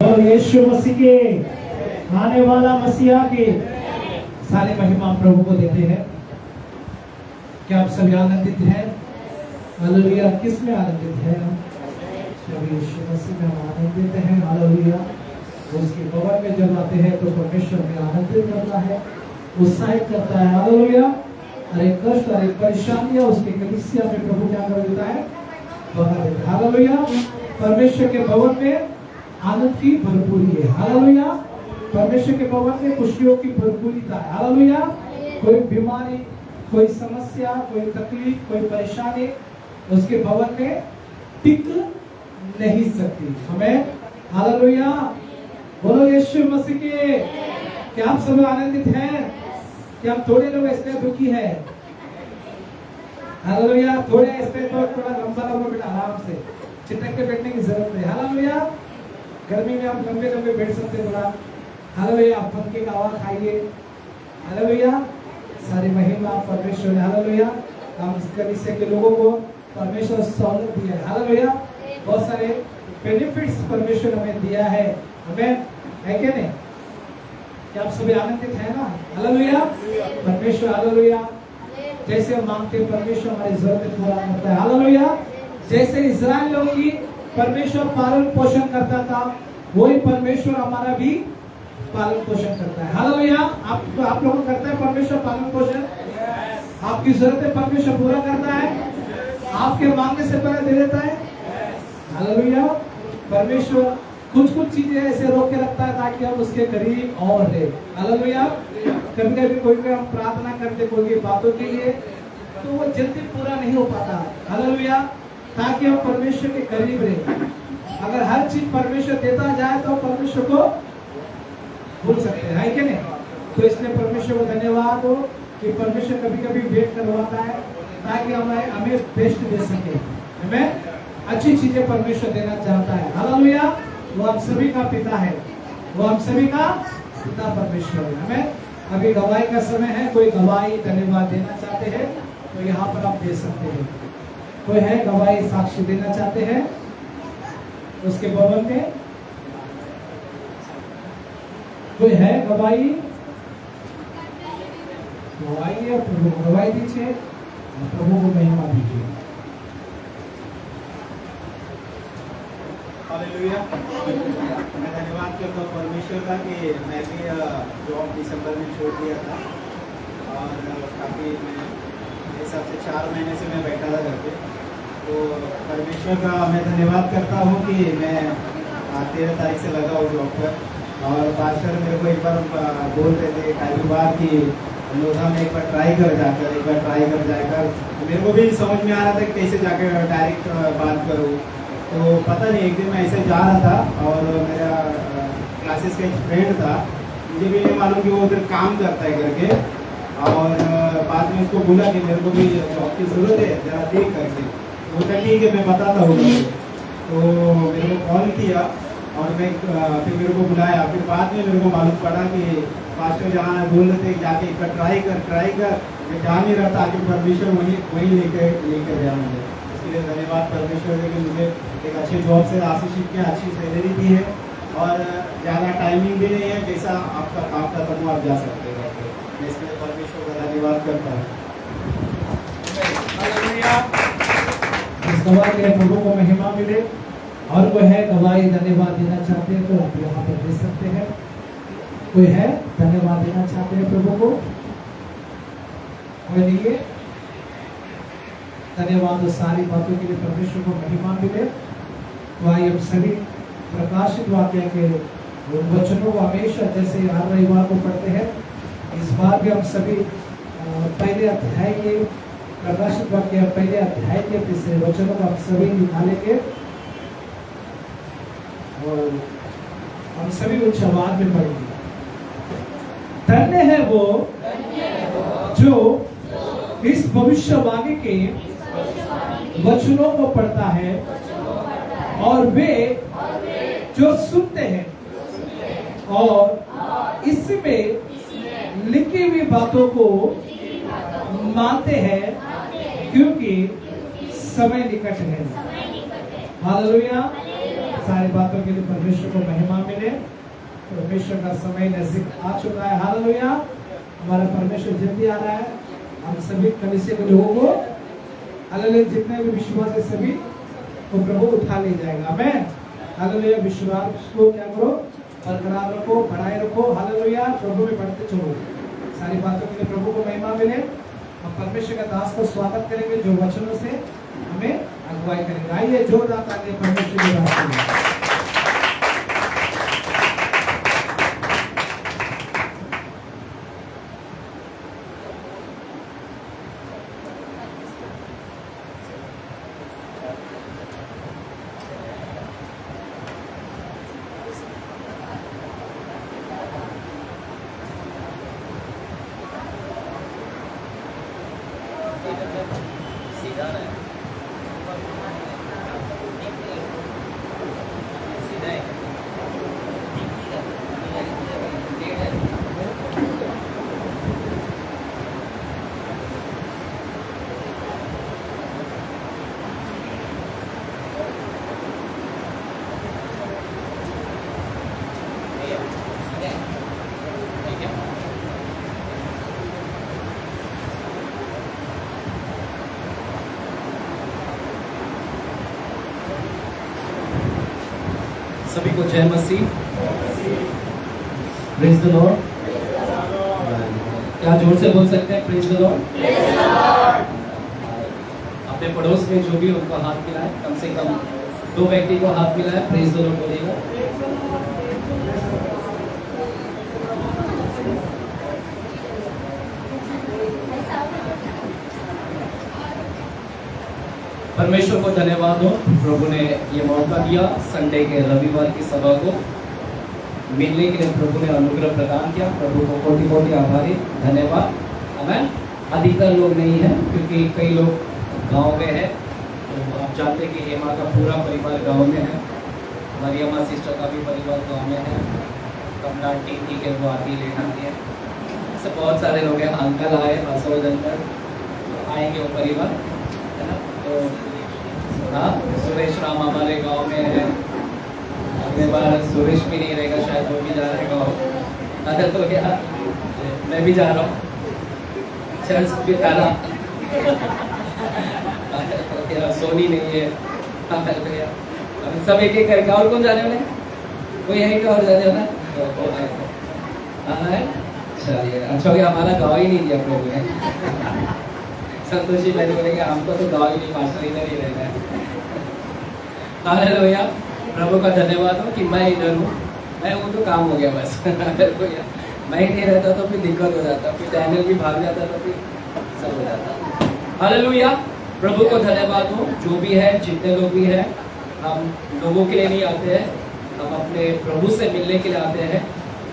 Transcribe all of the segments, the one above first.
और यीशु मसीह के आने वाला मसीहा के सारे महिमा प्रभु को देते हैं। क्या आप सभी आनंदित हैं? हालेलुया। किस में आनंदित हैं? जब यीशु मसीह में हम आनंदित हैं। हालेलुया। उसके भवन में जब आते हैं तो परमेश्वर में आनंदित करता है, उत्साहित करता है। हालेलुया। अरे कष्ट, अरे परेशानियां उसके कलीसिया में प्रभु क्या कर देता है? भगा देता है। हालेलुया। परमेश्वर के भवन में आनंद की भरपूरी है। हालेलुया। परमेश्वर के भवन में खुशियों की भरपूरीता है। हालेलुया। कोई बीमारी, कोई समस्या, कोई तकलीफ, कोई परेशानी उसके भवन में टिक नहीं सकती। हमें हालेलुया। बोलो यीशु मसीह के। क्या आप सब आनंदित हैं? क्या आप थोड़े लोग इसमें दुखी हैं? हालेलुया। थोड़े इसमें तो थोड़ा लंबा लंबा बैठा, आराम से चिटक के बैठने की जरूरत नहीं। हालेलुया। गर्मी में आप लंबे लंबे बैठ सकते हैं थोड़ा। हालेलुया। आप पंखे का हवा खाइए। हालेलुया। सारी महिमा परमेश्वर। हालेलुया। हम इस कलीसिया के लोगों को परमेश्वर सहूलियत दिया है। हालेलुया। बहुत सारे बेनिफिट्स परमेश्वर हमें दिया है। हमें है क्या नहीं? क्या आप सभी आनंदित हैं ना? हालेलुया। परमेश्वर हालेलुया। जैसे हम मांगते हैं परमेश्वर हमारी जरूरत पूरा करता है। हालेलुया। जैसे इस्राएल लोगों की परमेश्वर पालन पोषण करता था, वही परमेश्वर हमारा भी पालन पोषण करता है। हालेलुया। आप लोगों को करता है परमेश्वर पालन पोषण? आपकी जरूरतें परमेश्वर पूरा करता है, आपके मांगने से पहले दे देता है। हालेलुया। परमेश्वर कुछ कुछ चीजें ऐसे रोक के रखता है ताकि हम उसके करीब और रहे। हालेलुया। कभी कभी कोई हम प्रार्थना करते कोई बातों के लिए तो वो जल्दी पूरा नहीं हो पाता। हालेलुया। ताकि हम परमेश्वर के करीब रहे। अगर हर चीज परमेश्वर देता जाए तो परमेश्वर को भूल सकते हैं, है कि नहीं? तो इसलिए परमेश्वर को धन्यवाद हो कि परमेश्वर कभी कभी वेट करवाता है ताकि हमें बेस्ट दे सके। हमें अच्छी चीजें परमेश्वर देना चाहता है। हालेलुया। वो हम सभी का पिता है, वो हम सभी का पिता परमेश्वर है। हमें अभी गवाही का समय है। कोई गवाही धन्यवाद देना चाहते हैं तो यहाँ पर आप दे सकते हैं। कोई है गवाही साक्षी देना चाहते हैं उसके भवन में? कोई है गवाही? गवाही है, प्रभु को गवाही दीजिए, प्रभु को महिमा दीजिए। हालेलुया। मैं धन्यवाद करता हूँ परमेश्वर का कि मैं भी जॉब दिसंबर में छोड़ दिया था और काफ़ी मेरे हिसाब से 4 महीने से मैं बैठा था घर पे। तो परमेश्वर का मैं धन्यवाद करता हूँ कि मैं 13 तारीख से लगा हूँ जॉब पर। और पास्टर मेरे को एक बार बोलते थे काफ़ी बार कि लोधा में एक बार ट्राई कर जाकर मेरे को भी समझ में आ रहा था कि कैसे जाकर डायरेक्ट बात करूँ। तो पता नहीं, एक दिन मैं ऐसे जा रहा था और मेरा क्लासेस का एक फ्रेंड था, मुझे भी नहीं मालूम कि वो उधर काम करता है करके। और बाद में उसको बोला कि मेरे को भी जॉब की ज़रूरत है, ज़रा देख करके। वो कहा ठीक है मैं बताता हूँ। तो मेरे को कॉल किया और मैं फिर मेरे को बुलाया। फिर बाद में मेरे को मालूम पड़ा कि पास्टर जहाँ बोल रहे थे जाके एक बार ट्राई कर। मैं जा नहीं रहा था, आगे परमेश्वर वही लेकर गया मुझे। इसके लिए धन्यवाद परमेश्वर ने कि मुझे एक अच्छे जॉब से आशीषित किया, अच्छी सैलरी दी है और ज़्यादा टाइमिंग भी नहीं है। जैसा आपका काम करता हूँ आप जा सकते हैं। मैं इसके लिए परमेश्वर का धन्यवाद करता हूँ। इस गवाही के प्रभु को महिमा मिले। और कोई है गवाही धन्यवाद देना चाहते हैं तो आप यहाँ पर दे सकते हैं। कोई है धन्यवाद देना चाहते हैं प्रभु को? कोई नहीं है? धन्यवाद। तो सारी बातों के लिए परमेश्वर को महिमा मिले। तो आइए हम सभी प्रकाशित वाक्य के वचनों को हमेशा जैसे हर रविवार को पढ़ते हैं, इस बार भी हम सभी पहले अध्याय के प्रकाशित वाक्य पहले अध्याय के 3 वचनों को हम सभी निकालेंगे और हम सभी उच्च आवाज में पढ़ेंगे। धन्य है वो जो इस भविष्यवाणी के वचनों को पढ़ता है और वे जो सुनते हैं और इसमें लिखी हुई बातों को मानते हैं क्योंकि समय निकट है। हालेलुया। सारी बातों के लिए परमेश्वर को महिमा मिले। में परमेश्वर का समय नजदीक आ चुका है। हालेलुया, हमारा परमेश्वर जल्दी आ रहा है। हम सभी कलीसिया के लोगों को हालेलुया, जितने भी विश्वास है सभी को प्रभु उठा ले जाएगा। आमेन। हालेलुया, विश्वास को क्या करो, बरकरार रखो, बढ़ाए रखो। हालेलुया, प्रभु में बढ़ते चलो। सारी बातों के लिए प्रभु को महिमा मिले। हम परमेश्वर का दास को स्वागत करेंगे जो वचनों से हमें अगुवाई करेंगे। आइए जोरदार तालियां परमेश्वर के दास के लिए। सभी को जय मसीह। Praise the Lord. क्या जोर से बोल सकते हैं प्रेज द लॉर्ड? अपने पड़ोस में जो भी उनको हाथ मिलाए, कम से कम 2 व्यक्ति को हाथ मिलाए, प्रेज द लॉर्ड बोलेगा। परमेश्वर को धन्यवाद हो, प्रभु ने ये मौका दिया संडे के रविवार की सभा को मिलने के लिए। प्रभु ने अनुग्रह प्रदान किया, प्रभु को कोटि कोटि आभारी, धन्यवाद। आमेन। अधिकतर लोग नहीं है क्योंकि कई लोग गांव में है। तो आप जानते हैं कि हेमा का पूरा परिवार गांव में है, मरियमा सिस्टर का भी परिवार गांव में है, कमला टीकी के वो आदि लेना है, ऐसे बहुत सारे लोग हैं। अंकल आए, असोज अंकल आएंगे वो परिवार, है ना। तो हाँ, सुरेश राम हमारे गांव में है। अगले बार सुरेश भी नहीं रहेगा शायद, वो भी जा रहे गाँव। अगर तो क्या मैं भी जा रहा हूँ चर्च भी तारा सोनी नहीं है। अभी सब एक एक करके। और कौन जाने वाले? कोई है क्या और जाने वाला? चलिए, अच्छा हो गया हमारा गाँव ही नहीं दिया प्रभु ने। संतोषी मैंने बोलेंगे हमको तो गाँव ही नहीं, मास्टर इधर ही रहना है। हालेलुया, प्रभु का धन्यवाद हो कि मैं इधर हूँ। मैं हूँ तो काम हो गया बस। मैं ही नहीं रहता तो फिर दिक्कत हो जाता, फिर डैनियल भी भाग जाता तो फिर सब हो जाता। हालेलुया, प्रभु को धन्यवाद हो। जो भी है, जितने लोग भी हैं, हम लोगों के लिए नहीं आते हैं, हम अपने प्रभु से मिलने के लिए आते हैं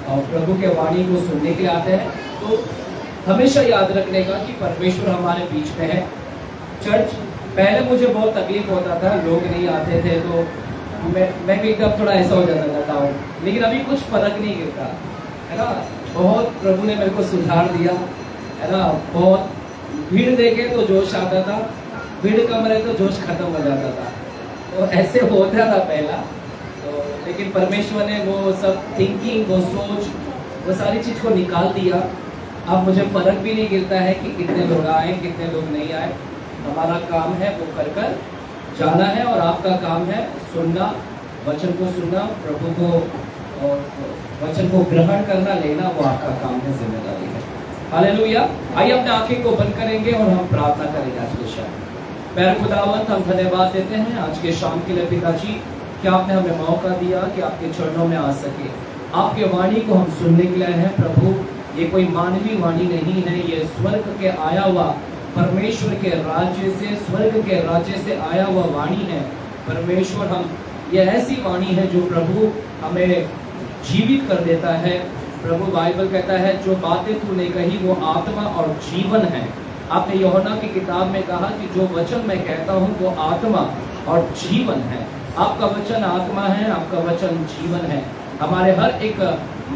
और प्रभु के वाणी को सुनने के लिए आते हैं। तो हमेशा याद रखने का कि परमेश्वर हमारे बीच में है। चर्च पहले मुझे बहुत तकलीफ होता था, लोग नहीं आते थे तो मैं भी एकदम थोड़ा ऐसा हो जाता था, लेकिन अभी कुछ फर्क नहीं गिरता, है ना। बहुत प्रभु ने मेरे को सुधार दिया, है ना। बहुत भीड़ देखे तो जोश आता था, भीड़ कम रहे तो जोश खत्म हो जाता था। तो ऐसे होता था पहला तो, लेकिन परमेश्वर ने वो सब थिंकिंग, वो सोच, वो सारी चीज को निकाल दिया। अब मुझे फर्क भी नहीं गिरता है कि कितने लोग आए, कितने लोग नहीं आए। हमारा काम है वो कर कर जाना है और आपका काम है सुनना, वचन को सुनना, प्रभु को और वचन को ग्रहण करना, लेना, वो आपका काम है, जिम्मेदारी है। हालेलुया। आइए अपने आंखें को बंद करेंगे और हम प्रार्थना करेंगे आज के शाम। प्यारे खुदावंत, हम धन्यवाद देते हैं आज के शाम के लिए पिताजी कि आपने हमें मौका दिया कि आपके चरणों में आ सके। आपके वाणी को हम सुनने के लिए हैं प्रभु। ये कोई मानवीय वाणी नहीं है, ये स्वर्ग के आया हुआ परमेश्वर के राज्य से, स्वर्ग के राज्य से आया हुआ वाणी है परमेश्वर। हम ये ऐसी वाणी है जो प्रभु हमें जीवित कर देता है। प्रभु बाइबल कहता है जो बातें तूने कही वो आत्मा और जीवन है। आपने यूहन्ना की किताब में कहा कि जो वचन मैं कहता हूँ वो आत्मा और जीवन है। आपका वचन आत्मा है, आपका वचन जीवन है। हमारे हर एक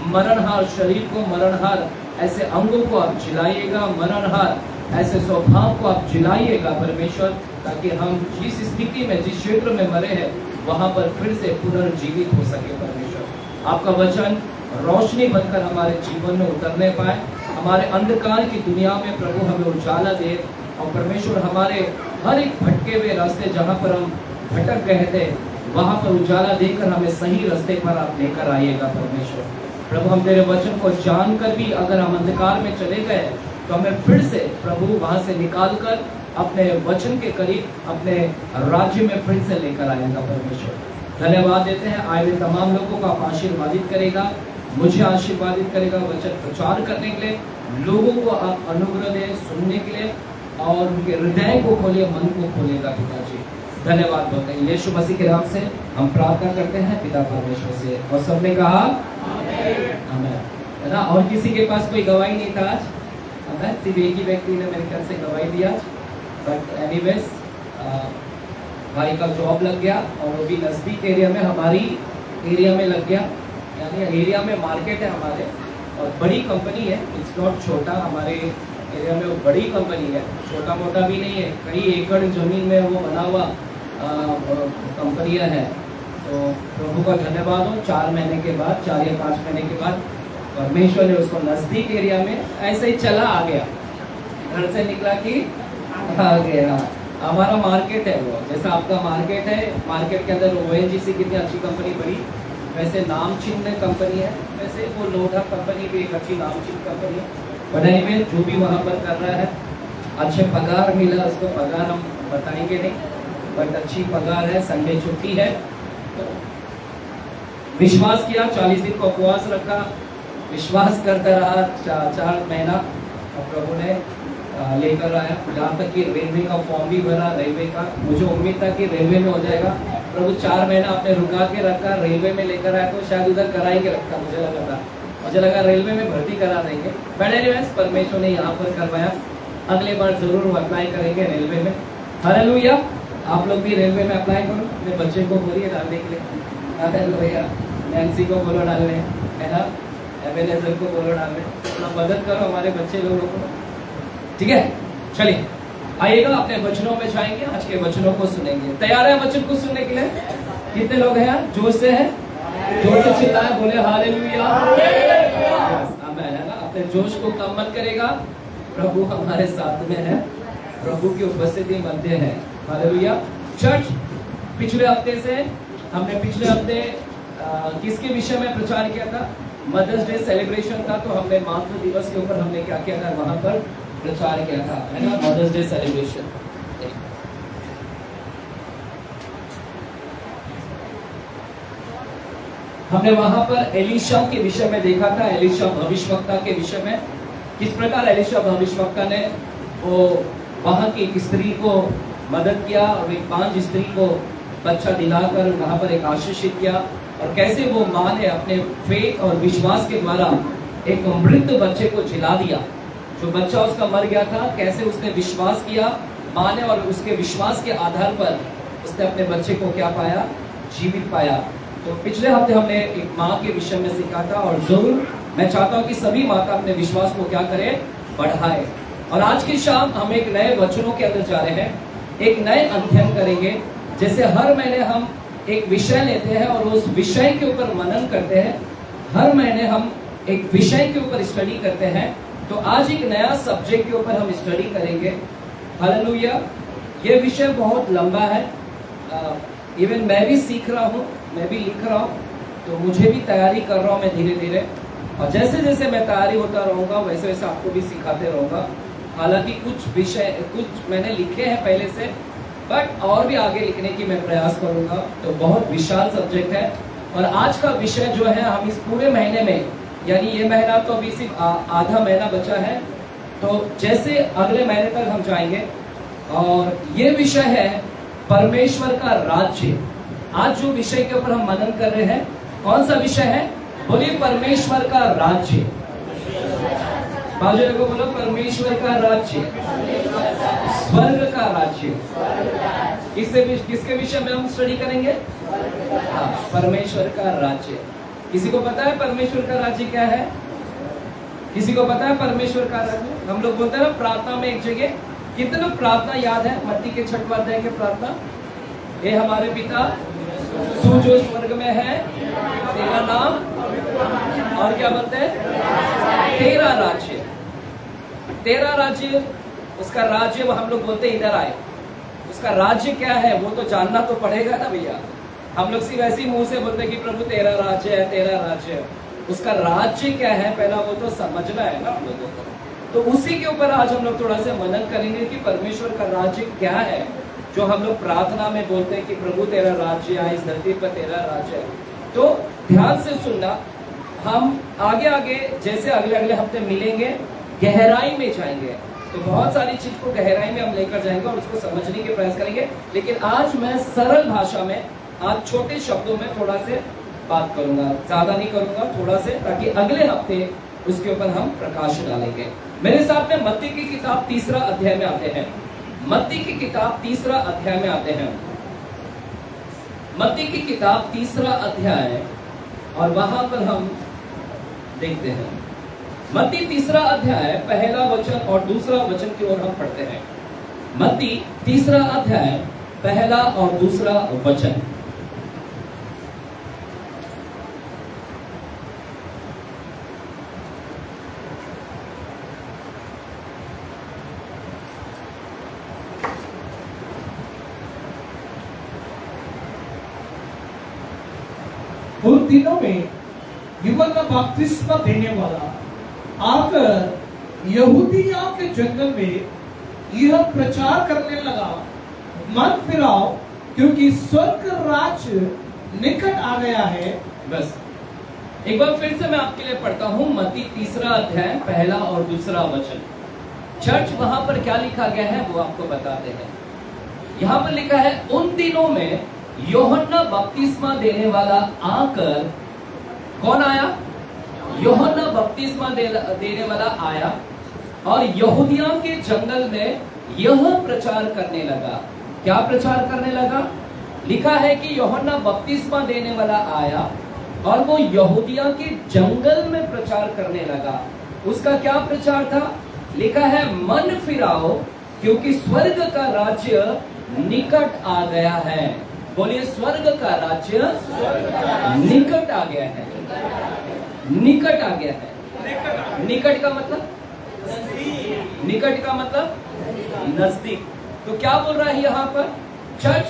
मरणहार शरीर को, मरणहार ऐसे अंगों को आप जिलाइएगा, मरणहार ऐसे स्वभाव को आप जिलाइएगा परमेश्वर, ताकि हम जिस स्थिति में, जिस क्षेत्र में मरे हैं वहां पर फिर से पुनर्जीवित हो सके परमेश्वर। आपका वचन रोशनी बनकर हमारे जीवन में उतरने पाए, हमारे अंधकार की दुनिया में प्रभु हमें उजाला दे। और परमेश्वर हमारे हर एक भटके हुए रास्ते जहाँ पर हम भटक गए थे वहाँ पर उजाला देकर हमें सही रास्ते पर आप लेकर आइएगा परमेश्वर। प्रभु हम तेरे वचन को जानकर भी अगर हम अंधकार में चले गए तो हमें फिर से प्रभु वहाँ से निकाल कर अपने वचन के करीब अपने राज्य में फिर से लेकर आएगा परमेश्वर। धन्यवाद देते हैं, आए हुए तमाम लोगों को आप आशीर्वादित करेगा, मुझे आशीर्वादित करेगा वचन प्रचार करने के लिए, लोगों को आप अनुग्रह दे सुनने के लिए और उनके हृदय को खोले, मन को खोलेगा पिताजी। धन्यवाद बोलते हैं यीशु मसीह के नाम से हम प्रार्थना करते हैं पिता परमेश्वर से। और सबने कहा आमीन, है ना। और किसी के पास कोई गवाही नहीं था आज, सिर्फ एक ही व्यक्ति ने मेरे ख्याल से गवाही दिया। बट एनीवेज भाई का जॉब लग गया और वो भी नज़दीक एरिया में, हमारी एरिया में लग गया, यानी एरिया में मार्केट है हमारे और बड़ी कंपनी है। इट्स नॉट छोटा, हमारे एरिया में वो बड़ी कंपनी है, छोटा मोटा भी नहीं है। कई एकड़ जमीन में वो बना हुआ कंपनियां हैं। तो प्रभु का धन्यवाद हो, 4 महीने के बाद, 4 या 5 महीने के बाद परमेश्वर ने उसको नज़दीक एरिया में ऐसे ही चला आ गया, घर से निकला कि आ गया। हमारा मार्केट है वो, जैसा आपका मार्केट है, मार्केट के अंदर ONGC कितनी अच्छी कंपनी बड़ी, वैसे नामचीन कंपनी है, वैसे वो लोढ़ा कंपनी भी एक अच्छी नामचीन कंपनी है। बनाई में जो भी वहाँ पर कर रहा है, अच्छे पगार मिला उसको, पगार हम बताएंगे नहीं, बट अच्छी पगार है, संडे छुट्टी है। तो विश्वास किया, 40 दिन को उपवास रखा, विश्वास करता रहा 4 महीना और प्रभु ने लेकर आया। यहाँ तक कि रेलवे का फॉर्म भी भरा, रेलवे का, मुझे उम्मीद था कि रेलवे में हो जाएगा। प्रभु 4 महीना आपने रुका के रखा, रेलवे में लेकर आया तो शायद उधर कराएंगे रखा, मुझे लगा रेलवे में भर्ती करा देंगे। बट एनीवेज परमेश्वर ने यहाँ पर करवाया, अगले बार जरूर अप्लाई करेंगे रेलवे में। हालेलुया। आप लोग भी रेलवे में अप्लाई करो, अपने बच्चे को बोलिए डालने के लिए। हालेलुया। नैन्सी को बोलो डालने, है ना, एबेनेजर को बोलो डालने, थोड़ा मदद करो हमारे बच्चे लोगों को, ठीक है। चलिए आइएगा, अपने वचनों में जाएंगे, आज के वचनों को सुनेंगे। तैयार है वचन को सुनने के लिए? कितने लोग हैं? जोश से हैं? जोर से चिल्लाएं, बोले हालेलुया। आमीन, है ना। अपने जोश को कम मत करेगा, प्रभु हमारे साथ में है, प्रभु की उपस्थिति मध्य है। हालेलुया। चर्च, पिछले हफ्ते से हमने पिछले हफ्ते किसके विषय में प्रचार किया था? मदर्स डे सेलिब्रेशन था, तो हमने मातृ दिवस के ऊपर हमने क्या किया था? वहां पर प्रचार किया था, है ना, मदर्स डे सेलिब्रेशन। हमने वहां पर एलीशा के विषय में देखा था, एलीशा भविष्यवक्ता के विषय में, किस प्रकार एलीशा भविष्यवक्ता ने वो वहां की एक स्त्री को मदद किया और एक 5 स्त्री को बच्चा दिलाकर वहां पर एक आशीषित किया, और कैसे वो माँ ने अपने फेथ और विश्वास के द्वारा एक मृत बच्चे को जिला दिया। जो बच्चा उसका मर गया था, कैसे उसने विश्वास किया माँ ने, और उसके विश्वास के आधार पर उसने अपने बच्चे को क्या पाया? जीवित पाया। तो पिछले हफ्ते हमने एक माँ के विषय में सीखा था, और जरूर मैं चाहता हूँ कि सभी माता अपने विश्वास को क्या करें? बढ़ाए। और आज की शाम हम एक नए वचनों के अंदर जा रहे हैं, एक नए अध्ययन करेंगे। जैसे हर महीने हम एक विषय लेते हैं और उस विषय के ऊपर मनन करते हैं, हर महीने हम एक विषय के ऊपर स्टडी करते हैं, तो आज एक नया सब्जेक्ट के ऊपर हम स्टडी करेंगे। हालेलुया। ये विषय बहुत लंबा है, इवन मैं भी सीख रहा हूँ, मैं भी लिख रहा हूँ, तो मुझे भी तैयारी कर रहा हूँ मैं धीरे धीरे, और जैसे जैसे मैं तैयारी होता रहूँगा वैसे वैसे आपको भी सिखाते रहूँगा। हालांकि कुछ विषय कुछ मैंने लिखे हैं पहले से, बट और भी आगे लिखने की मैं प्रयास करूँगा। तो बहुत विशाल सब्जेक्ट है, और आज का विषय जो है हम इस पूरे महीने में, यानी ये महीना तो अभी सिर्फ आधा महीना बचा है, तो जैसे अगले महीने तक हम जाएंगे, और ये विषय है परमेश्वर का राज्य। आज जो विषय के ऊपर हम मनन कर रहे हैं, कौन सा विषय है? बोलिए परमेश्वर का राज्य। बाजू को बोलो परमेश्वर का राज्य, स्वर्ग का राज्य। किसके विषय में हम स्टडी करेंगे? हाँ, परमेश्वर का राज्य। किसी को पता है परमेश्वर का राज्य क्या है? किसी को पता है परमेश्वर का राज्य? हम लोग बोलते हैं ना प्रार्थना में एक जगह, कितने लोग प्रार्थना याद है? मत्ती के 6वां अध्याय की प्रार्थना, हे हमारे पिता तू जो स्वर्ग में है, तेरा नाम और क्या बोलते हैं? तेरा राज्य। तेरा राज्य, उसका राज्य वो हम लोग बोलते हैं इधर आए। उसका राज्य क्या है वो तो जानना तो पड़ेगा ना भैया। हम लोग सिर्फ ऐसे ही मुंह से बोलते हैं कि प्रभु तेरा राज्य है, तेरा राज्य है। उसका राज्य क्या है पहला वो तो समझना है ना हम लोगों को। तो उसी के ऊपर आज हम लोग थोड़ा सा मनन करेंगे कि परमेश्वर का राज्य क्या है, जो हम लोग प्रार्थना में बोलते हैं कि प्रभु तेरा राज्य है, इस धरती पर तेरा राज्य है। तो ध्यान से सुनना, हम आगे आगे जैसे अगले अगले हफ्ते मिलेंगे गहराई में जाएंगे, तो बहुत सारी चीज को गहराई में हम लेकर जाएंगे और उसको समझने के प्रयास करेंगे। लेकिन आज मैं सरल भाषा में, आज छोटे शब्दों में थोड़ा से बात करूंगा, ज्यादा नहीं करूंगा, थोड़ा से, ताकि अगले हफ्ते उसके ऊपर हम प्रकाश डालेंगे। मेरे साथ में मत्ती की किताब 3 अध्याय में आते हैं। मत्ती की किताब 3 अध्याय में आते हैं। मत्ती की किताब 3 अध्याय, और वहां पर हम देखते हैं मत्ती 3 अध्याय पहला वचन और दूसरा वचन की ओर हम पढ़ते हैं। मत्ती 3 अध्याय पहला और दूसरा वचन। उन दिनों में यूहन्ना का बपतिस्मा देने वाला आकर यहूदिया के जंगल में यह प्रचार करने लगा, मन फिराओ क्योंकि स्वर्ग राज्य निकट आ गया है। बस एक बार फिर से मैं आपके लिए पढ़ता हूं, मत्ती 3 अध्याय पहला और दूसरा वचन। चर्च वहां पर क्या लिखा गया है वो आपको बताते हैं। यहां पर लिखा है, उन दिनों में यूहन्ना बपतिस्मा देने वाला आकर, कौन आया? यूहन्ना बपतिस्मा देने वाला आया और यहूदिया के जंगल में यह प्रचार करने लगा। क्या प्रचार करने लगा? लिखा है कि यूहन्ना बपतिस्मा देने वाला आया और वो यहूदिया के जंगल में प्रचार करने लगा। उसका क्या प्रचार था? लिखा है, मन फिराओ क्योंकि स्वर्ग का राज्य निकट आ गया है। बोलिए, स्वर्ग का राज्य निकट आ गया है। निकट आ गया है। निकट का मतलब, निकट का मतलब नजदीक। तो क्या बोल रहा है यहाँ पर चर्च?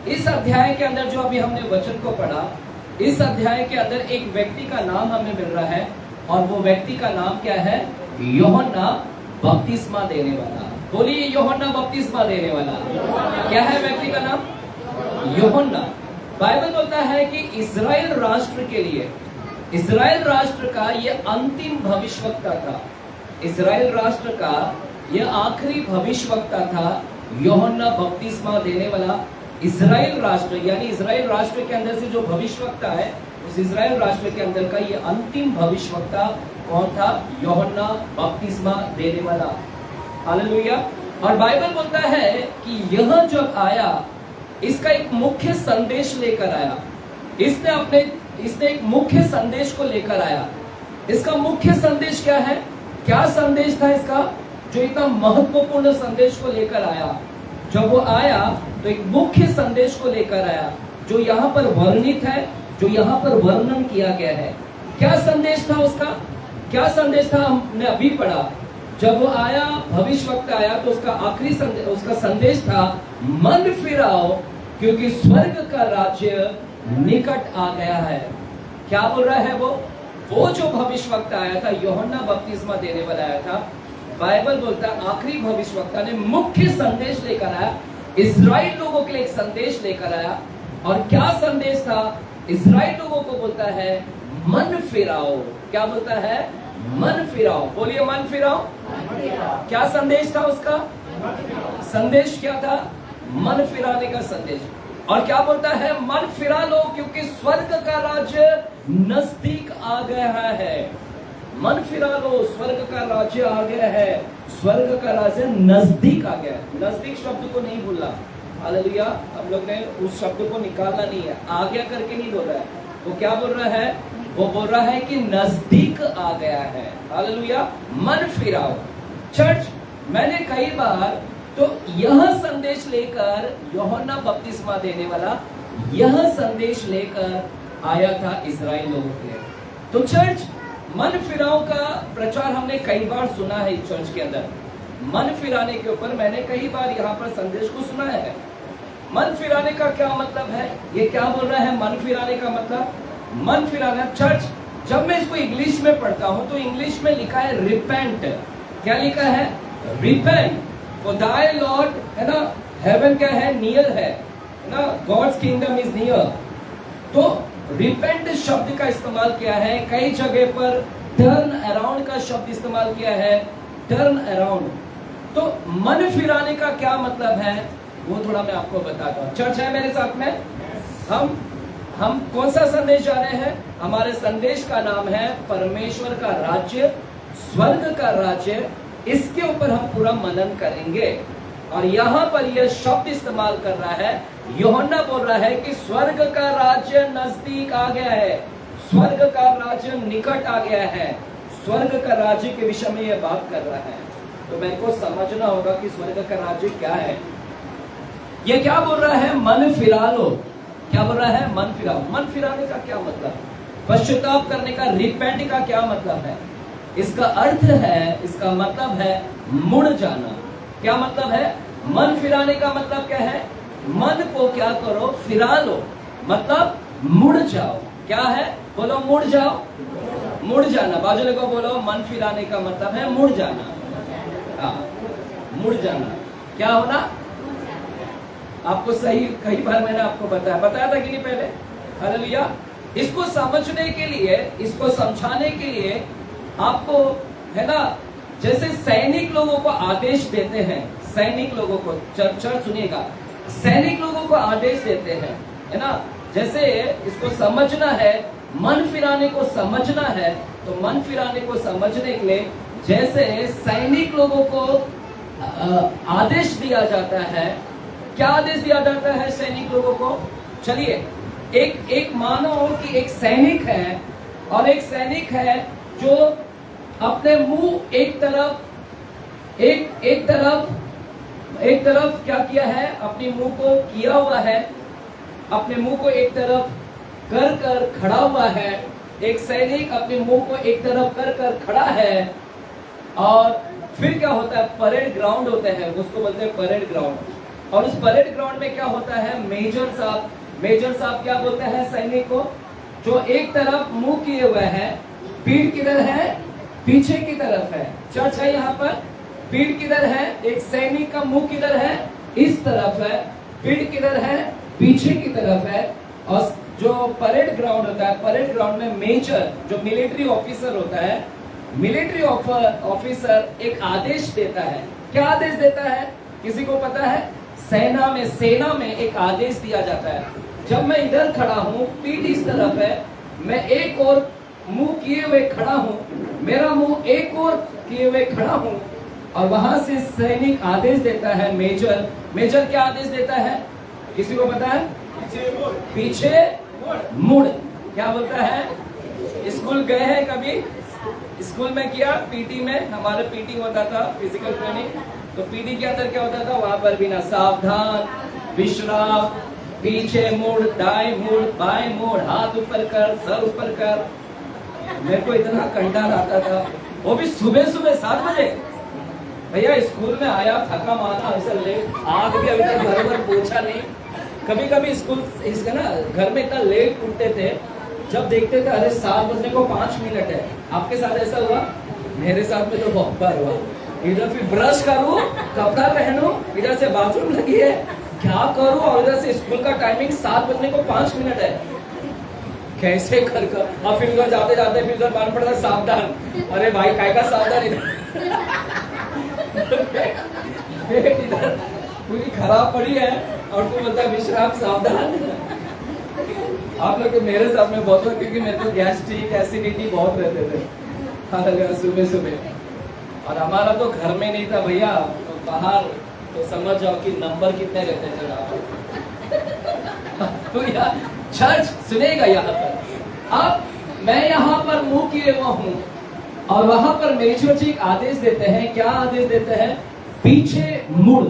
इस अध्याय के अंदर जो अभी हमने वचन को पढ़ा, इस अध्याय के अंदर एक व्यक्ति का नाम हमें मिल रहा है और वो व्यक्ति का नाम क्या है? यूहन्ना बपतिस्मा देने वाला। बोलिए, यूहन्ना बपतिस्मा देने वाला। क्या है व्यक्ति का नाम? यूहन्ना। बाइबल बोलता है कि इजराइल राष्ट्र के लिए, इजराइल राष्ट्र का यह अंतिम भविष्यवक्ता था। इजराइल राष्ट्र का यह आखिरी भविष्यवक्ता था यूहन्ना बपतिस्मा देने वाला। इजराइल राष्ट्र यानी इजराइल राष्ट्र के अंदर से जो भविष्यवक्ता है, उस इजराइल राष्ट्र के अंदर का यह अंतिम भविष्यवक्ता कौन था? यूहन्ना बपतिस्मा देने वाला। हालेलुया। और बाइबल बोलता है कि यह जब आया, इसका एक मुख्य संदेश लेकर आया। इसने एक मुख्य संदेश को लेकर आया। इसका मुख्य संदेश क्या है? क्या संदेश था इसका, जो इतना महत्वपूर्ण संदेश को लेकर आया? जब वो आया तो एक मुख्य संदेश को लेकर आया, जो यहाँ पर वर्णित है, जो यहाँ पर वर्णन किया गया है। क्या संदेश था उसका? क्या संदेश था? हमने अभी पढ़ा। जब वो आया, भविष्यवक्ता आया, तो उसका आखिरी संदेश, उसका संदेश था, मन फिराओ क्योंकि स्वर्ग का राज्य निकट आ गया है। क्या बोल रहा है वो जो भविष्यवक्ता आया था, यूहन्ना बपतिस्मा देने वाला आया था। बाइबल बोलता है आखिरी भविष्यवक्ता ने मुख्य संदेश लेकर आया, इजराइल लोगों के लिए एक संदेश लेकर आया। और क्या संदेश था? इजराइल लोगों को बोलता है, मन फिराओ। क्या बोलता है? मन फिराओ। बोलिए, मन फिराओ। क्या संदेश था उसका? संदेश क्या था? मन फिराने का संदेश। और क्या बोलता है? मन फिरा लो क्योंकि स्वर्ग का राज्य नजदीक आ गया है। मन फिरा लो, स्वर्ग का राज्य आ गया है। स्वर्ग का राज्य नजदीक आ गया है। नजदीक शब्द को नहीं भूलना। हालेलुया। हम लोग ने उस शब्द को निकालना नहीं है, आ गया करके नहीं बोल रहा है। वो क्या बोल रहा है? वो बोल रहा है कि नजदीक आ गया है। हालेलुया। मन फिराओ। चर्च, मैंने कई बार तो यह संदेश लेकर, यूहन्ना बपतिस्मा देने वाला यह संदेश लेकर आया था इजराइल लोगों के लिए। तो चर्च, मन फिराव का प्रचार हमने कई बार सुना है इस चर्च के अंदर। मन फिराने के ऊपर मैंने कई बार यहाँ पर संदेश को सुना है। मन फिराने का क्या मतलब है? ये क्या बोल रहा है मन फिराने का मतलब? मन फिराना चर्च, जब मैं इसको इंग्लिश में पढ़ता हूं तो इंग्लिश में लिखा है रिपेंट। क्या लिखा है? रिपेंट फॉर दाय लॉर्ड, है ना, हेवन क्या है? नियर है ना, गॉड्स किंगडम इज नियर। तो रिपेंट शब्द का इस्तेमाल किया है, कई जगह पर टर्न अराउंड का शब्द इस्तेमाल किया है, टर्न अराउंड। तो मन फिराने का क्या मतलब है वो थोड़ा मैं आपको बताता हूँ। चर्च है मेरे साथ में? हम कौन सा संदेश जा रहे हैं? हमारे संदेश का नाम है परमेश्वर का राज्य, स्वर्ग का राज्य। इसके ऊपर हम पूरा मनन करेंगे। और यहाँ पर यह शब्द इस्तेमाल कर रहा है, यूहन्ना बोल रहा है कि स्वर्ग का राज्य नजदीक आ गया है, स्वर्ग का राज्य निकट आ गया है। स्वर्ग का राज्य के विषय में यह बात कर रहा है। तो मेरे को समझना होगा कि स्वर्ग का राज्य क्या है। ये क्या बोल रहा है? मन फिरा लो। क्या बोल रहा है? मन फिराओ। मन फिराने का क्या मतलब? पश्चाताप करने का, रिपेंट का क्या मतलब है? इसका अर्थ है, इसका मतलब है मुड़ जाना। क्या मतलब है? मन फिराने का मतलब क्या है? मन को क्या करो? फिरा लो, मतलब मुड़ जाओ। क्या है? बोलो मुड़ जाओ, मुड़ जाना। बाजू को बोलो मन फिराने का मतलब है मुड़ जाना। हाँ, मुड़ जाना। क्या होना? आपको सही कई बार मैंने आपको बताया था कि नहीं पहले? हालेलुया। इसको समझने के लिए, इसको समझाने के लिए आपको, है ना, जैसे सैनिक लोगों को आदेश देते हैं, सैनिक लोगों को, चर्च सुनिएगा, सैनिक लोगों को आदेश देते हैं, है ना। जैसे इसको समझना है, मन फिराने को समझना है, तो मन फिराने को समझने के लिए जैसे सैनिक लोगों को आदेश दिया जाता है। क्या आदेश दिया जाता है सैनिक लोगों को? चलिए, एक मानो कि एक सैनिक है, और एक सैनिक है जो अपने मुंह एक तरफ क्या किया है? अपने मुंह को किया हुआ है, अपने मुंह को एक तरफ कर खड़ा हुआ है। एक सैनिक अपने मुंह को एक तरफ कर खड़ा है। और फिर क्या होता है? परेड ग्राउंड होता है, उसको बोलते हैं परेड ग्राउंड। और उस परेड ग्राउंड में क्या होता है? मेजर साहब क्या बोलते हैं सैनिक को? जो एक तरफ मुंह किए हुए है, पीठ किधर है? पीछे की तरफ है। चर्च है यहाँ पर, पीठ किधर है? एक सैनिक का मुंह किधर है? इस तरफ है। पीठ किधर है? पीछे की तरफ है। और जो परेड ग्राउंड होता है, परेड ग्राउंड में मेजर जो मिलिट्री ऑफिसर होता है, मिलिट्री ऑफिसर एक आदेश देता है। क्या आदेश देता है? किसी को पता है? सेना में एक आदेश दिया जाता है। जब मैं इधर खड़ा हूँ, पीठ इस तरफ है, मैं एक और मुंह किए हुए खड़ा हूँ, मेरा मुंह एक और किए हुए खड़ा हूँ, और वहां से सैनिक आदेश देता है, मेजर क्या आदेश देता है? किसी को पता है? पीछे मुड़। क्या बोलता है? स्कूल गए हैं कभी? स्कूल में किया, पीटी में हमारा पीटी होता था, फिजिकल ट्रेनिंग। तो पीटी के अंदर क्या होता था? वहां पर भी ना, सावधान, विश्राम, पीछे मुड़, दाएं मुड़, बाएं मुड़, हाथ ऊपर कर, सर ऊपर कर। मेरे को इतना कंटाल आता था, वो भी सुबह 7 बजे। भैया स्कूल में आया, थका मारा, ऐसा लेट, आग भी अभी तक घर पर पूछा नहीं। कभी स्कूल इसका ना घर में इतना लेट उठते थे, जब देखते थे अरे 7 बजने को 5 मिनट है। आपके साथ ऐसा हुआ? मेरे साथ में तो बहुत बार हुआ। इधर फिर ब्रश करूं, कपड़ा पहनूं, इधर से बाथरूम लगी है, क्या करूं, और इधर से स्कूल का टाइमिंग 7 बजने को 5 मिनट है। कैसे कर और फिर उधर जाते फिर उधर मान पड़ता सावधान। अरे भाई काय का सावधान? इधर पूरी खराब पड़ी है और तू बोलता है विश्राम, सावधान। आप लोग मेरे साथ में बहुत हुआ, क्योंकि मेरे को गैस्ट्रिक, एसिडिटी बहुत रहते थे सुबह। और हमारा तो घर में नहीं था भैया, तो बाहर तो समझ जाओ कि नंबर कितने रहते थे। तो यार चर्च सुनेगा यहाँ पर। अब मैं यहाँ पर मुंह किए हुआ हूँ, और वहां पर मेजर जी आदेश देते हैं। क्या आदेश देते हैं? पीछे मुड़।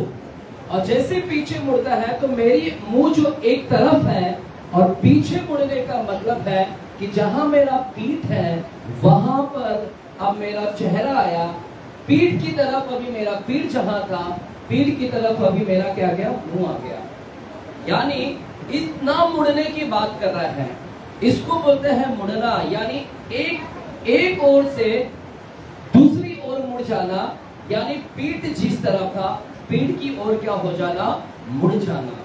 और जैसे पीछे मुड़ता है तो मेरी मुंह जो एक तरफ है, और पीछे मुड़ने का मतलब है कि जहां मेरा पीठ है वहां पर अब मेरा चेहरा आया, पीठ की तरफ अभी मेरा पीठ जहां था, पीठ की तरफ अभी मेरा क्या गया, मुंह आ गया। यानी इतना मुड़ने की बात कर रहा है, इसको बोलते हैं मुड़ना। यानी एक ओर से दूसरी ओर मुड़ जाना, यानी पीठ जिस तरफ था पीठ की ओर क्या हो जाना, मुड़ जाना।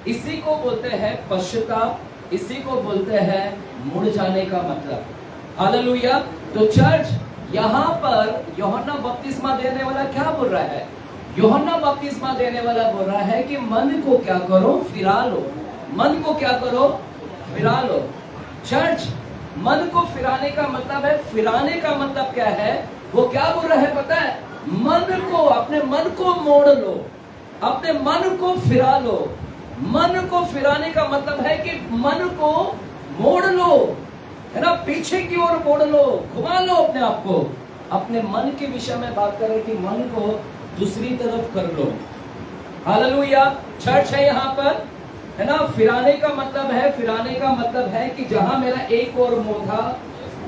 इसी को बोलते हैं पश्चाताप, इसी को बोलते हैं मुड़ जाने का मतलब। हालेलुया। तो चर्च यहाँ पर यूहन्ना बपतिस्मा देने वाला क्या बोल रहा है? यूहन्ना बपतिस्मा देने वाला बोल रहा है कि मन को क्या करो, फिरा लो। मन को क्या करो, फिरा लो। चर्च मन को फिराने का मतलब है, फिराने का मतलब क्या है? वो क्या बोल रहा है पता है? मन को, अपने मन को मोड़ लो, अपने मन को फिरा लो। मन को फिराने का मतलब है कि मन को मोड़ लो, है ना, पीछे की ओर मोड़ लो, घुमा लो अपने आप को। अपने मन के विषय में बात करें कि मन को दूसरी तरफ कर लो। हालेलुया। चर्च है यहाँ पर, है ना। फिराने का मतलब है, फिराने का मतलब है कि जहां मेरा एक और मुंह था,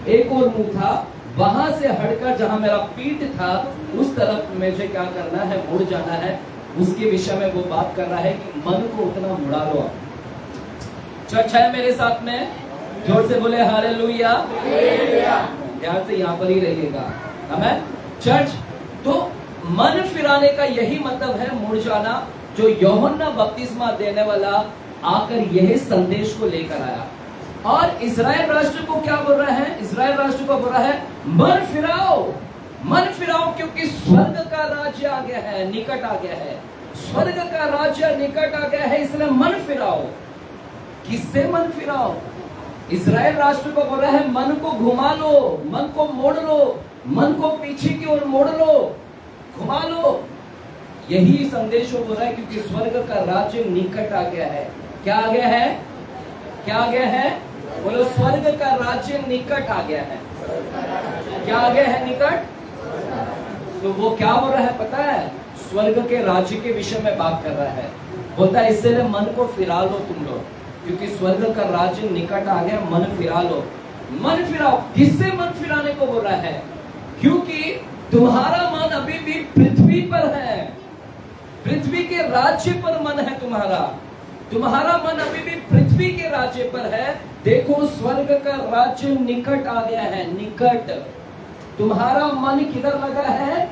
एक और मुंह था, वहां से हटकर जहां मेरा पीठ था उस तरफ मुझे क्या करना है, मुड़ जाना है। उसके विषय में वो बात कर रहा है कि मन को उतना मुड़ा लो। चर्च है मेरे साथ में, जोर से बोले हालेलुया। ध्यान से यहाँ पर ही रहिएगा, आमीन। चर्च तो मन फिराने का यही मतलब है, मुड़ जाना। जो यूहन्ना बपतिस्मा देने वाला आकर यही संदेश को लेकर आया और इजराइल राष्ट्र को क्या बोल रहा है? इजराइल राष्ट्र को बोल रहा है मन फिराओ, मन फिराओ, क्योंकि स्वर्ग का राज्य आ गया है, निकट आ गया है। स्वर्ग का राज्य निकट आ गया है, इसलिए मन फिराओ। किससे मन फिराओ? इजराइल राष्ट्र को बोल रहा है मन को घुमा लो, मन को मोड़ लो, मन को पीछे की ओर मोड़ लो, घुमा लो। यही संदेश हो रहा है, क्योंकि स्वर्ग का राज्य निकट आ गया है। क्या आ गया है? क्या आ गया है? बोलो, स्वर्ग का राज्य निकट आ गया है। क्या आ गया है? निकट। तो वो क्या बोल रहा है पता है? स्वर्ग के राज्य के विषय में बात कर रहा है। बोलता है इससे मन को फिरा लो तुम लोग, क्योंकि स्वर्ग का राज्य निकट आ गया, मन फिरा लो। मन फिराओ। किससे मन फिराने को बोल रहा है? क्योंकि तुम्हारा मन अभी भी पृथ्वी पर है, पृथ्वी के राज्य पर मन है तुम्हारा। तुम्हारा मन अभी भी पृथ्वी के राज्य पर है। देखो स्वर्ग का राज्य निकट आ गया है, निकट। तुम्हारा मन किधर लगा है?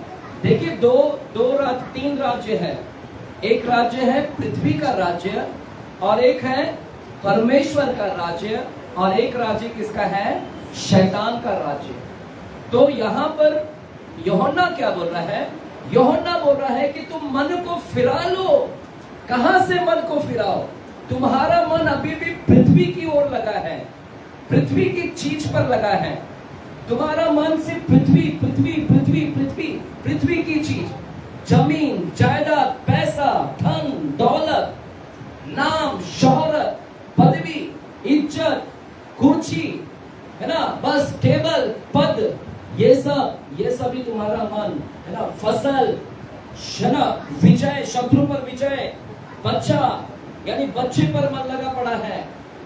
देखिए तीन राज्य है। एक राज्य है पृथ्वी का राज्य, और एक है परमेश्वर का राज्य, और एक राज्य किसका है? शैतान का राज्य। तो यहाँ पर यूहन्ना क्या बोल रहा है? यूहन्ना बोल रहा है कि तुम मन को फिरा लो। कहां से मन को फिराओ? तुम्हारा मन अभी भी पृथ्वी की ओर लगा है, पृथ्वी की चीज पर लगा है। तुम्हारा मन सिर्फ पृथ्वी पृथ्वी पृथ्वी पृथ्वी पृथ्वी की चीज, जमीन जायदाद, पैसा, धन दौलत, नाम शोहरत, पदवी, इज्जत, कुर्सी, है ना, बस टेबल पद, ये सब ही तुम्हारा मन, है ना। फसल, है ना, विजय, शत्रु पर विजय, बच्चा यानी बच्चे पर मन लगा पड़ा है।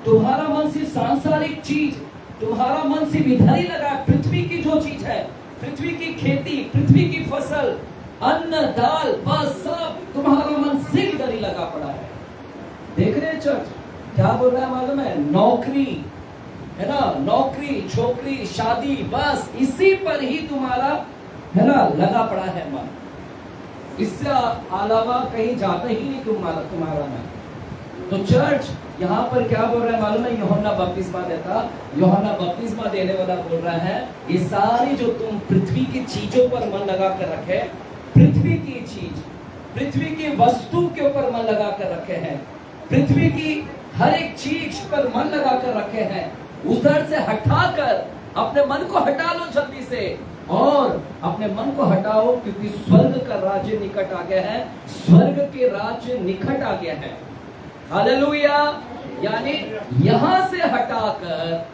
तुम्हारा मन सिर्फ सांसारिक चीज, तुम्हारा मन सिर्फ इधर ही लगा। पृथ्वी की जो चीज है, पृथ्वी की खेती, पृथ्वी की फसल, अन्न दाल, बस सब तुम्हारा मन सिर्फ इधर ही लगा पड़ा है। देख रहे हैं चर्च क्या बोल रहा है मालूम है? नौकरी, है ना, नौकरी, छोकरी, शादी, बस इसी पर ही तुम्हारा, है ना, लगा पड़ा है मन। इससे अलावा कहीं जाता ही नहीं तुम्हारा मन। तो चर्च यहाँ पर क्या बोल रहा है मालूम है? यूहन्ना बपतिस्मा देता, यूहन्ना बपतिस्मा देने वाला बोल रहा है ये सारी जो तुम पृथ्वी की चीजों पर मन लगा कर रखे, पृथ्वी की चीज, पृथ्वी की वस्तु के ऊपर मन लगा कर रखे हैं, पृथ्वी की हर एक चीज पर मन लगा कर रखे हैं, उधर से हटाकर अपने मन को हटा लो जल्दी से, और अपने मन को हटाओ, क्योंकि स्वर्ग का राज्य निकट आ गया है। स्वर्ग के राज्य निकट आ गया है। हालेलुया। यानी यहां से हटाकर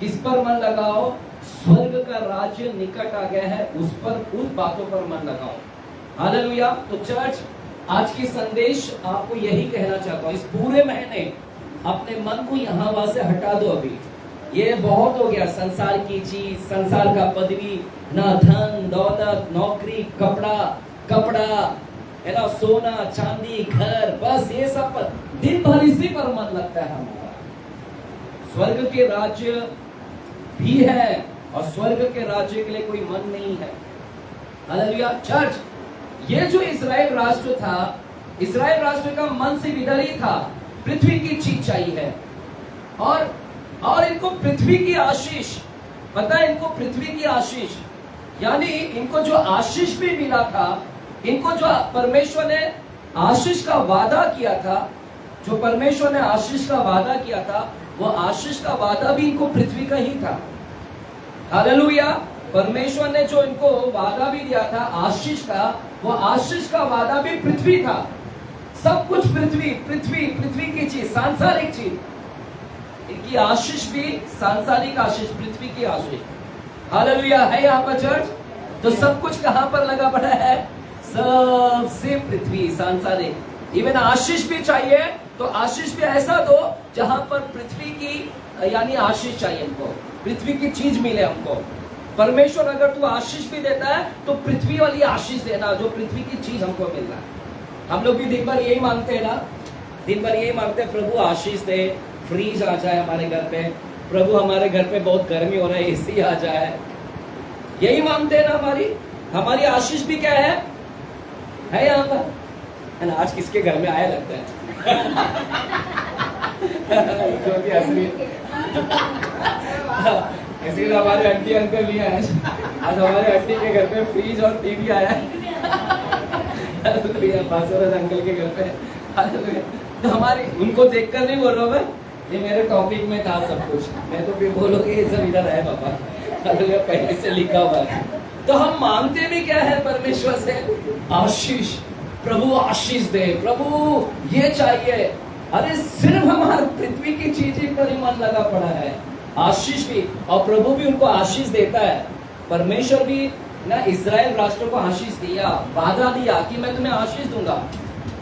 किस पर मन लगाओ? स्वर्ग का राज्य निकट आ गया है, उस पर, उस बातों पर मन लगाओ। हालेलुया। तो चर्च आज की संदेश आपको यही कहना चाहता हूं, इस पूरे महीने अपने मन को यहां वहां से हटा दो। अभी ये बहुत हो गया, संसार की चीज, संसार का पदवी, ना धन दौलत, नौकरी, कपड़ा है ना, सोना चांदी, घर, बस ये सब पर दिन भर इसी पर मन लगता है हमारा। स्वर्ग के राज्य भी है और स्वर्ग के राज्य के लिए कोई मन नहीं है। हालेलुया। चर्च, ये जो इस्राएल राष्ट्र था, इस्राएल राष्ट्र का मन सिर्फ इधर ही था, पृथ्वी की चीज चाहिए और इनको पृथ्वी की आशीष, पता है इनको पृथ्वी की आशीष, यानी इनको जो आशीष भी मिला था, इनको जो परमेश्वर ने आशीष का वादा किया था, जो परमेश्वर ने आशीष का वादा किया था, वो आशीष का वादा भी इनको पृथ्वी का ही था। हालेलुया। परमेश्वर ने जो इनको वादा भी दिया था आशीष का, वो आशीष का वादा भी पृथ्वी था। सब कुछ पृथ्वी की चीज, सांसारिक चीज, इनकी आशीष भी सांसारिक आशीष, पृथ्वी की आशीष। हालेलुया है यहाँ पर चर्च। तो सब कुछ कहां पर लगा पड़ा है? सबसे पृथ्वी, सांसारिक। इवन आशीष भी चाहिए तो आशीष भी ऐसा दो जहां पर पृथ्वी की यानी आशीष चाहिए हमको, पृथ्वी की चीज मिले हमको। परमेश्वर अगर तू आशीष भी देता है तो पृथ्वी वाली आशीष देना, जो पृथ्वी की चीज हमको मिल रहा है। हम लोग भी दिन भर यही मांगते हैं ना, दिन भर यही मांगते हैं, प्रभु आशीष दे, फ्रीज आ जाए हमारे घर पे, प्रभु हमारे घर पे बहुत गर्मी हो रहा है, एसी आ जाए, यही मांगते हैं ना। हमारी आशीष भी क्या है यहाँ पर। आज किसके घर में आया लगता है जो कि असली इसलिए हमारे आंटी अंकल भी आए आज हमारे आंटी के घर पे फ्रीज और टीवी आया है अंकल के घर पे। तो हमारी उनको देखकर नहीं बोल रहा हूँ मैं, ये मेरे टॉपिक में था सब कुछ, मैं तो भी बोलोगे ये सब इधर है पापा, पहले से लिखा हुआ है। तो हम मांगते भी क्या है परमेश्वर से? आशीष। प्रभु आशीष दे, प्रभु ये चाहिए। अरे सिर्फ हमारे पृथ्वी की चीज पर ही मन लगा पड़ा है, आशीष भी। और प्रभु भी उनको आशीष देता है। परमेश्वर भी ना इस्राएल राष्ट्र को आशीष दिया, वादा दिया कि मैं तुम्हें आशीष दूंगा।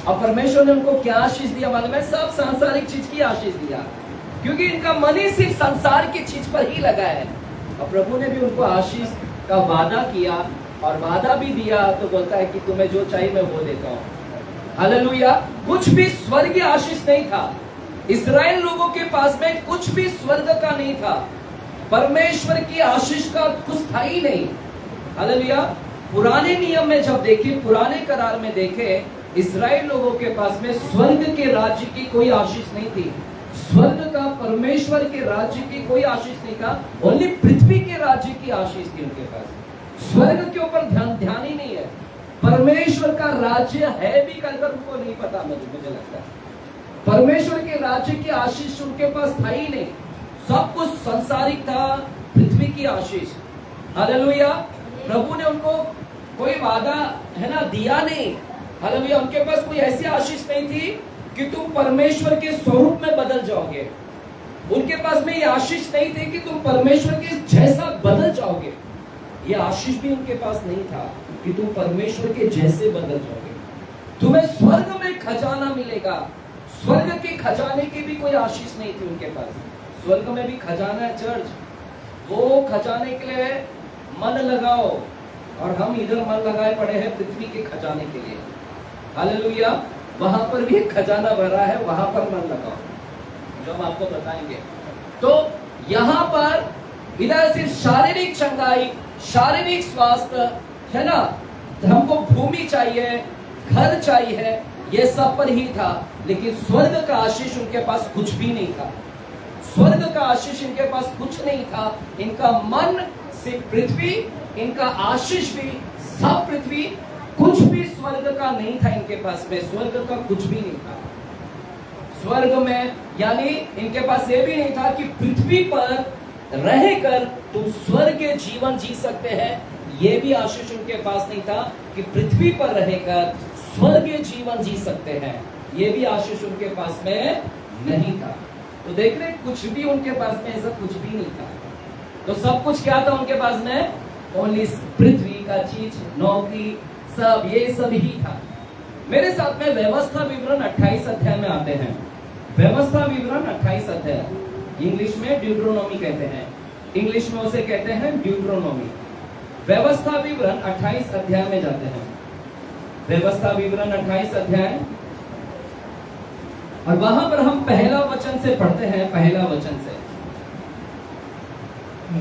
और परमेश्वर ने उनको क्या आशीष दिया मालूम है? सब सांसारिक चीज की आशीष दिया, क्योंकि इनका मन ही सिर्फ संसार की चीज पर ही लगा है। और प्रभु ने भी उनको आशीष का वादा किया और वादा भी दिया, तो बोलता है कि तुम्हें जो चाहिए मैं वो देता हूँ। हालेलुया। कुछ भी स्वर्गीय आशीष नहीं था इस्राएल लोगों के पास में, कुछ भी स्वर्ग का नहीं था। परमेश्वर की आशीष का कुछ था ही नहीं। हालेलुया। पुराने नियम में जब देखे, पुराने करार में देखे, इस्राएल लोगों के पास में स्वर्ग के राज्य की कोई आशीष नहीं थी। स्वर्ग का, परमेश्वर के राज्य की कोई आशीष नहीं था, ओनली पृथ्वी के राज्य की आशीष थी उनके पास। स्वर्ग के ऊपर ध्यान ही नहीं है। परमेश्वर का राज्य है भी कर उनको नहीं पता, मुझे लगता है परमेश्वर के राज्य की आशीष उनके पास था ही नहीं। सब कुछ संसारिक था, पृथ्वी की आशीष। हालेलुया। प्रभु ने उनको कोई वादा है ना दिया नहीं। हालेलुया। उनके पास कोई ऐसी आशीष नहीं थी कि तुम परमेश्वर के स्वरूप में बदल जाओगे। उनके पास में ये आशीष नहीं थी कि तुम परमेश्वर के जैसा बदल जाओगे। ये आशीष भी उनके पास नहीं था कि तुम परमेश्वर के जैसे बदल जाओगे। तुम्हें स्वर्ग में खजाना मिलेगा। स्वर्ग के खजाने की भी कोई आशीष नहीं थी उनके पास। स्वर्ग में भी खजाना है चर्च, वो खजाने के लिए मन लगाओ, और हम इधर मन लगाए पड़े हैं पृथ्वी के खजाने के लिए। हालेलुया। वहां पर भी एक खजाना भरा है, वहां पर मन लगाओ, जो हम आपको बताएंगे। तो यहाँ पर इधर सिर्फ शारीरिक चंगाई, शारीरिक स्वास्थ्य है ना, हमको भूमि चाहिए, घर चाहिए, ये सब पर ही था। लेकिन स्वर्ग का आशीष उनके पास कुछ भी नहीं था। स्वर्ग का आशीष इनके पास कुछ नहीं था। इनका मन सिर्फ पृथ्वी, इनका आशीष भी सब पृथ्वी, कुछ भी स्वर्ग का नहीं था इनके पास में। स्वर्ग का कुछ भी नहीं था स्वर्ग में, यानी इनके पास ये भी नहीं था कि पृथ्वी पर रहकर तुम स्वर्गीय जीवन जी सकते हैं। ये भी आशीष उनके पास नहीं था कि पृथ्वी पर रहकर स्वर्गीय जीवन जी सकते हैं। ये भी आशीष उनके पास में नहीं था। तो देख रहे, कुछ भी उनके पास में ऐसा कुछ भी नहीं था। तो सब कुछ क्या था उनके पास में? ओनली पृथ्वी का चीज, नौकरी, सब ये सब ही था। मेरे साथ में व्यवस्था विवरण 28 अध्याय में आते हैं। व्यवस्था विवरण 28 अध्याय। इंग्लिश में ड्यूट्रोनोमी कहते हैं, इंग्लिश में उसे कहते हैं ड्यूट्रोनोमी। व्यवस्था विवरण 28 अध्याय में जाते हैं। व्यवस्था विवरण 28 अध्याय, और वहां पर हम पहला वचन से पढ़ते हैं, पहला वचन से।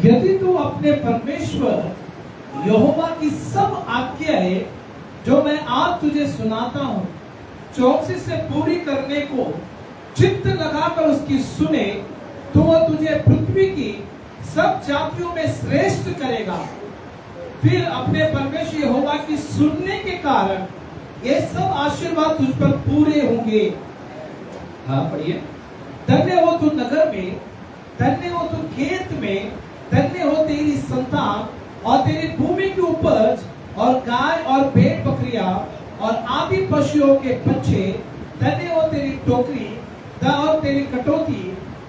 यदि तू अपने परमेश्वर यहोवा की सब आज्ञाएं जो मैं आज तुझे सुनाता हूँ चौकसी से पूरी करने को चित्त लगाकर उसकी सुने, तो वह तुझे पृथ्वी की सब जातियों में श्रेष्ठ करेगा। फिर अपने परमेश्वर यहोवा की सुनने के कारण ये सब आशीर्वाद तुझ पर पूरे होंगे। हाँ पढ़िए। धन्य हो तू नगर में, धन्य हो तू खेत में, धन्य हो तेरी संतान और तेरी भूमि की उपज, और गाय और भेड़ बकरियां और आदि पशुओं के बच्चे। धन्य हो तेरी टोकरी और तेरी कटोती,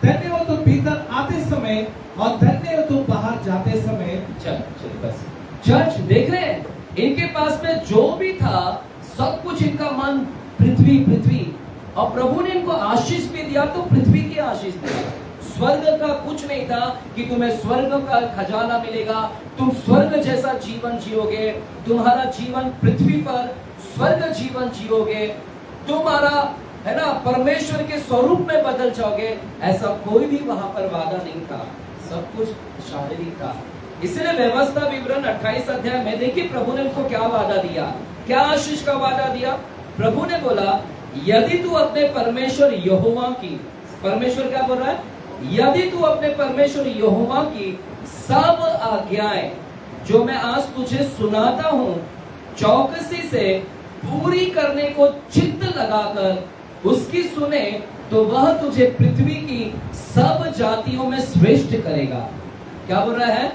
धन्य हो तू भीतर आते समय और धन्य हो तू बाहर जाते समय। चल बस। चर्च देख रहे हैं, इनके पास में जो भी था सब कुछ, इनका मन पृथ्वी पृथ्वी, और प्रभु ने इनको आशीष भी दिया तो पृथ्वी की आशीष दिया। स्वर्ग का कुछ नहीं था कि तुम्हें स्वर्ग का खजाना मिलेगा, तुम स्वर्ग जैसा जीवन जियोगे, तुम्हारा जीवन पृथ्वी पर स्वर्ग जीवन जियोगे, तुम्हारा है ना परमेश्वर के स्वरूप में बदल जाओगे, ऐसा कोई भी वहां पर वादा नहीं था, सब कुछ शारीरिक था। इसलिए व्यवस्था विवरण 28 अध्याय में देखिए प्रभु ने उनको क्या वादा दिया, क्या आशीष का वादा दिया। प्रभु ने बोला यदि तू अपने परमेश्वर यहोवा की, परमेश्वर क्या बोल रहा है, यदि तू अपने परमेश्वर यहोवा की सब आज्ञाएं जो मैं आज तुझे सुनाता हूं चौकसी से पूरी करने को चित्त लगाकर उसकी सुने, तो वह तुझे पृथ्वी की सब जातियों में श्रेष्ठ करेगा। क्या बोल रहा है,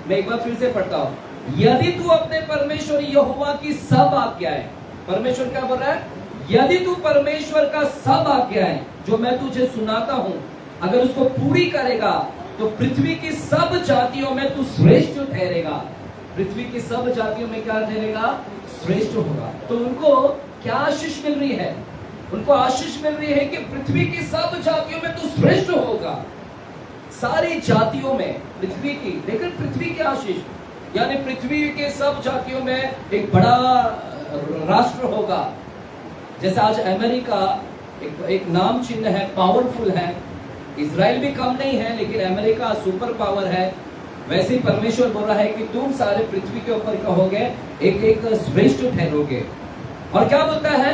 मैं एक बार फिर से पढ़ता हूं। यदि तू अपने परमेश्वर यहोवा की सब आज्ञाएं, परमेश्वर क्या बोल रहा है, यदि तू परमेश्वर का सब आज्ञाएं जो मैं तुझे सुनाता हूं अगर उसको पूरी करेगा, तो पृथ्वी की सब जातियों में तू श्रेष्ठ ठहरेगा। पृथ्वी की सब जातियों में क्या ठहरेगा, श्रेष्ठ होगा। तो उनको क्या आशीष मिल रही है, उनको आशीष मिल रही है कि पृथ्वी की सब जातियों में तू श्रेष्ठ होगा। सारी जातियों में पृथ्वी की, देखिए पृथ्वी की आशीष, यानी पृथ्वी के सब जातियों में एक बड़ा राष्ट्र होगा। जैसे आज अमेरिका एक नाम चिन्ह है, पावरफुल है, इजराइल भी कम नहीं है, लेकिन अमेरिका सुपर पावर है। वैसे ही परमेश्वर बोल रहा है कि तुम सारे पृथ्वी के ऊपर कहोगे एक एक श्रेष्ठ ठहरोगे। और क्या बोलता है,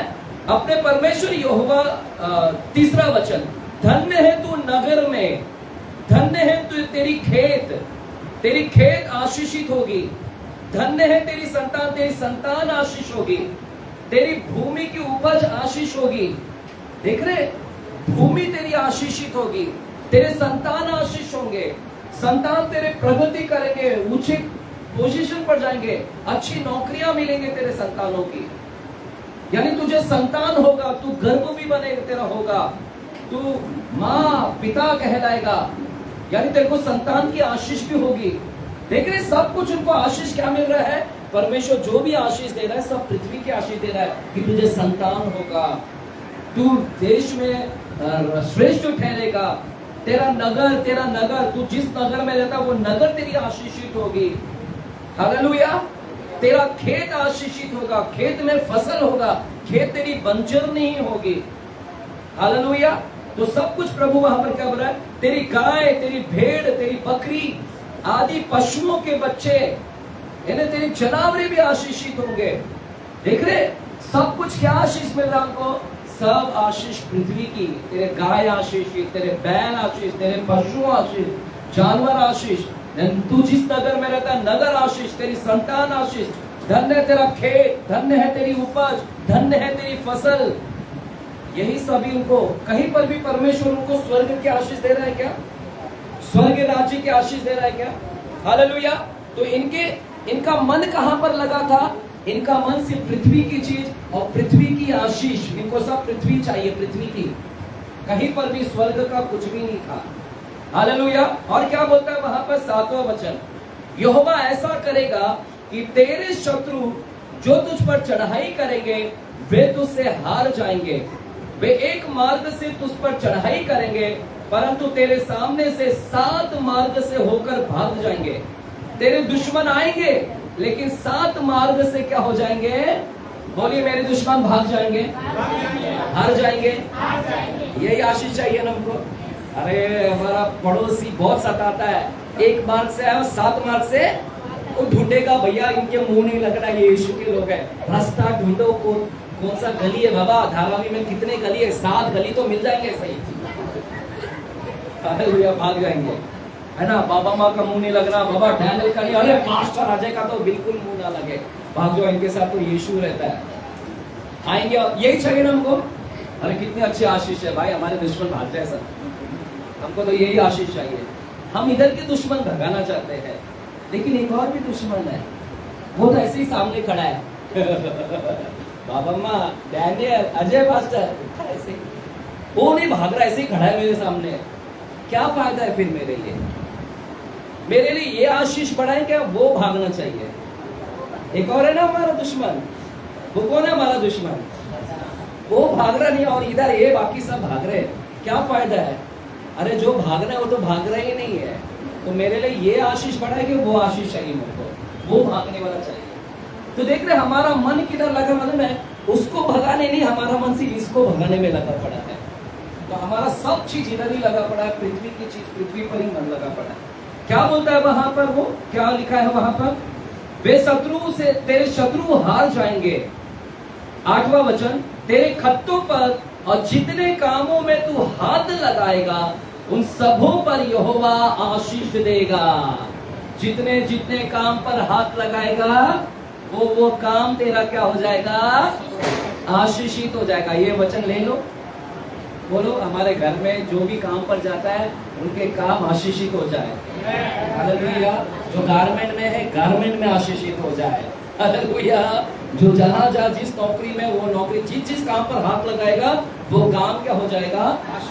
अपने परमेश्वर यहोवा, तीसरा वचन, धन्य है तू नगर में, धन्य है तू तेरी खेत आशीषित होगी, धन्य है तेरी संतान आशीष होगी, तेरी भूमि की उपज आशीष होगी। देख रहे, भूमि तेरी आशीषित होगी, तेरे संतान आशीष होंगे, संतान तेरे प्रगति करेंगे, ऊंचे पोजीशन पर जाएंगे, अच्छी नौकरियां मिलेंगे तेरे संतानों की। यानी तुझे संतान होगा, तू गर्भ भी बनेगा तेरा होगा, तू माँ पिता कहलाएगा, यानी तेरे को संतान की आशीष भी होगी। देख रहे, सब कुछ उनको आशीष क्या मिल रहा है, परमेश्वर जो भी आशीष दे रहा है सब पृथ्वी की आशीष दे रहा है कि तुझे संतान होगा, तू देश में श्रेष्ठ ठहरेगा, तेरा नगर, तू जिस नगर में रहता वो नगर तेरी आशीषित होगी। हालेलुया। तेरा खेत आशीषित होगा, खेत में फसल होगा, खेत तेरी बंजर नहीं होगी। हालेलुया। तो सब कुछ प्रभु वहां पर क्या बोल रहा है, तेरी गाय, तेरी भेड़, तेरी बकरी आदि पशुओं के बच्चे, यानी तेरी जानवरें भी आशीषित होंगे। देख रहे, सब कुछ क्या आशीष मिल रहा है हमको, सब आशीष पृथ्वी की, तेरे गाय आशीषित, तेरे बैल आशीष, तेरे पशु आशीष, जानवर आशीष, तू जिस नगर में रहता है नगर आशीष, तेरी संतान आशीष, धन्य है तेरा खेत, धन्य है तेरी उपज, धन्य है तेरी फसल। यही सभी उनको, कहीं पर भी परमेश्वर उनको स्वर्ग की आशीष दे रहा है क्या, स्वर्ग राज्य की आशीष दे रहा है क्या। हालेलुया। तो इनका मन कहां पर लगा था, इनका मन सिर्फ पृथ्वी की चीज और पृथ्वी की आशीष, इनको सब पृथ्वी चाहिए, पृथ्वी की, कहीं पर भी स्वर्ग का कुछ भी नहीं था। हालेलुया। और क्या बोलता है वहां पर 7वां वचन, यहोवा ऐसा करेगा कि तेरे शत्रु जो तुझ पर चढ़ाई करेंगे वे तुझसे हार जाएंगे, वे एक मार्ग से तुझ पर चढ़ाई करेंगे परंतु तेरे सामने से 7 मार्ग से होकर भाग जाएंगे। तेरे दुश्मन आएंगे लेकिन 7 मार्ग से क्या हो जाएंगे? बोलिए, मेरे दुश्मन भाग जाएंगे, हार जाएंगे। यही आशीष चाहिए ना हमको। अरे हमारा पड़ोसी बहुत सताता है, 1 मार्ग से आया 7 मार्ग से वो ढूंढेगा, भैया इनके मुंह नहीं लग रहा, ये यीशु के लोग हैं। रास्ता ढूंढो, कौन सा गली है बाबा? धारावी में कितने गली है? 7 गली तो मिल जाएंगे सही। हालेलुया, भाग जाएंगे, है ना। बाबा माँ का मुंह नहीं लग रहा, बाबा डैनियल का नहीं, अरे पास्टर अजय का तो बिल्कुल मुंह ना लगे, भाग जाओ, इनके साथ तो यीशु रहता है। आएंगे, यही चाहिए ना हमको। अरे कितनी अच्छी आशीष है भाई, हमारे दुश्मन भाग जाए सब, हमको तो यही आशीष चाहिए। हम इधर के दुश्मन भगाना चाहते हैं, लेकिन एक और भी दुश्मन है, वो तो ऐसे ही सामने खड़ा है। बाबा माँ, डैनियल, अजय पास्टर, ऐसे वो नहीं भाग रहा, ऐसे ही खड़ा है मेरे सामने। क्या फायदा है फिर मेरे लिए? मेरे लिए ये आशीष बढ़ाए क्या? वो भागना चाहिए। एक और है ना हमारा दुश्मन, वो कौन है हमारा दुश्मन? वो भाग रहा नहीं और इधर ये बाकी सब भाग रहे, क्या फायदा है? अरे जो भागना है वो तो भाग रहा ही नहीं है। तो मेरे लिए ये आशीष बढ़ाए कि वो आशीष चाहिए मेरे को, वो भागने वाला चाहिए। तो देख रहे हमारा मन किधर लगा, मालूम है? उसको भगाने नहीं, हमारा मन सिर्फ इसको भगाने में लगा पड़ा है। तो हमारा सब चीज इधर ही लगा पड़ा है, पृथ्वी की चीज पृथ्वी पर ही मन लगा पड़ा है। क्या बोलता है वहां पर? वो क्या लिखा है वहां पर? वे शत्रु से तेरे शत्रु हार जाएंगे। 8वां वचन, तेरे खत्तों पर और जितने कामों में तू हाथ लगाएगा उन सबों पर यहोवा आशीष देगा। जितने जितने काम पर हाथ लगाएगा वो काम तेरा क्या हो जाएगा? आशीषित हो जाएगा। ये वचन ले लो, बोलो हमारे घर में जो भी काम पर जाता है उनके काम आशीषित हो जाए। हालेलुया। जो गारमेंट में है, गारमेंट में आशीषित हो जाए। हालेलुया। जो जहां जिस नौकरी में, वो नौकरी जिस काम पर हाथ लगाएगा वो काम क्या हो जाएगा?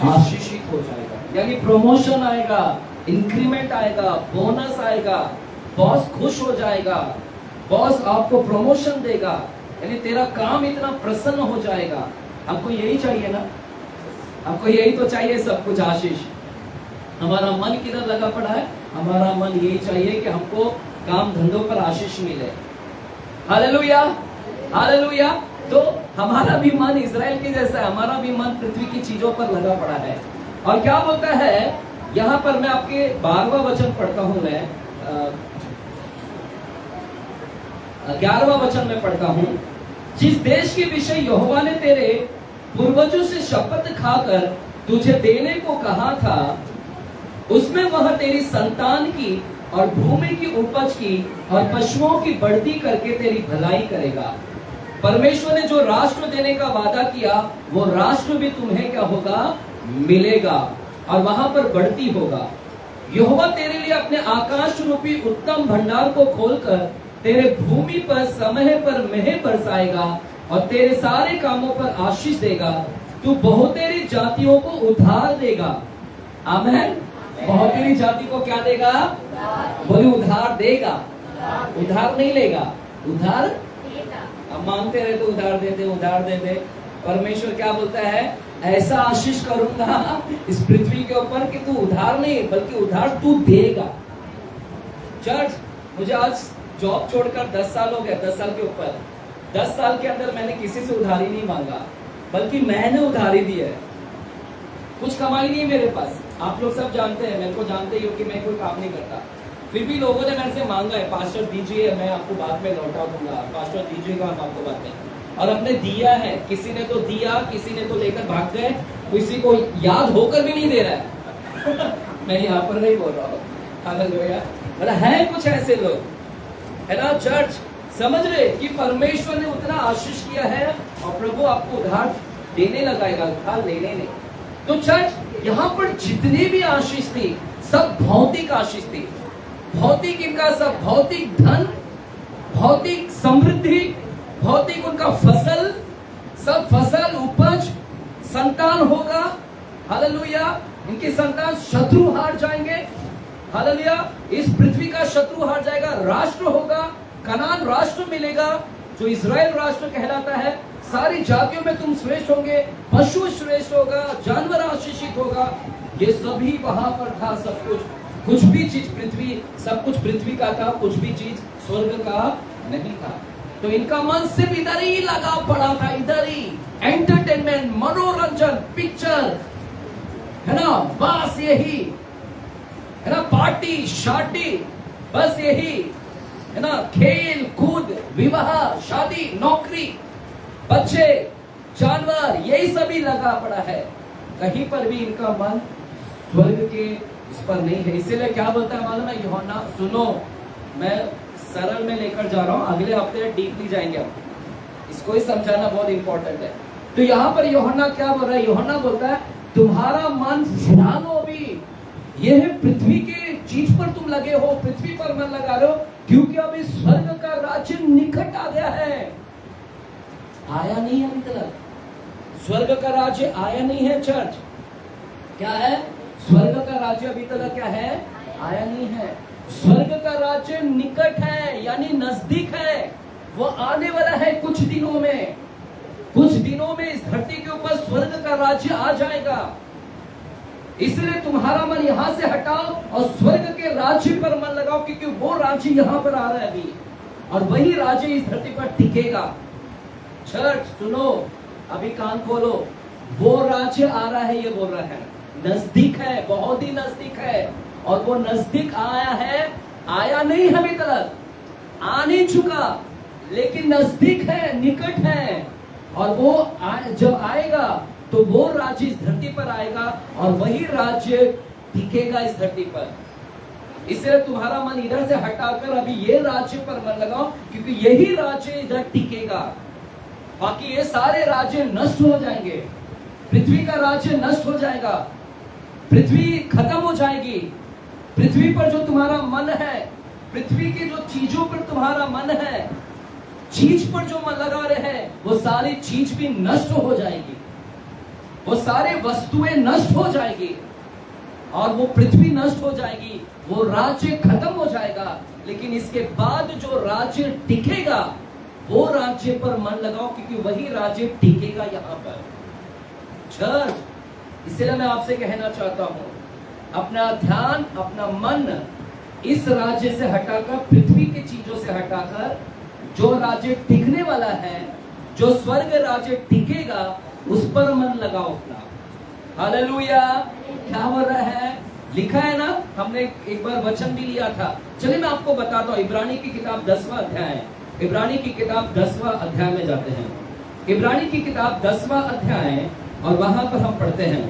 आशीषित हो जाएगा। यानी प्रमोशन आएगा, इंक्रीमेंट आएगा, बोनस आएगा, बॉस खुश हो जाएगा, बॉस आपको प्रमोशन देगा, यानी तेरा काम इतना प्रसन्न हो जाएगा। हमको यही चाहिए ना, हमको यही तो चाहिए सब कुछ आशीष। हमारा मन किधर लगा पड़ा है? हमारा मन यही चाहिए कि हमको काम धंधों पर आशीष मिले। Hallelujah, hallelujah. तो हमारा भी मन इजराइल के जैसा है, हमारा भी मन पृथ्वी की चीजों पर लगा पड़ा है। और क्या बोलता है यहाँ पर? मैं आपके 12वां वचन पढ़ता हूं, मैं 11वां वचन में पढ़ता हूं। जिस देश के विषय यहोवा ने तेरे पूर्वजों से शपथ खाकर तुझे देने को कहा था, उसमें वह तेरी संतान की और भूमि की उपज की और पशुओं की बढ़ती करके तेरी भलाई करेगा। परमेश्वर ने जो राष्ट्र देने का वादा किया वो राष्ट्र भी तुम्हें क्या होगा? मिलेगा और वहां पर बढ़ती होगा। यहोवा तेरे लिए अपने आकाश रूपी उत्तम भंडार को खोलकर तेरे भूमि पर समय पर मेह बरसाएगा और तेरे सारे कामों पर आशीष देगा। तू बहुतेरी जातियों को उधार देगा। आमीन। बहुतेरी जाति को क्या देगा? बोले उधार देगा, उधार नहीं लेगा, उधार अब मांगते रहे तो उधार दे दे, उधार दे दे। परमेश्वर क्या बोलता है? ऐसा आशीष करूंगा इस पृथ्वी के ऊपर कि तू उधार नहीं बल्कि उधार तू देगा। चर्च, मुझे आज जॉब छोड़कर 10 साल हो गए, 10 साल के ऊपर। 10 साल के अंदर मैंने किसी से उधारी नहीं मांगा, बल्कि मैंने उधारी दी है। कुछ कमाई नहीं है मेरे पास, आप लोग सब जानते हैं, मेरे को जानते ही हो कि मैं कोई काम नहीं करता। फिर भी लोगों ने मेरे से मांगा है, पास्टर दीजिए, मैं आपको बाद में लौटा दूंगा, पास्टर दीजिएगा, हम आपको बाद में। और हमने दिया है, किसी ने तो दिया, किसी ने तो लेकर भाग गए, किसी को याद होकर भी नहीं दे रहा है। मैं यहाँ पर नहीं बोल रहा हूँ, हालेलुया। मतलब है कुछ ऐसे लोग, है ना चर्च, समझ रहे कि परमेश्वर ने उतना आशीष किया है और प्रभु आपको उधार देने लगाएगा, उधार लेने नहीं। तो चर्च, यहाँ पर जितनी भी आशीष थी सब भौतिक आशीष थी। भौतिक इनका सब भौतिक धन, भौतिक समृद्धि, भौतिक उनका फसल, सब फसल उपज, संतान होगा। हालेलुया। इनकी संतान शत्रु हार जाएंगे। हालेलुया। इस पृथ्वी का शत्रु हार जाएगा, राष्ट्र होगा, कनान राष्ट्र मिलेगा जो इजराइल राष्ट्र कहलाता है। सारी जातियों में तुम श्रेष्ठ होंगे, पशु श्रेष्ठ होगा, जानवर आशीषित होगा, ये सभी वहां पर था, सब कुछ भी चीज पृथ्वी, सब कुछ पृथ्वी का था, कुछ भी चीज स्वर्ग का नहीं था। तो इनका मन सिर्फ इधर ही लगा पड़ा था, इधर ही एंटरटेनमेंट, मनोरंजन, पिक्चर, है ना, बस यही है ना, पार्टी शार्टी, बस यही है ना, खेल कूद, विवाह, शादी, नौकरी, बच्चे, जानवर, यही सभी लगा पड़ा है। कहीं पर भी इनका मन स्वर्ग के इस पर नहीं है। इसीलिए क्या बोलता है मालूम है यूहन्ना? सुनो, मैं सरल में लेकर जा रहा हूं, अगले हफ्ते डीपली जाएंगे हम, इसको ही समझाना बहुत इंपॉर्टेंट है। तो यहाँ पर यूहन्ना क्या बोल रहा है? यूहन्ना बोलता है तुम्हारा मन फिरा लो अभी, ये है पृथ्वी के चीज पर तुम लगे हो, पृथ्वी पर मन लगा रहे हो, क्योंकि अभी स्वर्ग का राज्य निकट आ गया है। आया नहीं है अभी तक, स्वर्ग का राज्य आया नहीं है। चर्च क्या है? स्वर्ग का राज्य अभी तक क्या है? आया नहीं है। स्वर्ग का राज्य निकट है, यानी नजदीक है, वो आने वाला है कुछ दिनों में। कुछ दिनों में इस धरती के ऊपर स्वर्ग का राज्य आ जाएगा। इसलिए तुम्हारा मन यहां से हटाओ और स्वर्ग के राज्य पर मन लगाओ, क्योंकि वो राज्य यहां पर आ रहा है अभी, और वही राज्य इस धरती पर टिकेगा। चर्च सुनो, अभी कान खोलो, वो राज्य आ रहा है, ये बोल रहा है, नजदीक है, बहुत ही नजदीक है, और वो नजदीक आया है, आया नहीं अभी तक, आ नहीं चुका, लेकिन नजदीक है, निकट है, और वो जब आएगा तो वो राज्य इस धरती पर आएगा और वही राज्य टिकेगा इस धरती पर। इसलिए तुम्हारा मन इधर से हटाकर अभी ये राज्य पर मन लगाओ, क्योंकि यही राज्य इधर टिकेगा। बाकी ये सारे राज्य नष्ट हो जाएंगे, पृथ्वी का राज्य नष्ट हो जाएगा, पृथ्वी खत्म हो जाएगी। पृथ्वी पर जो तुम्हारा मन है, पृथ्वी की जो चीजों पर तुम्हारा मन है, चीज पर जो मन लगा रहे हैं, वो सारी चीज भी नष्ट हो जाएगी, वो सारे वस्तुएं नष्ट हो जाएगी, और वो पृथ्वी नष्ट हो जाएगी, वो राज्य खत्म हो जाएगा। लेकिन इसके बाद जो राज्य टिकेगा, वो राज्य पर मन लगाओ, क्योंकि वही राज्य टिकेगा यहाँ पर। चर्च, इसलिए मैं आपसे कहना चाहता हूं, अपना ध्यान, अपना मन इस राज्य से हटाकर, पृथ्वी की चीजों से हटाकर, जो राज्य टिकने वाला है, जो स्वर्ग राज्य टिकेगा, उस पर मन लगाओ अपना। हालेलुया। क्या हो रहा है? लिखा है ना, हमने एक बार वचन भी लिया था। चलिए मैं आपको बताता हूँ, इब्रानी की किताब 10वां अध्याय, इब्रानी की किताब 10वां अध्याय में जाते हैं। इब्रानी की किताब 10वां अध्याय, और वहां पर हम पढ़ते हैं,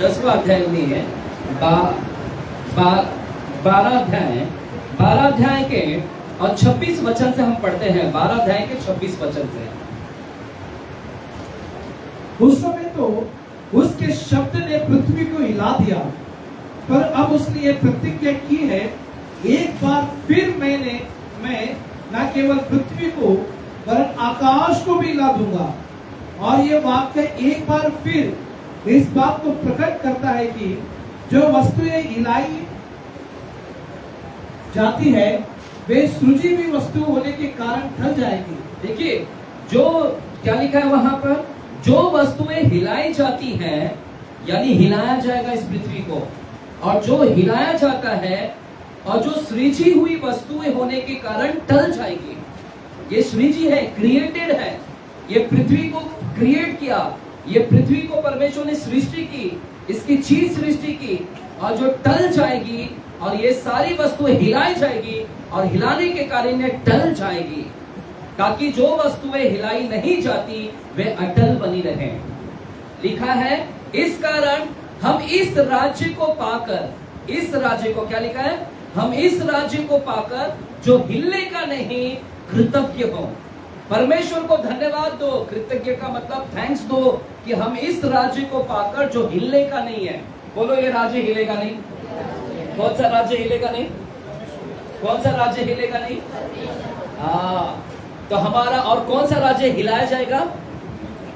दसवां अध्याय नहीं है, 12 अध्याय के और 26 वचन से हम पढ़ते हैं। 12 अध्याय के 26 वचन से। उस समय तो उसके शब्द ने पृथ्वी को हिला दिया, पर अब उसने ये प्रतिज्ञा की है, एक बार फिर मैं न केवल पृथ्वी को वरन आकाश को भी हिला दूंगा। और ये वाक्य एक बार फिर इस बात को प्रकट करता है कि जो वस्तुएं हिलाई जाती है, वे सृजी हुई वस्तु होने के कारण ढल जाएगी। देखिए, जो क्या लिखा है वहां पर, जो वस्तुएं हिलाई जाती हैं, यानी हिलाया जाएगा इस पृथ्वी को, और जो हिलाया जाता है, और जो सृजी हुई वस्तुएं होने के कारण टल जाएगी। ये सृजी है, क्रिएटेड है, ये पृथ्वी को क्रिएट किया, ये पृथ्वी को परमेश्वर ने सृष्टि की, इसकी चीज सृष्टि की, और जो टल जाएगी, और ये सारी वस्तुएं हिलाई जाएगी, और हिलाने के कारण ये टल जाएगी, ताकि जो वस्तुएं हिलाई नहीं जाती वे अटल बनी रहे। लिखा है, इस कारण हम इस राज्य को पाकर, इस राज्य को, क्या लिखा है, हम इस राज्य को पाकर जो हिलने का नहीं, कृतज्ञ हो। परमेश्वर को धन्यवाद दो, कृतज्ञ का मतलब थैंक्स दो, कि हम इस राज्य को पाकर जो हिलने का नहीं है। बोलो, ये राज्य हिलेगा नहीं। कौन सा राज्य हिलेगा नहीं? कौन सा राज्य हिलेगा नहीं? हाँ, तो हमारा और कौन सा राज्य हिलाया जाएगा?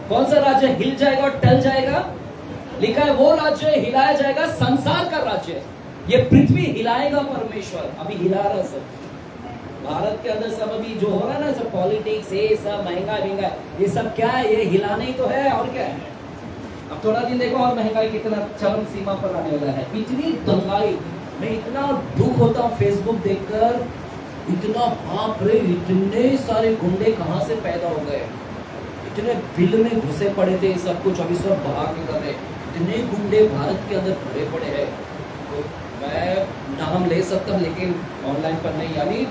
कौन सा राज्य हिल जाएगा और टल जाएगा? लिखा है वो राज्य हिलाया जाएगा, संसार का राज्य। ये पृथ्वी हिलाएगा परमेश्वर। अभी हिला रहा सब भारत के अंदर, सब अभी जो हो रहा है ना, सब पॉलिटिक्स, ये सब महंगा, ये सब क्या है? ये हिलाने ही तो है, और क्या है? अब थोड़ा दिन देखो और महंगाई कितना चरम सीमा पर आने वाला है। इतनी दंगाई, मैं इतना दुख होता हूँ फेसबुक देखकर, इतना बाप रे, इतने सारे गुंडे कहाँ से पैदा हो गए, इतने बिल में घुसे पड़े थे सब कुछ, अभी सब बाहर निकल रहे। इतने गुंडे भारत के अंदर भरे पड़े हैं, तो मैं नाम ले सकता हूँ लेकिन ऑनलाइन पर नहीं। यानी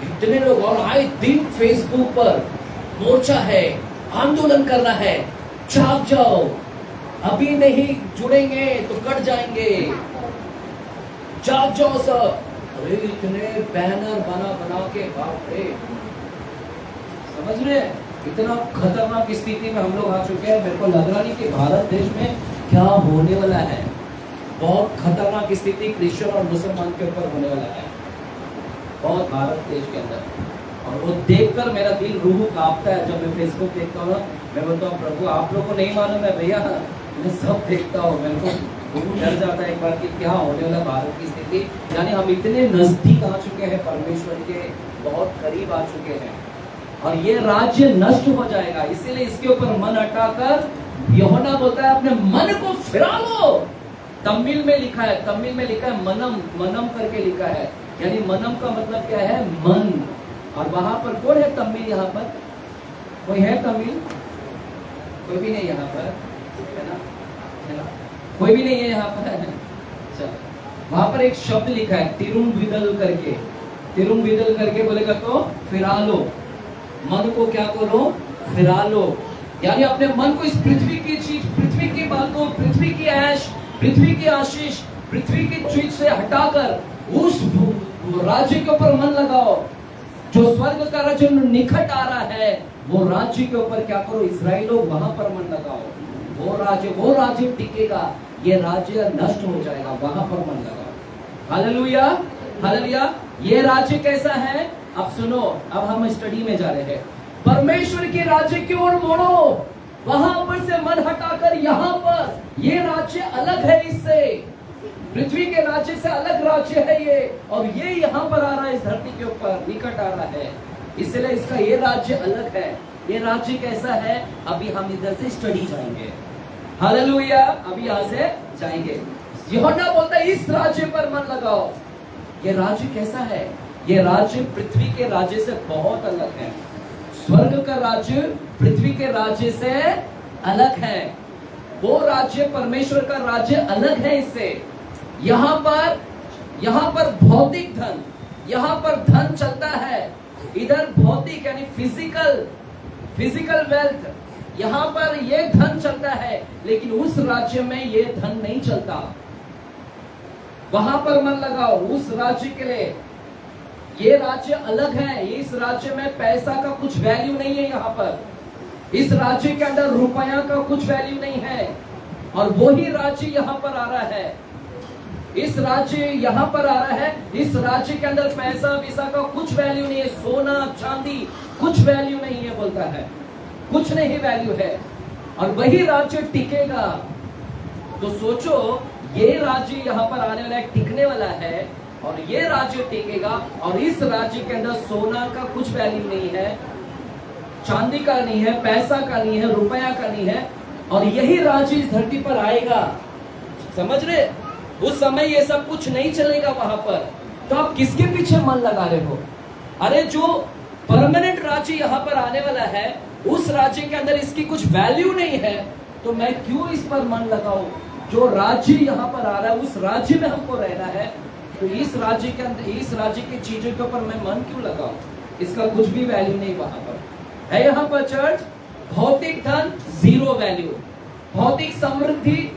इतने लोग, और आए दिन फेसबुक पर मोर्चा है, आंदोलन करना है, जाग जाओ, अभी नहीं जुड़ेंगे तो कट जाएंगे, जाग जाओ सब। अरे इतने बैनर बना के, बाप रे, समझ रहे? इतना खतरनाक स्थिति में हम लोग आ चुके हैं। मेरे को लग रहा नहीं कि भारत देश में क्या होने वाला है। बहुत खतरनाक स्थिति क्रिश्चियन और मुसलमान के ऊपर होने वाला है, बहुत भारत देश के अंदर। और वो देखकर मेरा दिल रूह कांपता है। जब मैं फेसबुक देखता हूँ, मैं बोलता हूँ प्रभु आप लोग को नहीं मालूम है भैया, मैं सब देखता हूँ। मेरे को डर जाता है एक बार कि क्या होने वाला भारत की स्थिति। यानी हम इतने नजदीक आ चुके हैं परमेश्वर के, बहुत करीब आ चुके हैं, और ये राज्य नष्ट हो जाएगा। इसीलिए इसके ऊपर मन हटाकर यूहन्ना बोलता है अपने मन को फिरा लो। तमिल में लिखा है मनम, मनम करके लिखा है। यानी मनम का मतलब क्या है? मन। और वहां पर कौन है तमिल? यहाँ पर कोई है तमिल? कोई भी नहीं यहाँ पर, है ना? कोई भी नहीं है यहाँ पर। चलो, वहां पर एक शब्द लिखा है तिरुविदल करके बोलेगा तो फिरा लो, मन को क्या करो? फिरा लो। यानी अपने मन को इस पृथ्वी की चीज, पृथ्वी की बातों, पृथ्वी की ऐश, पृथ्वी की आशीष, पृथ्वी की चीज से हटाकर उस राज्य के ऊपर मन लगाओ जो स्वर्ग का राज्य निकट आ रहा है। वो राज्य के ऊपर क्या करो? इस्राएल लोग वहां पर मन लगाओ। वो राज्य टिकेगा, ये राज्य नष्ट हो जाएगा, वहां पर मन लगाओ। Hallelujah, hallelujah. ये राज्य कैसा है? अब सुनो, अब हम स्टडी में जा रहे हैं। परमेश्वर के राज्य की ओर मोड़ो, वहां पर से मन हटाकर यहाँ पर, ये राज्य अलग है इससे, पृथ्वी के राज्य से अलग राज्य है ये, और ये यहाँ पर आ रहा है, इस धरती के ऊपर निकट आ रहा है, इसलिए इसका ये राज्य अलग है। ये राज्य कैसा है? अभी हम इधर से स्टडी जाएंगे। हालेलुया, अभी यहाँ से जाएंगे। यूहन्ना बोलता है इस राज्य पर मन लगाओ। ये राज्य कैसा है? ये राज्य पृथ्वी के राज्य से बहुत अलग है। स्वर्ग का राज्य पृथ्वी के राज्य से अलग है। वो राज्य, परमेश्वर का राज्य अलग है इससे। यहाँ पर भौतिक धन, यहाँ पर धन चलता है। इधर भौतिक यानी फिजिकल वेल्थ, यहाँ पर ये धन चलता है, लेकिन उस राज्य में ये धन नहीं चलता। वहां पर मन लगाओ उस राज्य के लिए। ये राज्य अलग है। इस राज्य में पैसा का कुछ वैल्यू नहीं है। यहाँ पर इस राज्य के अंदर रुपया का कुछ वैल्यू नहीं है, और वही राज्य यहाँ पर आ रहा है। इस राज्य यहाँ पर आ रहा है। इस राज्य के अंदर पैसा वैसा का कुछ वैल्यू नहीं है, सोना चांदी कुछ वैल्यू नहीं है, बोलता है कुछ नहीं वैल्यू है, और वही राज्य टिकेगा। तो सोचो, ये राज्य यहाँ पर आने वाला है, टिकने वाला है, और ये राज्य टिकेगा, और इस राज्य के अंदर सोना का कुछ वैल्यू नहीं है, चांदी का नहीं है, पैसा का नहीं है, रुपया का नहीं है, और यही राज्य इस धरती पर आएगा। समझ रहे? उस समय ये सब कुछ नहीं चलेगा वहां पर। तो आप किसके पीछे मन लगा रहे हो? अरे जो परमानेंट राज्य यहाँ पर आने वाला है, उस राज्य के अंदर इसकी कुछ वैल्यू नहीं है, तो मैं क्यों इस पर मन लगाऊं? जो राज्य यहाँ पर आ रहा है, उस राज्य में हमको रहना है, तो इस राज्य के अंदर, इस राज्य की चीजों के ऊपर मैं मन क्यों लगाऊं? इसका कुछ भी वैल्यू नहीं वहां पर है। यहाँ पर चर्च, भौतिक धन जीरो वैल्यू, भौतिक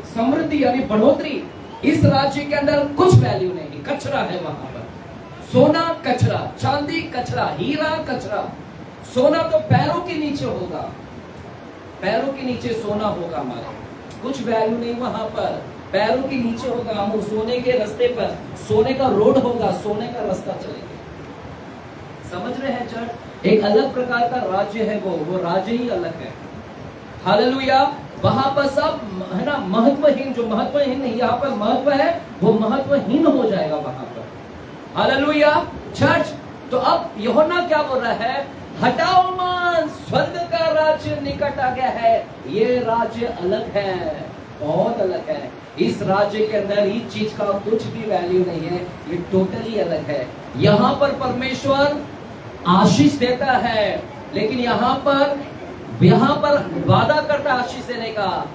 समृद्धि यानी बढ़ोतरी, इस राज्य के अंदर कुछ वैल्यू नहीं, कचरा है वहां पर। सोना कचरा, चांदी कचरा, हीरा कचरा। सोना तो पैरों के नीचे होगा, पैरों के नीचे सोना होगा हमारे, कुछ वैल्यू नहीं वहां पर। पैरों के नीचे होगा, हम सोने के रास्ते पर, सोने का रोड होगा, सोने का रास्ता चलेंगे। समझ रहे हैं चर्च? एक अलग प्रकार का राज्य है, वो राज्य ही अलग है। हालेलुया। वहां पर सब है ना महत्वहीन, जो महत्वहीन नहीं यहाँ पर महत्व है वो महत्वहीन हो जाएगा वहां पर। Hallelujah church. तो अब यूहन्ना क्या बोल रहा है, हटाओ मन, स्वर्ग का राज्य निकट आ गया है। ये राज्य अलग है, बहुत अलग है। इस राज्य के अंदर इस चीज का कुछ भी वैल्यू नहीं है, ये टोटली अलग है। यहाँ पर परमेश्वर आशीष देता है, लेकिन यहाँ पर वादा करता आशीष देने का।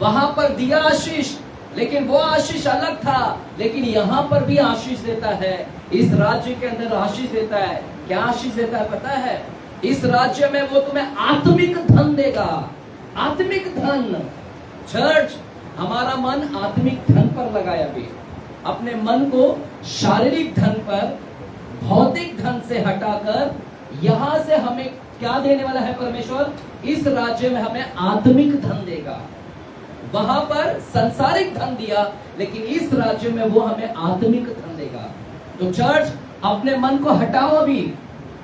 वहां पर दिया आशीष, लेकिन वो आशीष अलग था, लेकिन यहाँ पर भी आशीष देता है। इस राज्य के अंदर आशीष देता है। क्या आशीष देता है पता है? इस राज्य में वो तुम्हें आत्मिक धन देगा। आत्मिक धन। चर्च, हमारा मन आत्मिक धन पर लगाया भी, अपने मन को शारीरिक धन पर, भौतिक धन से हटाकर यहां से हमें क्या देने वाला है परमेश्वर? इस राज्य में हमें आत्मिक धन देगा। वहां पर संसारिक धन दिया, लेकिन इस राज्य में वो हमें आत्मिक धन देगा। तो चर्च, अपने मन को हटाओ अभी,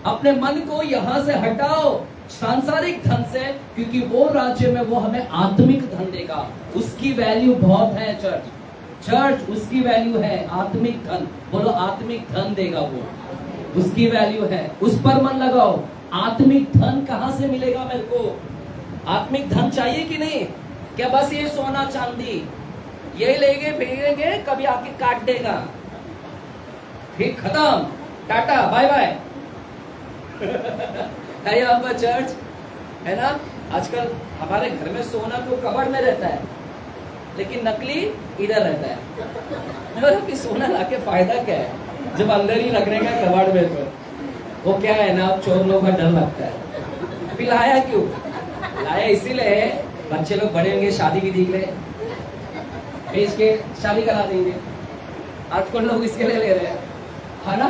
अपने मन को यहां से हटाओ सांसारिक धन से, क्योंकि वो राज्य में वो हमें आत्मिक धन देगा। उसकी वैल्यू बहुत है चर्च, उसकी वैल्यू है आत्मिक धन। बोलो आत्मिक धन देगा वो, उसकी वैल्यू है। उस पर मन लगाओ। आत्मिक धन कहां से मिलेगा मेरे को? आत्मिक धन चाहिए कि नहीं? क्या बस ये सोना चांदी ये लेंगे भेजेंगे, कभी आके काट देगा, फिर खत्म, टाटा बाय बाय। है यहाँ पर चर्च, है ना? आजकल हमारे घर में सोना तो कबड़ में रहता है, लेकिन नकली इधर रहता है। फिर सोना लाके फायदा क्या है जब अंदर ही रखने का कबाड़ में? तो वो क्या है ना, चोर लोग का डर लगता है। फिर लाया क्यों? लाया इसीलिए बच्चे लोग बड़े होंगे, शादी भी दिख रहे, बेच के शादी करा देंगे। आजकल लोग इसके लिए ले रहे हैं, है ना?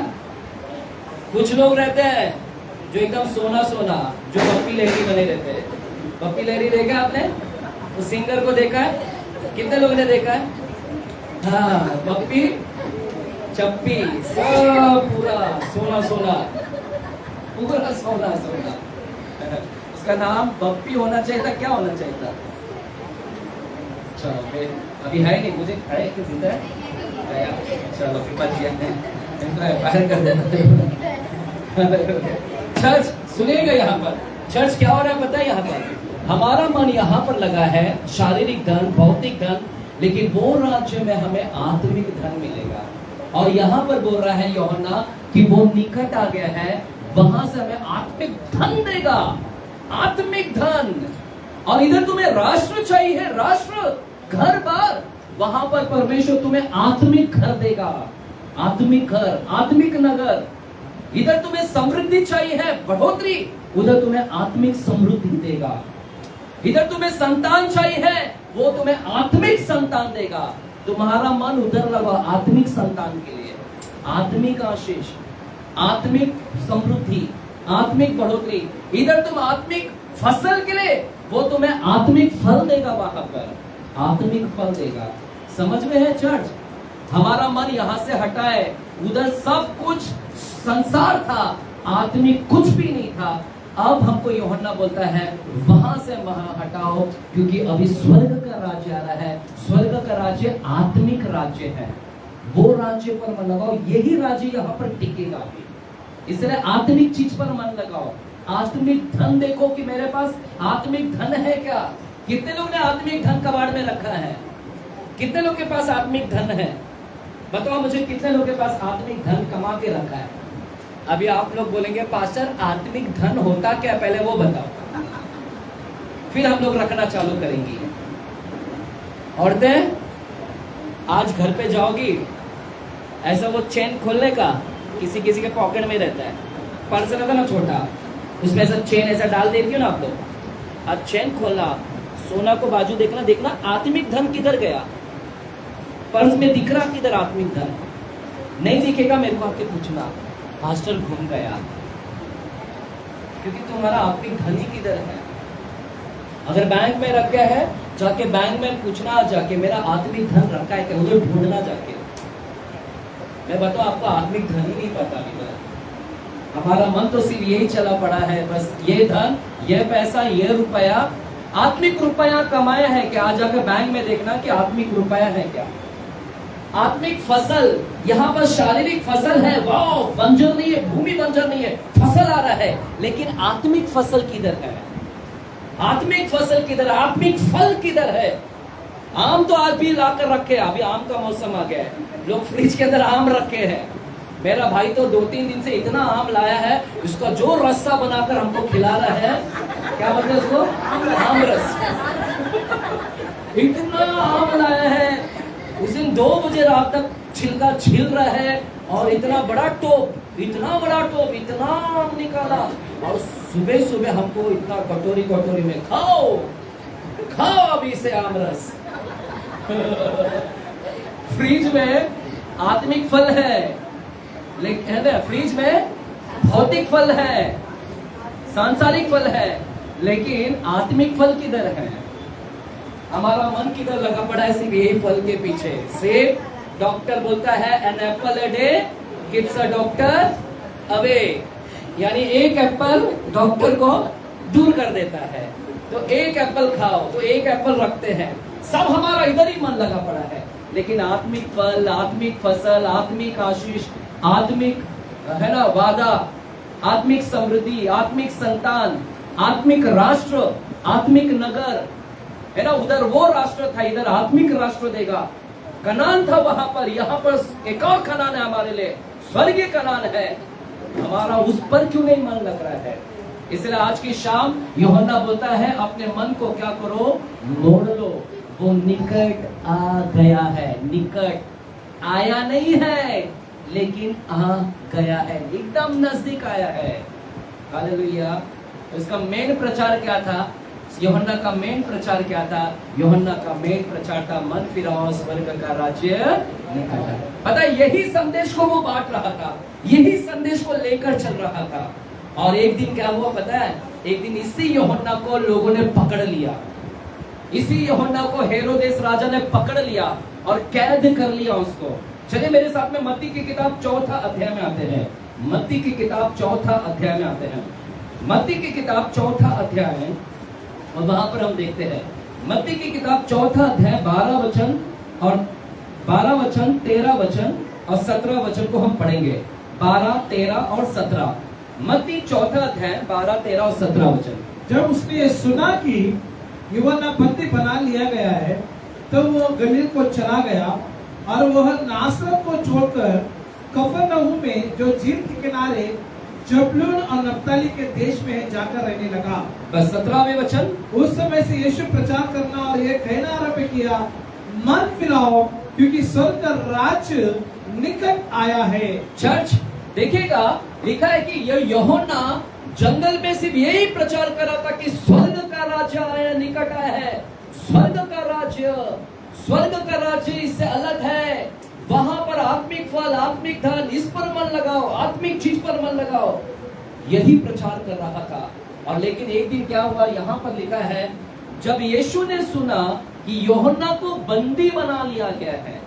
कुछ लोग रहते हैं जो एकदम सोना सोना, जो पप्पी लहरी बने रहते हैं। पप्पी लहरी देखा आपने? उस सिंगर को देखा है? कितने लोगों ने देखा है? हाँ, पप्पी चप्पी सब पूरा सोना सोना, पूरा सोना सोना। उसका नाम पप्पी होना चाहिए था, क्या होना चाहिए था? चलो अभी है नहीं, मुझे है कि जिंदा है? चलो फिर बच गया, बाहर कर देना। चर्च सुनिएगा, यहाँ पर चर्च क्या हो रहा है पता है? यहाँ पर हमारा मन यहाँ पर लगा है शारीरिक धन, भौतिक धन, लेकिन वो राज्य में हमें आत्मिक धन मिलेगा। और यहाँ पर बोल रहा है यूहन्ना कि वो निकट आ गया है, वहां से हमें आत्मिक धन देगा, आत्मिक धन। और इधर तुम्हें राष्ट्र चाहिए, राष्ट्र, घर बार, वहां पर परमेश्वर तुम्हें आत्मिक घर देगा, आत्मिक घर, आत्मिक नगर। इधर तुम्हें समृद्धि चाहिए है, बढ़ोतरी, उधर तुम्हें आत्मिक समृद्धि देगा। इधर तुम्हें संतान चाहिए है, वो तुम्हें आत्मिक संतान देगा। तुम्हारा मन उधर लगा आत्मिक संतान के लिए, आत्मिक आशीष, आत्मिक समृद्धि, आत्मिक बढ़ोतरी। इधर तुम आत्मिक फसल के लिए, वो तुम्हें आत्मिक फल देगा, वहां पर आत्मिक फल देगा। समझ में है चर्च? हमारा मन यहाँ से हटा है, उधर सब कुछ संसार था, आत्मिक कुछ भी नहीं था। अब हमको यूहन्ना बोलता है वहां से वहां हटाओ, क्योंकि अभी स्वर्ग का राज्य आ रहा है। स्वर्ग का राज्य आत्मिक राज्य है, वो राज्य पर मन लगाओ। यही राज्य यहाँ पर टिकेगा अभी, इसलिए आत्मिक चीज पर मन लगाओ। आत्मिक धन देखो कि मेरे पास आत्मिक धन है क्या? कितने लोग ने आत्मिक धन कबाड़ में रखा है? कितने लोग के पास आत्मिक धन है? बताओ मुझे, कितने लोग के पास आत्मिक धन कमा के रखा है? अभी आप लोग बोलेंगे पास्टर आत्मिक धन होता क्या, पहले वो बताओ, फिर हम लोग रखना चालू करेंगे। औरतें आज घर पे जाओगी, ऐसा वो चेन खोलने का किसी किसी के पॉकेट में रहता है, पर्स रहता ना छोटा, उसमें ऐसा चेन ऐसा डाल देती हो ना आप लोग। आज चेन खोलना, सोना को बाजू देखना, देखना आत्मिक धन किधर गया, पर्स में दिख रहा किधर आत्मिक धन? नहीं दिखेगा, मेरे को आके पूछना, मास्टर घूम गया, क्योंकि तुम्हारा आत्मिक धन ही किधर है? अगर बैंक में रखा है, जाके बैंक में पूछना, जाके मेरा आत्मिक धन रखा है क्या, उधर ढूंढना जाके। मैं बताऊं आपको आत्मिक धन ही नहीं पता किधर। हमारा मन तो सिर्फ यही चला पड़ा है, बस ये धन, ये पैसा, ये रुपया। आत्मिक रुपया कमाया है क्या? आज जाकर बैंक में देखना कि आत्मिक रुपया है क्या। आत्मिक फसल, यहाँ पर शारीरिक फसल है, वाह, बंजर नहीं है, भूमि बंजर नहीं है, फसल आ रहा है, लेकिन आत्मिक फसल किधर है? आत्मिक फसल किधर? आत्मिक फल किधर है? आम तो आज भी लाकर रखे, अभी आम का मौसम आ गया है, लोग फ्रिज के अंदर आम रखे हैं। मेरा भाई तो 2-3 दिन से इतना आम लाया है, उसका जो रस्सा बनाकर हमको खिला रहा है, क्या बोलते हैं उसको? आम रस। इतना आम लाया है, उस दिन 2 बजे रात तक छिलका छिल रहा है, और इतना बड़ा टोप, इतना आम निकाला, और सुबह सुबह हमको इतना कटोरी कटोरी में खाओ अभी से आम रस। फ्रिज में आत्मिक फल है, लेकिन फ्रिज में भौतिक फल है, सांसारिक फल है, लेकिन आत्मिक फल किधर है? हमारा मन किधर लगा पड़ा है? सिर्फ यही फल के पीछे। सिर्फ डॉक्टर बोलता है an apple a day keeps a doctor away, यानी एक एप्पल डॉक्टर को दूर कर देता है। तो एक एप्पल खाओ, तो एक एप्पल रखते हैं, सब हमारा इधर ही मन लगा पड़ा है। लेकिन आत्मिक फल, आत्मिक फसल, आत्मिक आशीष, आत्मिक है ना वादा, आत्मिक समृद्धि, आत्मिक संतान, आत्मिक राष्ट्र, आत्मिक नगर, है ना, उधर वो राष्ट्र था, इधर आत्मिक राष्ट्र देगा। कनान था वहां पर, यहाँ पर एक और कनान है हमारे लिए, स्वर्गीय कनान है। हमारा उस पर क्यों नहीं मन लग रहा है? इसलिए आज की शाम यूहन्ना बोलता है अपने मन को क्या करो, मोड़ लो, वो निकट आ गया है। निकट आया नहीं है, लेकिन आ गया है, एकदम नजदीक आया है। हालेलुया। उसका मेन प्रचार क्या था? यूहन्ना का मेन प्रचार क्या था? यूहन्ना का मेन प्रचार था मन फिराओ, स्वर्ग का राज्य निकट है। पता है, यही संदेश को वो बांट रहा था, यही संदेश को लेकर चल रहा था। और एक दिन क्या हुआ पता है? एक दिन इसी यूहन्ना को लोगों ने पकड़ लिया, इसी यूहन्ना को हेरोदेस राजा ने पकड़ लिया और कैद कर लिया उसको। चलिए मेरे साथ में मत्ती की किताब 4 अध्याय में आते हैं। मत्ती की किताब 4 अध्याय में आते हैं। मत्ती की किताब 4 अध्याय है, और वहां पर हम देखते हैं मत्ती की किताब 4 अध्याय 12 वचन और 13 और 17 वचन को हम पढ़ेंगे। 12, 13 और 17। मत्ती 4 अध्याय 12, 13 और 17 वचन। जब उसने ये सुना कि यूहन्ना बंदी बना लिया गया है, तो वो गलील को चला गया, और वह नासरत को छोड़कर कफरनहूम में जो झील के किनारे जबूलून और नप्ताली के देश में जाकर रहने लगा। बस 17वें वचन। उस समय से यीशु प्रचार करना और ये कहना आरंभ किया, मन फिराओ, क्योंकि स्वर्ग का राज्य निकट आया है। चर्च देखिएगा, लिखा है कि ये यूहन्ना जंगल में सिर्फ यही प्रचार कर रहा था कि स्वर्ग का राज्य आया, निकट आया है। स्वर्ग का राज्य इससे अलग है। वहां पर आत्मिक फल, आत्मिक धन, इस पर मन लगाओ, आत्मिक चीज पर मन लगाओ, यही प्रचार कर रहा था। और लेकिन एक दिन क्या हुआ? यहाँ पर लिखा है, जब यीशु ने सुना कि यूहन्ना को बंदी बना लिया गया है।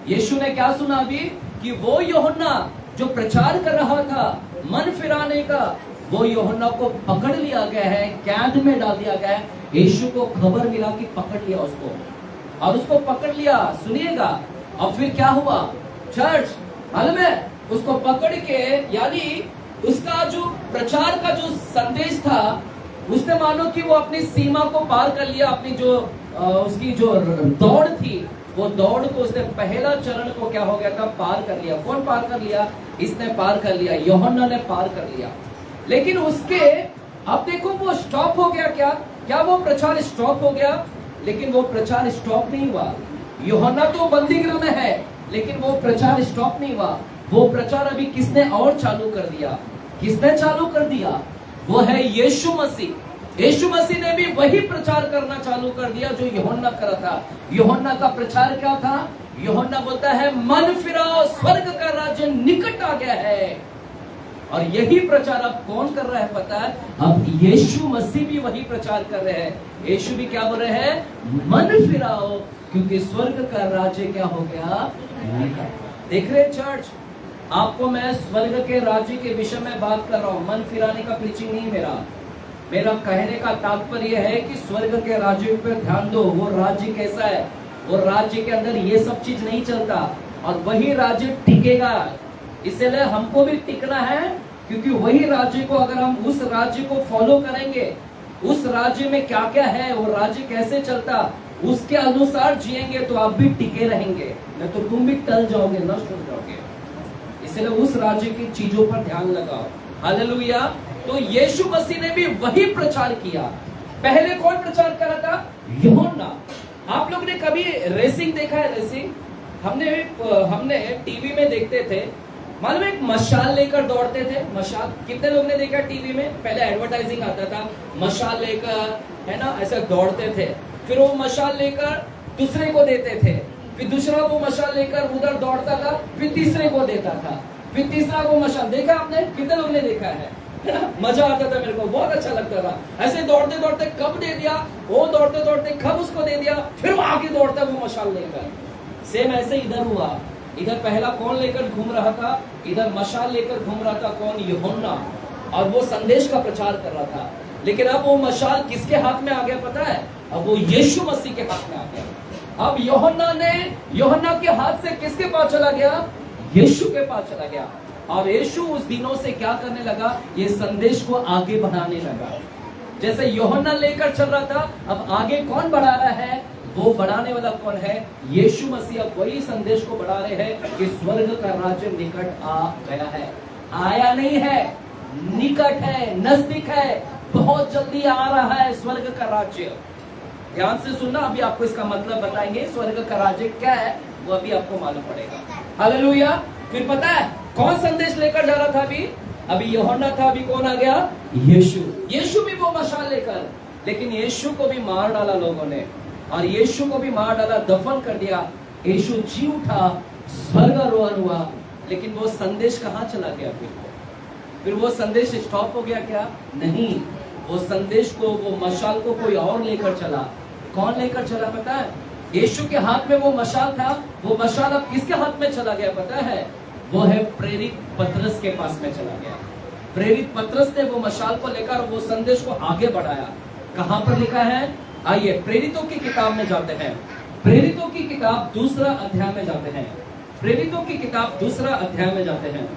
यीशु ने क्या सुना अभी? कि वो यूहन्ना जो प्रचार कर रहा था मन फिराने का, वो यूहन्ना को पकड़ लिया गया है, कैद में डाल दिया गया है। यीशु को खबर मिला कि पकड़ लिया उसको, और उसको पकड़ लिया। सुनिएगा, और फिर क्या हुआ? चर्च मालूम है, उसको पकड़ के, यानी उसका जो प्रचार का जो संदेश था, उसने मानो कि वो अपनी सीमा को पार कर लिया। अपनी जो उसकी जो दौड़ थी, वो दौड़ को उसने पहला चरण को क्या हो गया था? पार कर लिया। कौन पार कर लिया? इसने पार कर लिया, यूहन्ना ने पार कर लिया। लेकिन उसके अब देखो वो स्टॉप हो गया। क्या वो प्रचार स्टॉप हो गया? लेकिन वो प्रचार स्टॉप नहीं हुआ। यूहन्ना तो बंदीगृह में है, लेकिन वो प्रचार स्टॉप नहीं हुआ। वो प्रचार अभी किसने और चालू कर दिया? किसने चालू कर दिया? वो है यीशु मसीह। यीशु मसीह ने भी वही प्रचार करना चालू कर दिया जो यूहन्ना कर रहा था। यूहन्ना का प्रचार क्या था? यूहन्ना बोलता है मन फिराओ, स्वर्ग का राज्य निकट आ गया है। और यही प्रचार अब कौन कर रहा है पता है? अब यीशु मसीह भी वही प्रचार कर रहे हैं। यीशु भी क्या बोल रहे हैं? मन फिराओ, क्योंकि स्वर्ग का राज्य क्या हो गया? निकट। देख रहे चर्च, आपको मैं स्वर्ग के राज्य के विषय में बात कर रहा हूँ, मन फिराने का प्रीचिंग नहीं मेरा कहने का तात्पर्य है कि स्वर्ग के राज्य पे ध्यान दो। वो राज्य कैसा है? वो राज्य के अंदर ये सब चीज नहीं चलता और वही राज्य टिकेगा। इसलिए हमको भी टिकना है, क्योंकि वही राज्य को अगर हम उस राज्य को फॉलो करेंगे, उस राज्य में क्या क्या है, वो राज्य कैसे चलता, उसके अनुसार जिएंगे तो आप भी टिके रहेंगे, नहीं तो तुम भी टल जाओगे, नष्ट हो जाओगे। इसलिए उस राज्य की चीजों पर ध्यान लगाओ। हालेलुया। तो यीशु मसीह ने भी वही प्रचार किया। पहले कौन प्रचार कर रहा था? यूहन्ना। आप लोग ने कभी रेसिंग देखा है? रेसिंग हमने टीवी में देखते थे, मालूम है, एक मशाल लेकर दौड़ते थे। मशाल कितने लोग ने देखा टीवी में? पहले एडवर्टाइजिंग आता था, मशाल लेकर, है ना, ऐसे दौड़ते थे। फिर वो मशाल लेकर दूसरे को देते थे, फिर दूसरा वो मशाल लेकर उधर दौड़ता था, फिर तीसरे को देता था, फिर तीसरा वो मशाल। देखा आपने? कितने लोग ने देखा है ना? मजा आता था, मेरे को बहुत अच्छा लगता था। ऐसे दौड़ते दौड़ते कब दे दिया, वो दौड़ते दौड़ते कब उसको दे दिया, फिर वो आगे दौड़ता वो मशाल लेकर। सेम ऐसे इधर हुआ। इधर पहला कौन लेकर घूम रहा था? इधर मशाल लेकर घूम रहा था कौन? यूहन्ना। और वो संदेश का प्रचार कर रहा था। लेकिन अब वो मशाल किसके हाथ में आ गया पता है? अब वो यीशु मसीह के हाथ में आ गया। अब यूहन्ना के हाथ से किसके पास चला गया? यीशु के पास चला गया। और यीशु उस दिनों से क्या करने लगा? ये संदेश को आगे बढ़ाने लगा। जैसे यूहन्ना लेकर चल रहा था, अब आगे कौन बढ़ा रहा है? वो बढ़ाने वाला कौन है? यीशु मसीह। वही संदेश को बढ़ा रहे हैं कि स्वर्ग का राज्य निकट आ गया है। आया नहीं है, निकट है, नजदीक है, बहुत जल्दी आ रहा है स्वर्ग का राज्य। ध्यान से सुनना, अभी आपको इसका मतलब बताएंगे। स्वर्ग का राज्य क्या है वो अभी आपको मालूम पड़ेगा। हालेलुया। फिर पता है कौन संदेश लेकर जा रहा था? अभी यूहन्ना था, अभी कौन आ गया? यीशु भी वो मशाल लेकर। लेकिन यीशु को भी मार डाला लोगों ने, और यीशु को भी मार डाला, दफन कर दिया। यीशु जी उठा, स्वर्गारोहण हुआ, लेकिन वो संदेश कहाँ चला गया? फिर वो संदेश स्टॉप हो गया क्या? नहीं, वो संदेश को, वो मशाल को कोई और लेकर चला। कौन लेकर चला पता है? यीशु के हाथ में वो मशाल था। वो मशाल अब किसके हाथ में चला गया पता है? वो है प्रेरित पतरस के पास में चला गया। प्रेरित पतरस ने वो मशाल को लेकर वो संदेश को आगे बढ़ाया। कहां पर लिखा है? आइए प्रेरितों की किताब में जाते हैं। प्रेरितों की किताब दूसरा अध्याय में जाते हैं। प्रेरितों की किताब दूसरा अध्याय में जाते हैं।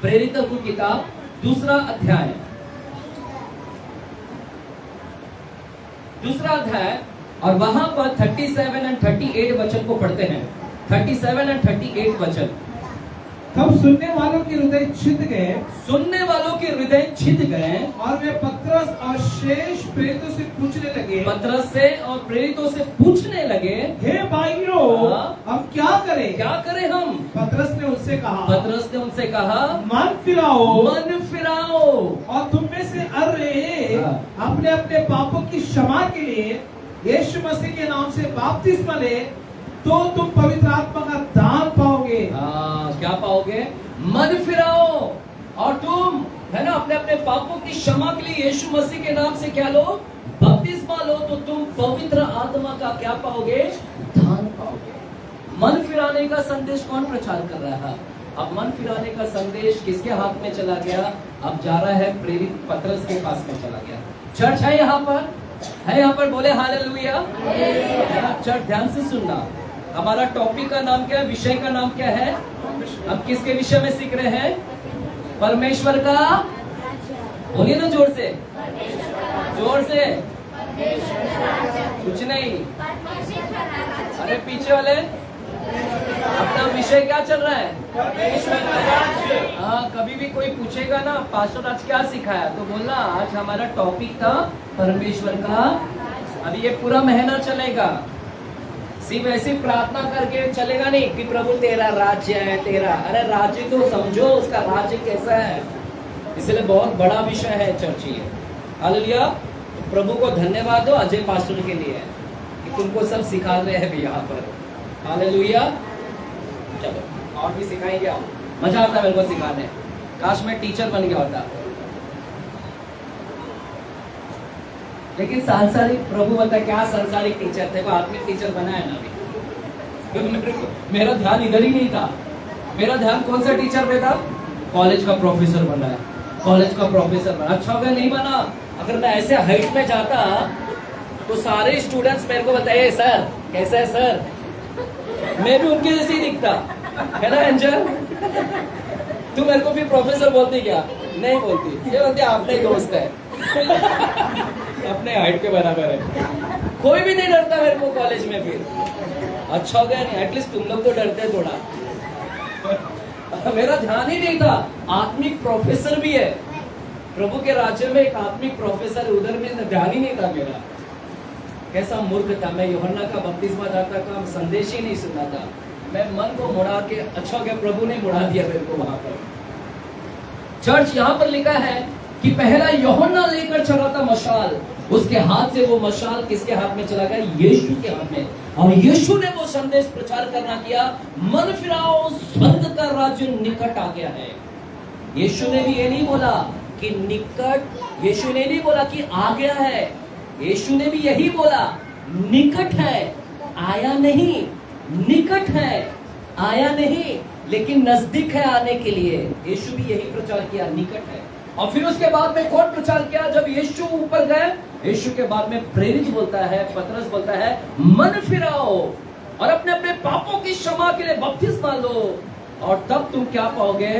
प्रेरितों की किताब दूसरा अध्याय, और वहां पर 37 और 38 वचन को पढ़ते हैं। 37 और 38 वचन। तब सुनने वालों के हृदय छिद गए, और वे पतरस और शेष प्रेरितों से पूछने लगे, हे भाइयों, हम क्या करें हम? पतरस ने उनसे कहा, मन फिराओ और तुम में से हर एक अपने अपने पापों की क्षमा के लिए यीशु मसीह के नाम से बपतिस्मा ले, तो तुम पवित्र आत्मा का दान पाओगे। क्या पाओगे? मन फिराओ और तुम, है ना, अपने अपने पापों की क्षमा के लिए यीशु मसीह के नाम से क्या लो? बपतिस्मा लो, तो तुम पवित्र आत्मा का क्या पाओगे? दान पाओगे। मन फिराने का संदेश कौन प्रचार कर रहा है? अब मन फिराने का संदेश किसके हाथ में चला गया? अब जा रहा है प्रेरित पतरस के पास में चला गया। चर्च है यहाँ पर, बोले हालेलुया। चर्च ध्यान से सुनना। हमारा टॉपिक का नाम क्या है? विषय का नाम क्या है? हम किसके विषय में सीख रहे हैं? परमेश्वर का, बोलिए ना जोर से, कुछ नहीं। अरे पीछे वाले, अपना विषय क्या चल रहा है? हाँ, कभी भी कोई पूछेगा ना पास्टर आज क्या सिखाया, तो बोलना आज हमारा टॉपिक था परमेश्वर का। अभी ये पूरा महीना चलेगा। सिर्फ ऐसी प्रार्थना करके चलेगा नहीं कि प्रभु तेरा राज्य है, तेरा। अरे राज्य तो समझो, उसका राज्य कैसा है। इसलिए बहुत बड़ा विषय है चर्च ये। हालेलुया। प्रभु को धन्यवाद दो अजय पास्टर के लिए कि तुमको सब सिखा रहे हैं भी यहाँ पर। हालेलुया। चलो और भी सिखाएंगे आप। मजा आता है मेरे को सिखाने। काश मैं टीचर बन गया होता। लेकिन सांसारिक, प्रभु बता क्या सांसारिक टीचर थे, वो आत्मिक टीचर बना है ना अभी। मेरा ध्यान इधर ही नहीं था। मेरा ध्यान कौन सा टीचर पे था? कॉलेज का प्रोफेसर बना है, कॉलेज का प्रोफेसर बना। अच्छा हो गया नहीं बना। अगर मैं ऐसे हाइट में जाता तो सारे स्टूडेंट्स मेरे को बताइए सर कैसा है सर, मैं भी उनके जैसे ही दिखता है ना एंजल? तू मेरे को भी प्रोफेसर बोलती क्या? नहीं बोलती, ये बोलती आपने दोस्त है अपने हाइट के बराबर है। कोई भी नहीं डरता मेरे को कॉलेज में। फिर अच्छा हो गया नहीं, एटलीस्ट तुम लोग तो डरते थोड़ा। मेरा ध्यान ही नहीं था आत्मिक प्रोफेसर भी है, प्रभु के राज्य में एक आत्मिक प्रोफेसर, उधर में ध्यान ही नहीं था मेरा। कैसा मूर्ख था मैं। यूहन्ना का बपतिस्मा जाता का संदेश ही नहीं सुना था। मैं मन को मुड़ा के, अच्छा हो गया प्रभु ने मुड़ा दिया मेरे को वहां पर। चर्च यहाँ पर लिखा है कि पहला यूहन्ना लेकर चला था मशाल, उसके हाथ से वो मशाल किसके हाथ में चला गया? यीशु के हाथ में। और यीशु ने वो संदेश प्रचार करना किया, मन फिराओ स्वर्ग का राज्य निकट आ गया है। यीशु ने भी ये नहीं बोला कि निकट, यीशु ने नहीं बोला कि आ गया है, यीशु ने भी यही बोला निकट है, आया नहीं। निकट है, आया नहीं, लेकिन नजदीक है आने के लिए। यीशु भी यही प्रचार किया, निकट है। और फिर उसके बाद में कौन प्रचार किया? जब यीशु ऊपर गए, यीशु के बाद में प्रेरित बोलता है, पतरस बोलता है मन फिराओ और अपने अपने पापों की क्षमा के लिए बपतिस्मा लो, और तब तुम क्या पाओगे?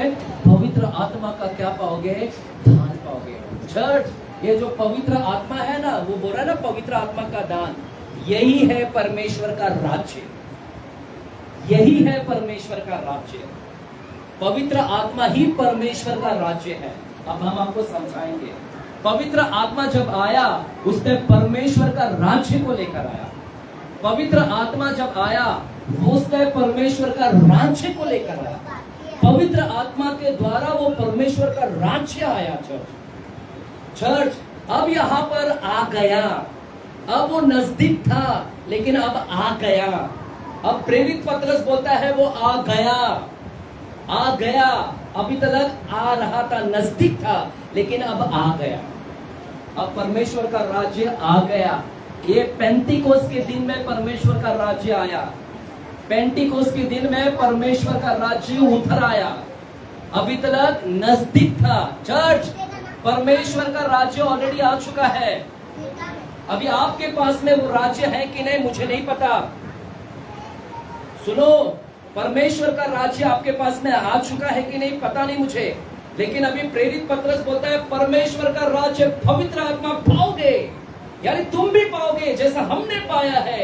पवित्र आत्मा का क्या पाओगे? दान पाओगे। चर्च, ये जो पवित्र आत्मा है ना, वो बोल रहा है ना पवित्र आत्मा का दान, यही है परमेश्वर का राज्य, यही है परमेश्वर का राज्य। पवित्र आत्मा ही परमेश्वर का राज्य है। अब हम आपको समझाएंगे। पवित्र आत्मा जब आया, उसने परमेश्वर का राज्य को लेकर आया। पवित्र आत्मा जब आया, उसने परमेश्वर का राज्य को लेकर आया। पवित्र आत्मा के द्वारा वो परमेश्वर का राज्य आया। चर्च अब यहाँ पर आ गया। अब वो नजदीक था, लेकिन अब आ गया। अब प्रेरित पतरस बोलता है वो आ गया, आ गया। अभी तक आ रहा था, नजदीक था, लेकिन अब आ गया। अब परमेश्वर का राज्य आ गया। ये पेंटिकोस के दिन में परमेश्वर का राज्य आया। पेंटिकोस के दिन में परमेश्वर का राज्य उतर आया। अभी तक नजदीक था। चर्च, परमेश्वर का राज्य ऑलरेडी आ चुका है। अभी आपके पास में वो राज्य है कि नहीं मुझे नहीं पता। सुनो, परमेश्वर का राज्य आपके पास में आ चुका है कि नहीं पता नहीं मुझे, लेकिन अभी प्रेरित पतरस बोलता है परमेश्वर का राज्य पवित्र आत्मा पाओगे, यानी तुम भी पाओगे जैसा हमने पाया है।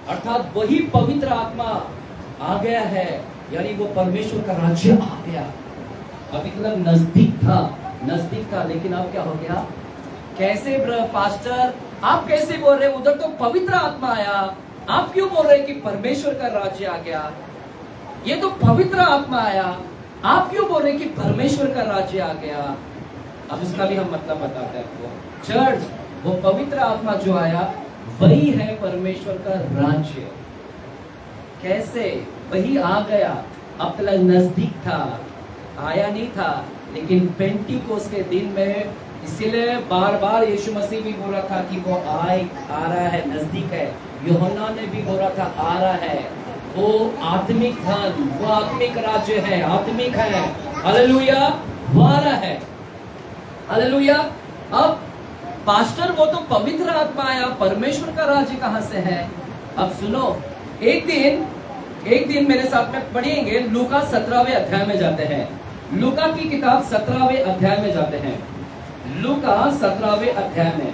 अर्थात वही पवित्र आत्मा आ गया है, यानी वो परमेश्वर का राज्य आ गया। अभी तक नजदीक था, लेकिन अब क्या हो गया? कैसे पास्टर आप कैसे बोल रहे? उधर तो पवित्र आत्मा आया, आप क्यों बोल रहे कि परमेश्वर का राज्य आ गया? ये तो पवित्र आत्मा आया, आप क्यों बोल रहे कि परमेश्वर का राज्य आ गया? अब इसका भी हम मतलब बताते हैं आपको। चर्च, वो पवित्र आत्मा जो आया वही है परमेश्वर का राज्य। कैसे? वही आ गया। अब तक नजदीक था, आया नहीं था, लेकिन पेंटिकोस के दिन में, इसीलिए बार बार यीशु मसीह भी बोल रहा था कि वो आ रहा है, नजदीक है। यूहन्ना ने भी बोला था आ रहा है। वो आत्मिक धन, वो आत्मिक राज्य है, आत्मिक है। हालेलुया, वो आ रहा है। हालेलुया। अब पास्टर वो तो पवित्र आत्मा आया, परमेश्वर का राज्य कहां से है? अब सुनो, एक दिन मेरे साथ में पढ़ेंगे। लूका 17वें अध्याय में जाते हैं। लूका की किताब 17वें अध्याय में जाते हैं। लूका 17वें अध्याय में,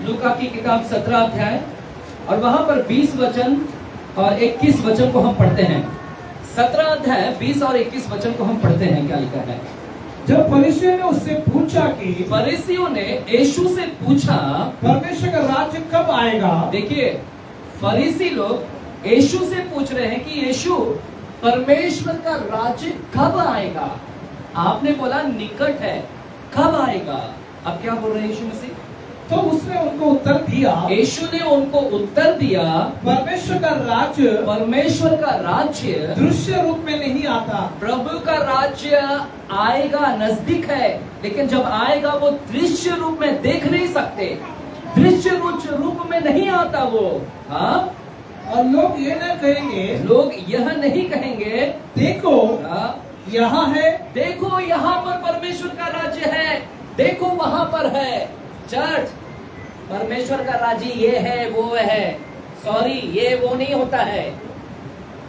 लूका की किताब 17 अध्याय, और वहां पर 20 वचन और 21 वचन को हम पढ़ते हैं। 17 अध्याय 20 और 21 वचन को हम पढ़ते हैं। क्या लिखा है? जब फरीसियों ने उससे पूछा कि, फरीसियों ने यीशु से पूछा परमेश्वर का राज्य कब आएगा? देखिए, फरीसी लोग यीशु से पूछ रहे हैं कि यीशु, परमेश्वर का राज्य कब आएगा? आपने बोला निकट है, कब आएगा? अब क्या बोल रहे हैं यीशु मसीह? तो उसने उनको उत्तर दिया, यीशु ने उनको उत्तर दिया, परमेश्वर का राज्य दृश्य रूप में नहीं आता। प्रभु का राज्य आएगा, नजदीक है, लेकिन जब आएगा वो दृश्य रूप में देख नहीं सकते, दृश्य रूप में नहीं आता वो। हाँ, और लोग ये न कहेंगे, लोग यह नहीं कहेंगे देखो यहाँ है, देखो यहाँ पर परमेश्वर का राज्य है, देखो वहां पर है। चर्च, परमेश्वर का राज्य ये है वो है, सॉरी ये वो नहीं होता है।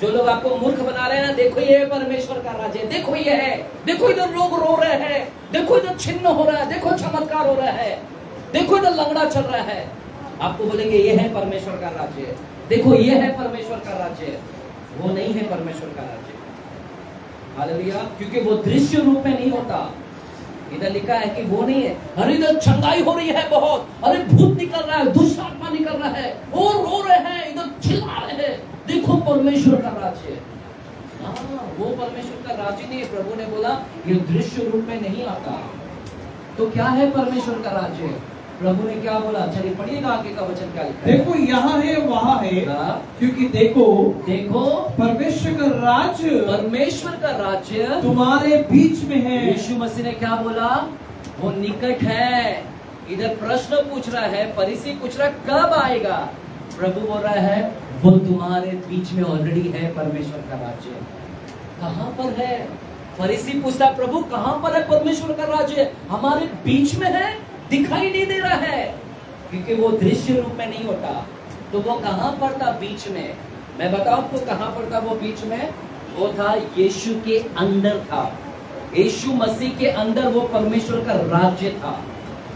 जो लोग आपको मूर्ख बना रहे हैं ना, देखो ये परमेश्वर का राज्य है, देखो ये है, देखो इधर लोग रो रहे हैं, देखो इधर छिन्न हो रहा है, देखो चमत्कार हो रहा है, देखो इधर लंगड़ा चल रहा है। आपको बोलेंगे ये है परमेश्वर का राज्य, देखो ये है परमेश्वर का राज्य। वो नहीं है परमेश्वर का राज्य। हालेलुया। क्योंकि वो दृश्य रूप में नहीं होता। इधर लिखा है कि वो नहीं है। अरे इधर चंगाई हो रही है बहुत, अरे भूत निकल रहा है, दुष्ट आत्मा निकल रहा है, और रो रहे हैं, इधर चिल्ला रहे हैं, देखो परमेश्वर का राज्य। हाँ, वो परमेश्वर का राज्य नहीं है। प्रभु ने बोला ये दृश्य रूप में नहीं आता। तो क्या है परमेश्वर का राज्य? प्रभु ने क्या बोला? चलिए पढ़िएगा आगे का वचन क्या लिखा है। देखो यहाँ है वहाँ है, क्योंकि देखो परमेश्वर का राज्य, परमेश्वर का राज्य तुम्हारे बीच में है। यीशु मसीह ने क्या बोला? वो निकट है। इधर प्रश्न पूछ रहा है, फरीसी पूछ रहा है कब आएगा? प्रभु बोल रहा है वो तुम्हारे बीच में ऑलरेडी है। परमेश्वर का राज्य कहाँ पर है? फरीसी पूछता है प्रभु कहाँ पर है परमेश्वर का राज्य? हमारे बीच में है, दिखाई नहीं दे रहा है, क्योंकि वो दृश्य रूप में नहीं होता। तो वो कहाँ पर था? बीच में। मैं बताऊं आपको कहाँ पर था वो बीच में? वो था यीशु के अंदर था। यीशु मसीह के अंदर वो परमेश्वर का राज्य था।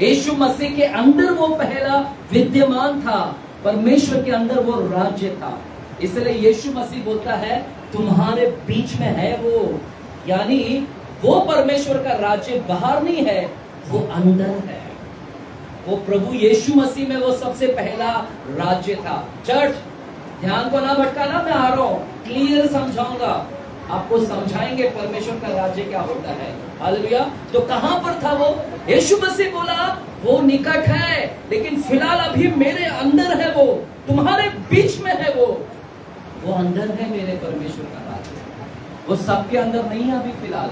यीशु मसीह के अंदर वो पहला विद्यमान था। परमेश्वर के अंदर वो राज्य था। इसलिए यीशु मसीह बोलता है तुम्हारे बीच में है वो, यानी वो परमेश्वर का राज्य बाहर नहीं है, वो अंदर है। वो प्रभु यीशु मसीह में वो सबसे पहला राज्य था। चर्च, ध्यान को ना भटकाना, मैं आ रहा हूं, क्लियर समझाऊंगा आपको, समझाएंगे परमेश्वर का राज्य क्या होता है। हालेलुया। तो कहां पर था वो? यीशु मसीह बोला वो निकट है, लेकिन फिलहाल अभी मेरे अंदर है वो, तुम्हारे बीच में है वो अंदर है मेरे परमेश्वर का राज्य। वो सबके अंदर नहीं है अभी फिलहाल,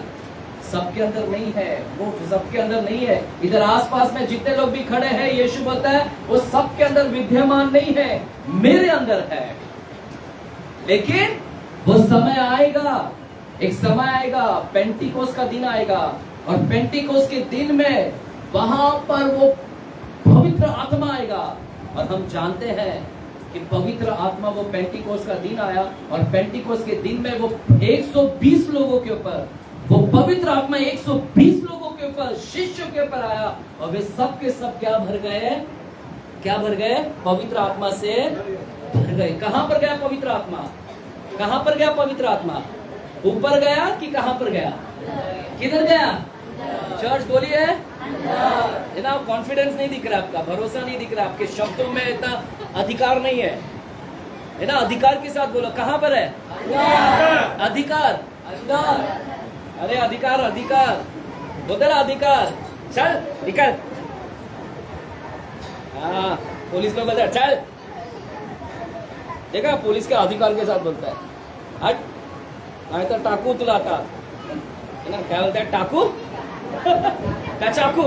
सबके अंदर नहीं है, वो सबके अंदर नहीं है। इधर आसपास में जितने लोग भी खड़े हैं, यीशु बोलता है वो सबके अंदर विद्यमान नहीं है, मेरे अंदर है। लेकिन वो समय आएगा, एक समय आएगा, पेंटिकोस का दिन आएगा, और पेंटिकोस के दिन में वहां पर वो पवित्र आत्मा आएगा। और हम जानते हैं कि पवित्र आत्मा, वो पेंटिकोस का दिन आया, और पेंटिकोस के दिन में वो 120 लोगों के ऊपर वो पवित्र आत्मा 120 लोगों के ऊपर, शिष्यों के ऊपर आया, और वे सब के सब क्या भर गए? क्या भर गए? पवित्र आत्मा से भर गए। कहां पर गया पवित्र आत्मा? कहां पर गया पवित्र आत्मा? ऊपर गया कि कहां पर गया? किधर गया? चर्च बोलिए। ना कॉन्फिडेंस नहीं दिख रहा आपका, भरोसा नहीं दिख रहा, आपके शब्दों में इतना अधिकार नहीं है ना। अधिकार के साथ बोलो, कहां पर है अधिकार? अधिकार, अरे अधिकार, अधिकार बोलते ना, अधिकार। चल निकल। हाँ, पुलिस में बोलता है चल, देखा पुलिस के अधिकार के साथ बोलता है, हट नाही तर टाकू तुला आता, है ना? क्या बोलता है? टाकू क्या चाकू?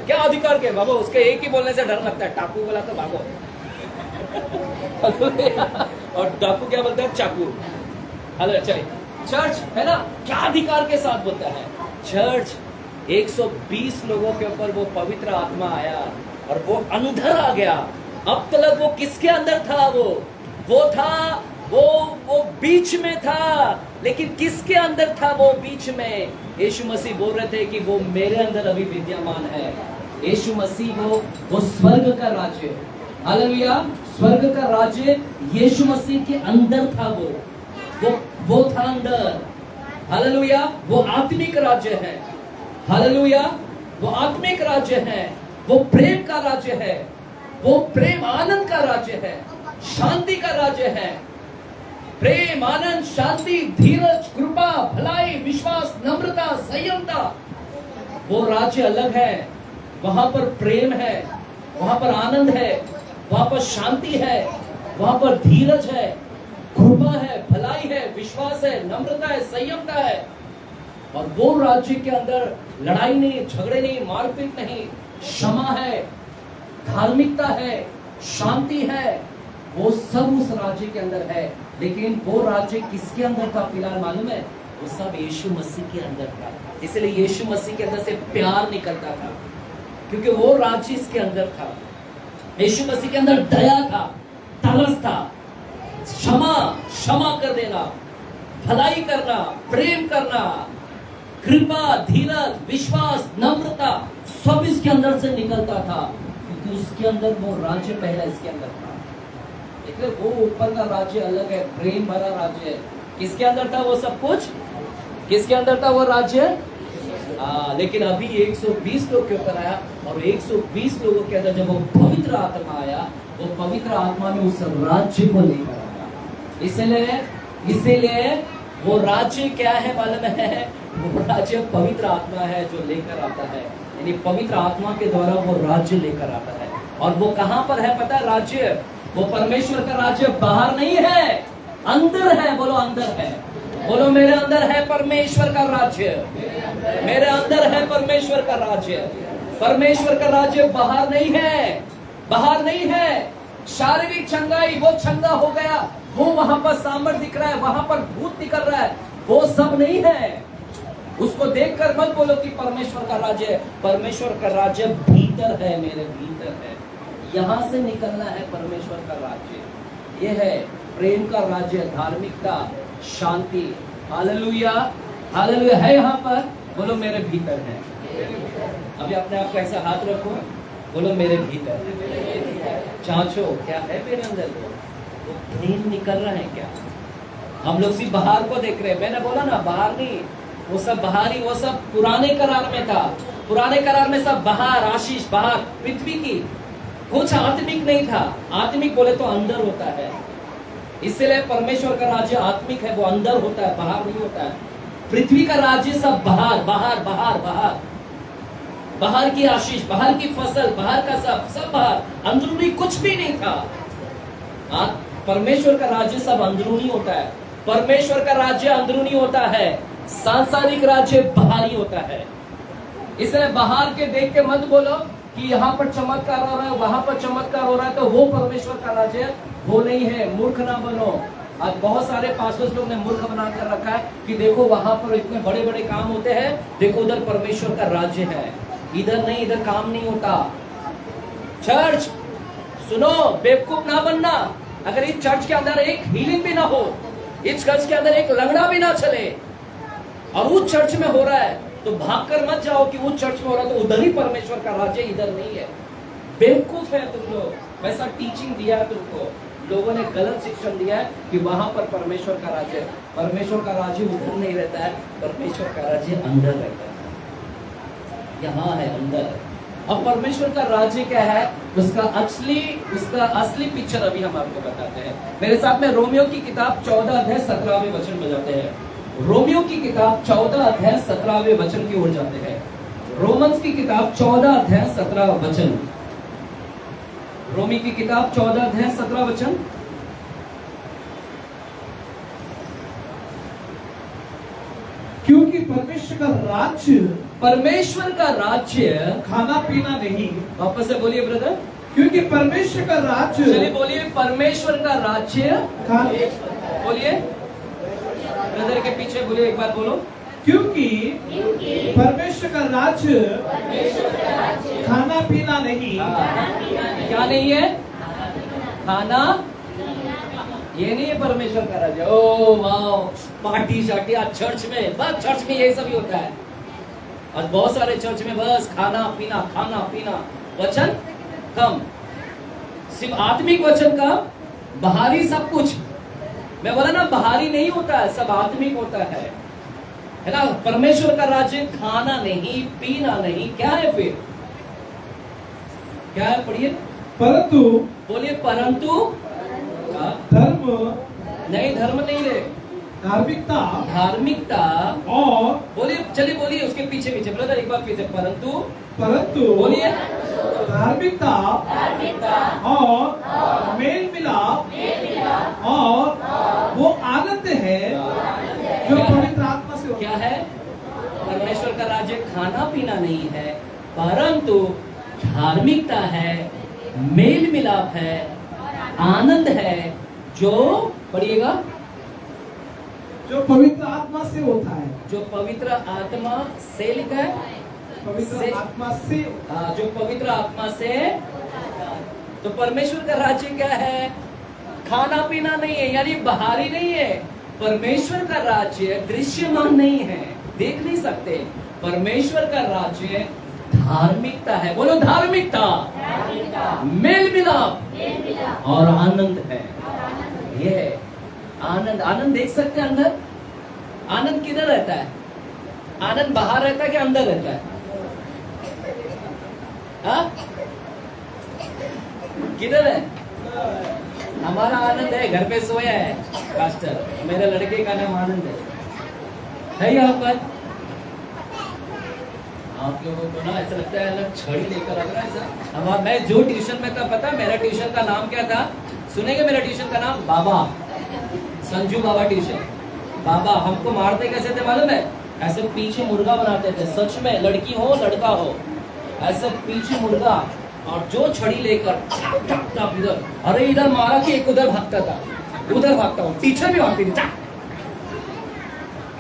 क्या अधिकार के बाबा? उसके एक ही बोलने से डर लगता है, टाकू बोला तो भागो। और डाकू क्या बोलता है? चाकू। हेलो चलिए, चर्च है ना, क्या अधिकार के साथ बोलता है? चर्च, 120 लोगों के ऊपर वो पवित्र आत्मा आया और वो अंदर आ गया। अब तक वो किसके अंदर था? वो था, वो बीच में था, लेकिन किसके अंदर था वो बीच में? यीशु मसीह बोल रहे थे कि वो मेरे अंदर अभी विद्यमान है। यीशु मसीह वो स्वर्ग का राज्य, हालेलुया, स्वर्ग का राज्य यीशु मसीह के अंदर था। वो था अंदर, हालेलुया। वो आत्मिक राज्य है, हालेलुया। वो आत्मिक राज्य है, वो प्रेम का राज्य है, वो प्रेम आनंद का राज्य है, शांति का राज्य है। प्रेम, आनंद, शांति, धीरज, कृपा, भलाई, विश्वास, नम्रता, संयमता, वो राज्य अलग है। वहां पर प्रेम है, वहां पर आनंद है, वहां पर शांति है, वहां पर धीरज है, कृपा है, भलाई है, विश्वास है, नम्रता है, संयमता है। और वो राज्य के अंदर लड़ाई नहीं, झगड़े नहीं, मारपीट नहीं, क्षमा है, धार्मिकता है, शांति है, वो सब उस राज्य के अंदर है। लेकिन वो राज्य किसके अंदर था फिलहाल मालूम है? वो सब यीशु मसीह के अंदर था। इसलिए यीशु मसीह के अंदर से प्यार निकलता था, क्योंकि वो राज्य इसके अंदर था। यीशु मसीह के अंदर दया था, तरस था, क्षमा कर देना, भलाई करना, प्रेम करना, कृपा, धीरज, विश्वास, नम्रता, सब इसके अंदर से निकलता था, क्योंकि उसके अंदर वो राज्य पहला इसके अंदर था। देखिए वो ऊपर का राज्य अलग है, प्रेम भरा राज्य है। किसके अंदर था वो सब कुछ? किसके अंदर था वो राज्य? लेकिन अभी 120 लोग के ऊपर आया, और 120 लोगों के अंदर जब वो पवित्र आत्मा आया, वो पवित्र आत्मा ने उस राज्य को लेकर आया। इसीलिए वो राज्य क्या है मालूम है? वो राज्य पवित्र आत्मा है जो लेकर आता है, यानी पवित्र आत्मा के द्वारा वो राज्य लेकर आता है। और वो कहां पर है पता है? राज्य वो परमेश्वर का राज्य बाहर नहीं है, अंदर है। बोलो अंदर है। बोलो मेरे अंदर है परमेश्वर का राज्य, मेरे अंदर है परमेश्वर का राज्य। परमेश्वर का राज्य बाहर नहीं है, बाहर नहीं है। शारीरिक चंगाई वो चंगा हो गया, वो वहां पर सामर्थ दिख रहा है, वहां पर भूत निकल रहा है, वो सब नहीं है। उसको देखकर मत बोलो कि परमेश्वर का राज्य है। परमेश्वर का राज्य भीतर है, मेरे भीतर है। यहां से निकलना है परमेश्वर का राज्य। ये है प्रेम का राज्य, धार्मिकता, शांति। हालेलुया, हालेलुया है यहाँ पर। बोलो मेरे भीतर है। अभी अपने आप को ऐसा हाथ रखो, बोलो मेरे भीतर। जांचो क्या है मेरे अंदर, वो प्रेम निकल रहा है क्या? हम लोग सिर्फ बाहर को देख रहे हैं। मैंने बोला ना बाहर नहीं, वो सब बाहरी, वो सब पुराने करार में था। पुराने करार में सब बाहर, आशीष बाहर, पृथ्वी की, कुछ आत्मिक नहीं था। आत्मिक बोले तो अंदर होता है। इसलिए परमेश्वर का राज्य आत्मिक है, वो अंदर होता है, बाहर नहीं होता है। पृथ्वी का राज्य सब बाहर बाहर बाहर बाहर, बाहर की आशीष, बाहर की फसल, बाहर का सब बाहर, अंदरूनी कुछ भी नहीं था। परमेश्वर का राज्य सब अंदरूनी होता है। परमेश्वर का राज्य अंदरूनी होता है, सांसारिक राज्य बाहरी होता है। इसलिए बाहर के देख के मत बोलो कि यहाँ पर चमत्कार हो रहा है, वहां पर चमत्कार हो रहा है, तो वो परमेश्वर का राज्य वो नहीं है। मूर्ख ना बनो। आज बहुत सारे पास्टर्स लोग ने मूर्ख बना कर रखा है कि देखो वहां पर इतने बड़े बड़े काम होते हैं, देखो उधर परमेश्वर का राज्य है। इधर नहीं, इधर काम नहीं होता। चर्च सुनो, बेवकूफ ना बनना। अगर इस चर्च के अंदर एक हीलिंग भी ना हो, इस चर्च के अंदर एक लंगड़ा भी ना चले, और उस चर्च में हो रहा है, तो भागकर मत जाओ कि उस चर्च में हो रहा है तो उधर ही परमेश्वर का राज्य, इधर नहीं है। बेवकूफ है तुम लोग। वैसा टीचिंग दिया है तुमको, लोगों ने गलत शिक्षण दिया है कि वहां पर परमेश्वर का राज्य है। परमेश्वर का राज्य उधर नहीं रहता है, परमेश्वर का राज्य अंदर रहता है, यहाँ है अंदर। अब परमेश्वर का राज्य क्या है, उसका असली पिक्चर अभी हम आपको बताते हैं। मेरे साथ में रोमियो की किताब 14 अध्याय 17वें वचन में जाते हैं। रोमियो की किताब 14 अध्याय 17वें वचन की ओर जाते हैं। रोमन्स की किताब 14 अध्याय 17 वचन। रोमी की किताब 14 अध्याय 17 वचन। क्योंकि परमेश्वर का राज्य खाना पीना नहीं। वापस से बोलिए ब्रदर। क्योंकि परमेश्वर का राज्य, चलिए बोलिए परमेश्वर का राज्य। बोलिए ब्रदर के पीछे बोलिए, एक बार बोलो। क्योंकि परमेश्वर का राज्य खाना पीना नहीं। क्या नहीं है? खाना, ये नहीं है परमेश्वर का राज्य। ओ वाओ, पार्टी शार्टी आज चर्च में, बस चर्च में यही सभी होता है। आज बहुत सारे चर्च में बस खाना पीना, वचन कम, सिर्फ आत्मिक वचन का, बाहरी सब कुछ। मैं बोला ना बाहरी नहीं होता है, सब आत्मिक होता है ना। परमेश्वर का राज्य खाना नहीं, पीना नहीं, क्या है फिर? क्या है? पढ़िए। परंतु, बोलिए परंतु धर्म नहीं, धर्म नहीं रे, धार्मिकता और, बोलिए, चलिए बोलिए उसके पीछे ब्रदर एक बार फिर से। परंतु बोलिए धार्मिकता और मेल मिलाप और वो आनंद है जो पवित्र आत्मा से। क्या है? परमेश्वर का राज्य खाना पीना नहीं है, परंतु धार्मिकता है, मेल मिलाप है आनंद है जो, पढ़िएगा, जो पवित्र आत्मा से होता है। जो पवित्र आत्मा से, लिखा है पवित्र आत्मा से, जो पवित्र आत्मा से। तो परमेश्वर का राज्य क्या है? खाना पीना नहीं है, यानी बाहरी नहीं है। परमेश्वर का राज्य दृश्यमान नहीं है, देख नहीं सकते। परमेश्वर का राज्य धार्मिकता है। बोलो धार्मिकता, मेल मिलाप और आनंद है। ये है आनंद। आनंद देख सकते हैं अंदर? आनंद किधर रहता है? आनंद बाहर रहता है कि अंदर रहता है? हाँ? किधर है? हमारा आनंद है घर पे सोया है पास्टर, मेरे लड़के का नाम आनंद है यहाँ पर। आप लोगों को ना ऐसा लगता है अलग छड़ी लेकर आ रहा है ऐसा। हमारा, मैं जो ट्यूशन में था, पता मेरा ट्यूशन का नाम क्या था? सुनेंगे मेरा ट्यूशन का नाम? बाबा, संजू बाबा ट्यूशन। बाबा हमको मारते कैसे थे मालूम है? ऐसे पीछे मुर्गा बनाते थे, सच में, लड़की हो लड़का हो, ऐसे पीछे मुर्गा, और जो छड़ी लेकर इधर, अरे इधर मारा कि एक उधर भागता था, उधर भागता हूँ, पीछे भी भागती थी।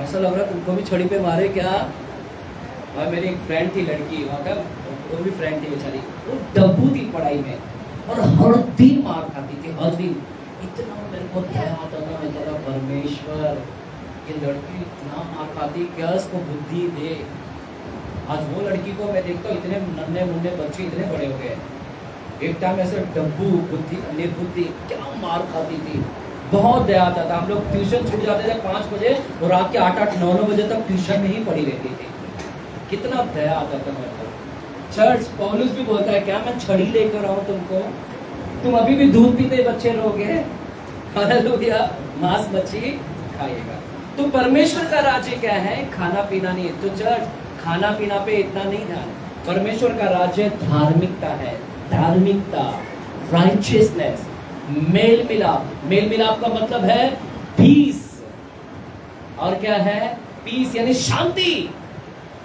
ऐसा लग रहा तुमको भी छड़ी पे मारे क्या? और मेरी एक फ्रेंड थी लड़की, वहाँ का वो भी फ्रेंड थी बेचारी, वो डब्बू थी पढ़ाई में और हर दिन मार खाती थी, हर दिन। इतना मेरे को दया आता था, मैं कहा परमेश्वर ये लड़की इतना मार खाती, क्या इसको बुद्धि दे। आज वो लड़की को मैं देखता हूँ, इतने नन्हे मुन्ने बच्चे इतने बड़े हो गए। एक टाइम ऐसे डब्बू, बुद्धि, निर्बुद्धि, क्या मार खाती थी। बहुत दया आता था। हम लोग ट्यूशन छूट जाते थे 5 बजे और रात के 8-8, 9-9 बजे तक ट्यूशन में ही पड़ी रहती थी। कितना दया आता था मेरे को। चर्च पौलुस भी बोलता है, क्या मैं छड़ी लेकर आऊं तुमको? तुम अभी भी दूध पीते बच्चे रहोगे, हालेलुया, मांस मच्छी खाइएगा। तो परमेश्वर का राज्य क्या है? खाना पीना नहीं है। तो चर्च खाना पीना पे इतना नहीं ध्यान। परमेश्वर का राज्य धार्मिकता है, धार्मिकता, राइचियसनेस, मेल मिलाप। मेल मिलाप का मतलब है पीस। और क्या है? पीस यानी शांति।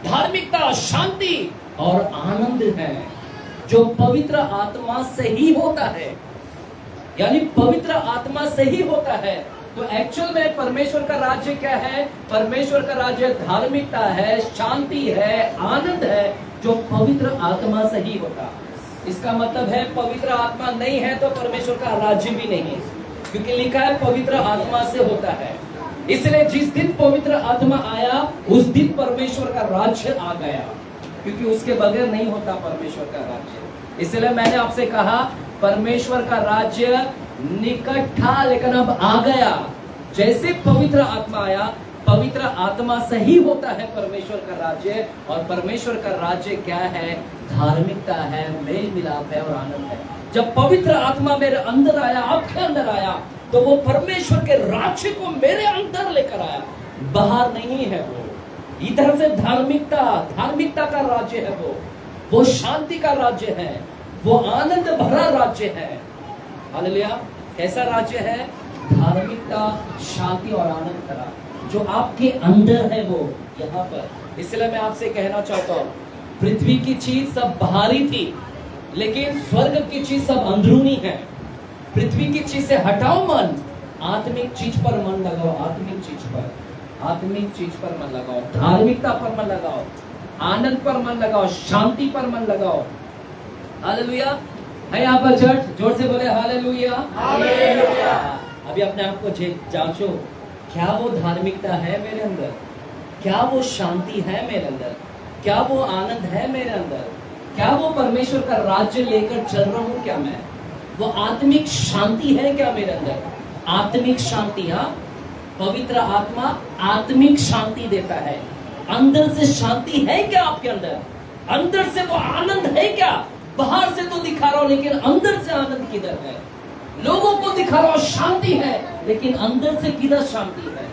धार्मिकता, शांति और आनंद है जो पवित्र आत्मा से ही होता है, यानी पवित्र आत्मा से ही होता है। तो एक्चुअल में परमेश्वर का राज्य क्या है? परमेश्वर का राज्य धार्मिकता है, शांति है, आनंद है जो पवित्र आत्मा से ही होता। इसका मतलब है पवित्र आत्मा नहीं है तो परमेश्वर का राज्य भी नहीं है, क्योंकि लिखा है पवित्र आत्मा से होता है। इसलिए जिस दिन पवित्र आत्मा आया उस दिन परमेश्वर का राज्य आ गया, क्योंकि उसके बगैर नहीं होता परमेश्वर का राज्य। इसलिए मैंने आपसे कहा परमेश्वर का राज्य निकट था लेकिन अब आ गया। जैसे पवित्र आत्मा आया, पवित्र आत्मा से ही होता है परमेश्वर का राज्य। और परमेश्वर का राज्य क्या है? धार्मिकता है, मेल मिलाप है और आनंद है। जब पवित्र आत्मा मेरे अंदर आया, आपके अंदर आया, तो वो परमेश्वर के राज्य को मेरे अंदर लेकर आया, बाहर नहीं है वो। इधर से धार्मिकता, धार्मिकता का राज्य है वो शांति का राज्य है, वो आनंद भरा राज्य है। हालेलुया। कैसा राज्य है? धार्मिकता, शांति और आनंद भरा, जो आपके अंदर है वो यहाँ पर। इसलिए मैं आपसे कहना चाहता हूँ, पृथ्वी की चीज सब बाहरी थी, लेकिन स्वर्ग की चीज सब अंदरूनी है। पृथ्वी की चीज से हटाओ मन, आत्मिक चीज पर मन लगाओ, आत्मिक चीज पर, आत्मिक चीज पर मन लगाओ, धार्मिकता पर मन लगाओ, आनंद पर मन लगाओ, शांति पर मन लगाओ। हालेलुया। है यहाँ पर चर्च? जोर से बोले हालेलुया। हालेलुया। अभी अपने आप को जांचो, क्या वो धार्मिकता है मेरे अंदर? क्या वो शांति है मेरे अंदर? क्या वो आनंद है मेरे अंदर? क्या वो परमेश्वर का राज्य लेकर चल रहा हूँ क्या मैं? वो आत्मिक शांति है क्या मेरे अंदर? आत्मिक शांति, हाँ, पवित्र आत्मा आत्मिक शांति देता है। अंदर से शांति है क्या आपके अंदर? अंदर से वो आनंद है क्या? बाहर से तो दिखा रहा हूं लेकिन अंदर से आनंद किधर है? लोगों को दिखा रहा हूं शांति है, लेकिन अंदर से किधर शांति है?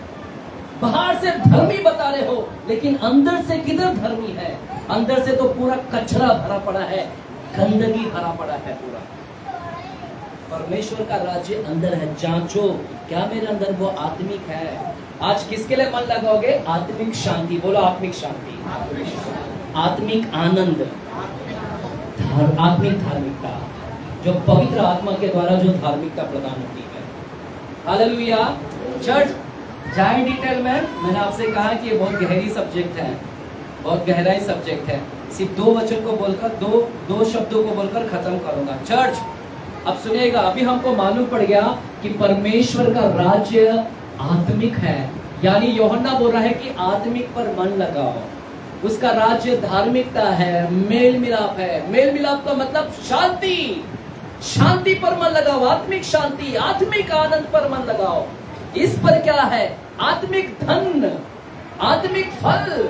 बाहर से धर्मी बता रहे हो लेकिन अंदर से किधर धर्मी है? अंदर से तो पूरा कचरा भरा पड़ा है, गंदगी भरा पड़ा है पूरा। परमेश्वर का राज्य अंदर है। जांचो, क्या मेरे अंदर वो आत्मिक है? आज किसके लिए मन लगाओगे? आत्मिक शांति। बोलो आत्मिक शांति, आत्मिक आनंद, आत्मिक धार्मिकता, जो पवित्र आत्मा के द्वारा जो धार्मिकता प्रदान होती है। हालेलुया। चर्च जाए डिटेल में, मैंने आपसे कहा कि ये बहुत गहरी सब्जेक्ट है, बहुत गहराई सब्जेक्ट है। सिर्फ दो वचन को बोलकर, दो शब्दों को बोलकर खत्म करूंगा। चर्च अब सुनिएगा, अभी हमको मालूम पड़ गया कि परमेश्वर का राज्य आत्मिक है, यानी यूहन्ना बोल रहा है कि आत्मिक पर मन लगाओ। उसका राज्य धार्मिकता है, मेल मिलाप है। मेल मिलाप का मतलब शांति, शांति पर मन लगाओ, आत्मिक शांति, आत्मिक आनंद पर मन लगाओ। इस पर क्या है? आत्मिक धन, आत्मिक फल।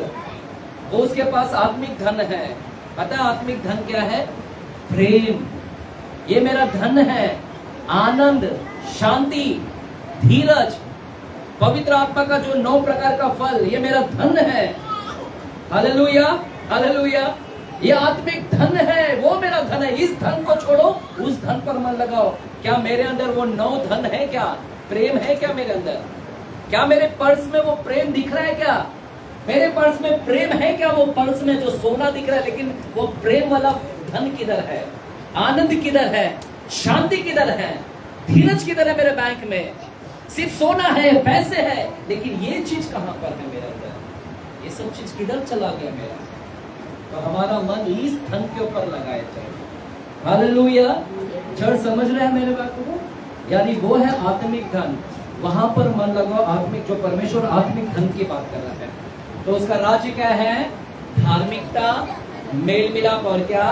वो उसके पास आत्मिक धन है। पता है आत्मिक धन क्या है? प्रेम, ये मेरा धन है। आनंद, शांति, धीरज, पवित्र आत्मा का जो 9 प्रकार का फल, ये मेरा धन है। Hallelujah, hallelujah. ये आत्मिक धन है, वो मेरा धन है। इस धन को छोड़ो, उस धन पर मन लगाओ। क्या मेरे अंदर वो 9 धन है? क्या प्रेम है? क्या मेरे अंदर? क्या मेरे पर्स में वो प्रेम दिख रहा है? क्या मेरे पर्स में प्रेम है? क्या वो पर्स में जो सोना दिख रहा है, लेकिन वो प्रेम वाला धन किधर है? आनंद किधर है? शांति किधर है? धीरज किधर है? मेरे बैंक में सिर्फ सोना है, पैसे है, लेकिन ये चीज कहां पर है मेरे अंदर? ये सब चीज किधर चला गया मेरा? तो हमारा मन इस धन के ऊपर लगाया जाए। हालेलुया। चर्च समझ रहे हैं मेरे बात को? यानी वो है आत्मिक धन, वहां पर मन लगाओ। आत्मिक, जो परमेश्वर आत्मिक धन की बात कर रहा है, तो उसका राज्य क्या है? धार्मिकता, मेल मिलाप और क्या?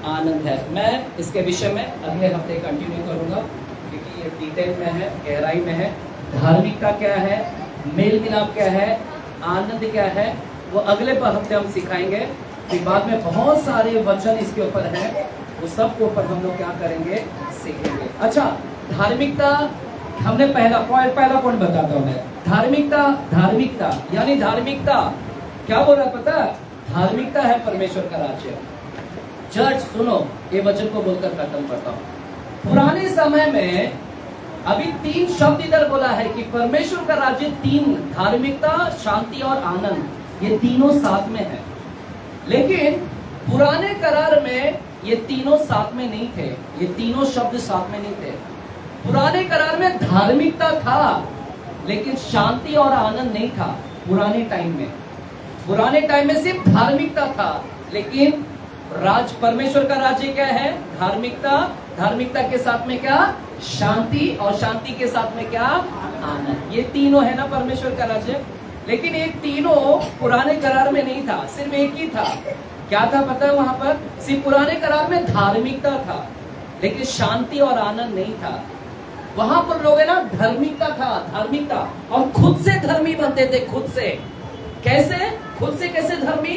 आनंद है। मैं इसके विषय में अगले हफ्ते कंटिन्यू करूंगा, क्योंकि ये डिटेल में है, गहराई में है। धार्मिकता क्या है, मेल मिलाप क्या है, आनंद क्या है, वो अगले हफ्ते हम सिखाएंगे। फिर बाद में बहुत सारे वचन इसके ऊपर हैं, वो सब के ऊपर हम लोग क्या करेंगे? सीखेंगे। अच्छा, धार्मिकता हमने पहला पॉइंट बताता हूं मैं। धार्मिकता, धार्मिकता यानी धार्मिकता क्या बोल रहा है पता? धार्मिकता है परमेश्वर का राज्य। चर्च सुनो, ये वचन को बोलकर खत्म करता हूं। पुराने समय में अभी 3 शब्द इधर बोला है कि परमेश्वर का राज्य 3, धार्मिकता, शांति और आनंद, ये तीनों साथ में है। लेकिन पुराने करार में ये तीनों साथ में नहीं थे, ये तीनों शब्द साथ में नहीं थे। पुराने करार में धार्मिकता था, लेकिन शांति और आनंद नहीं था। पुराने टाइम में सिर्फ धार्मिकता था, लेकिन परमेश्वर का राज्य क्या है? धार्मिकता, धार्मिकता के साथ में क्या? शांति, और शांति के साथ में क्या? आनंद। ये तीनों है ना परमेश्वर का राज्य। लेकिन ये तीनों पुराने करार में नहीं था, सिर्फ एक ही था। क्या था पता है? वहां पर सिर्फ पुराने करार में धार्मिकता था, लेकिन शांति और आनंद नहीं था। वहां पर लोग है ना, धार्मिकता था, धार्मिकता, और खुद से धर्मी बनते थे। खुद से कैसे? खुद से कैसे धर्मी?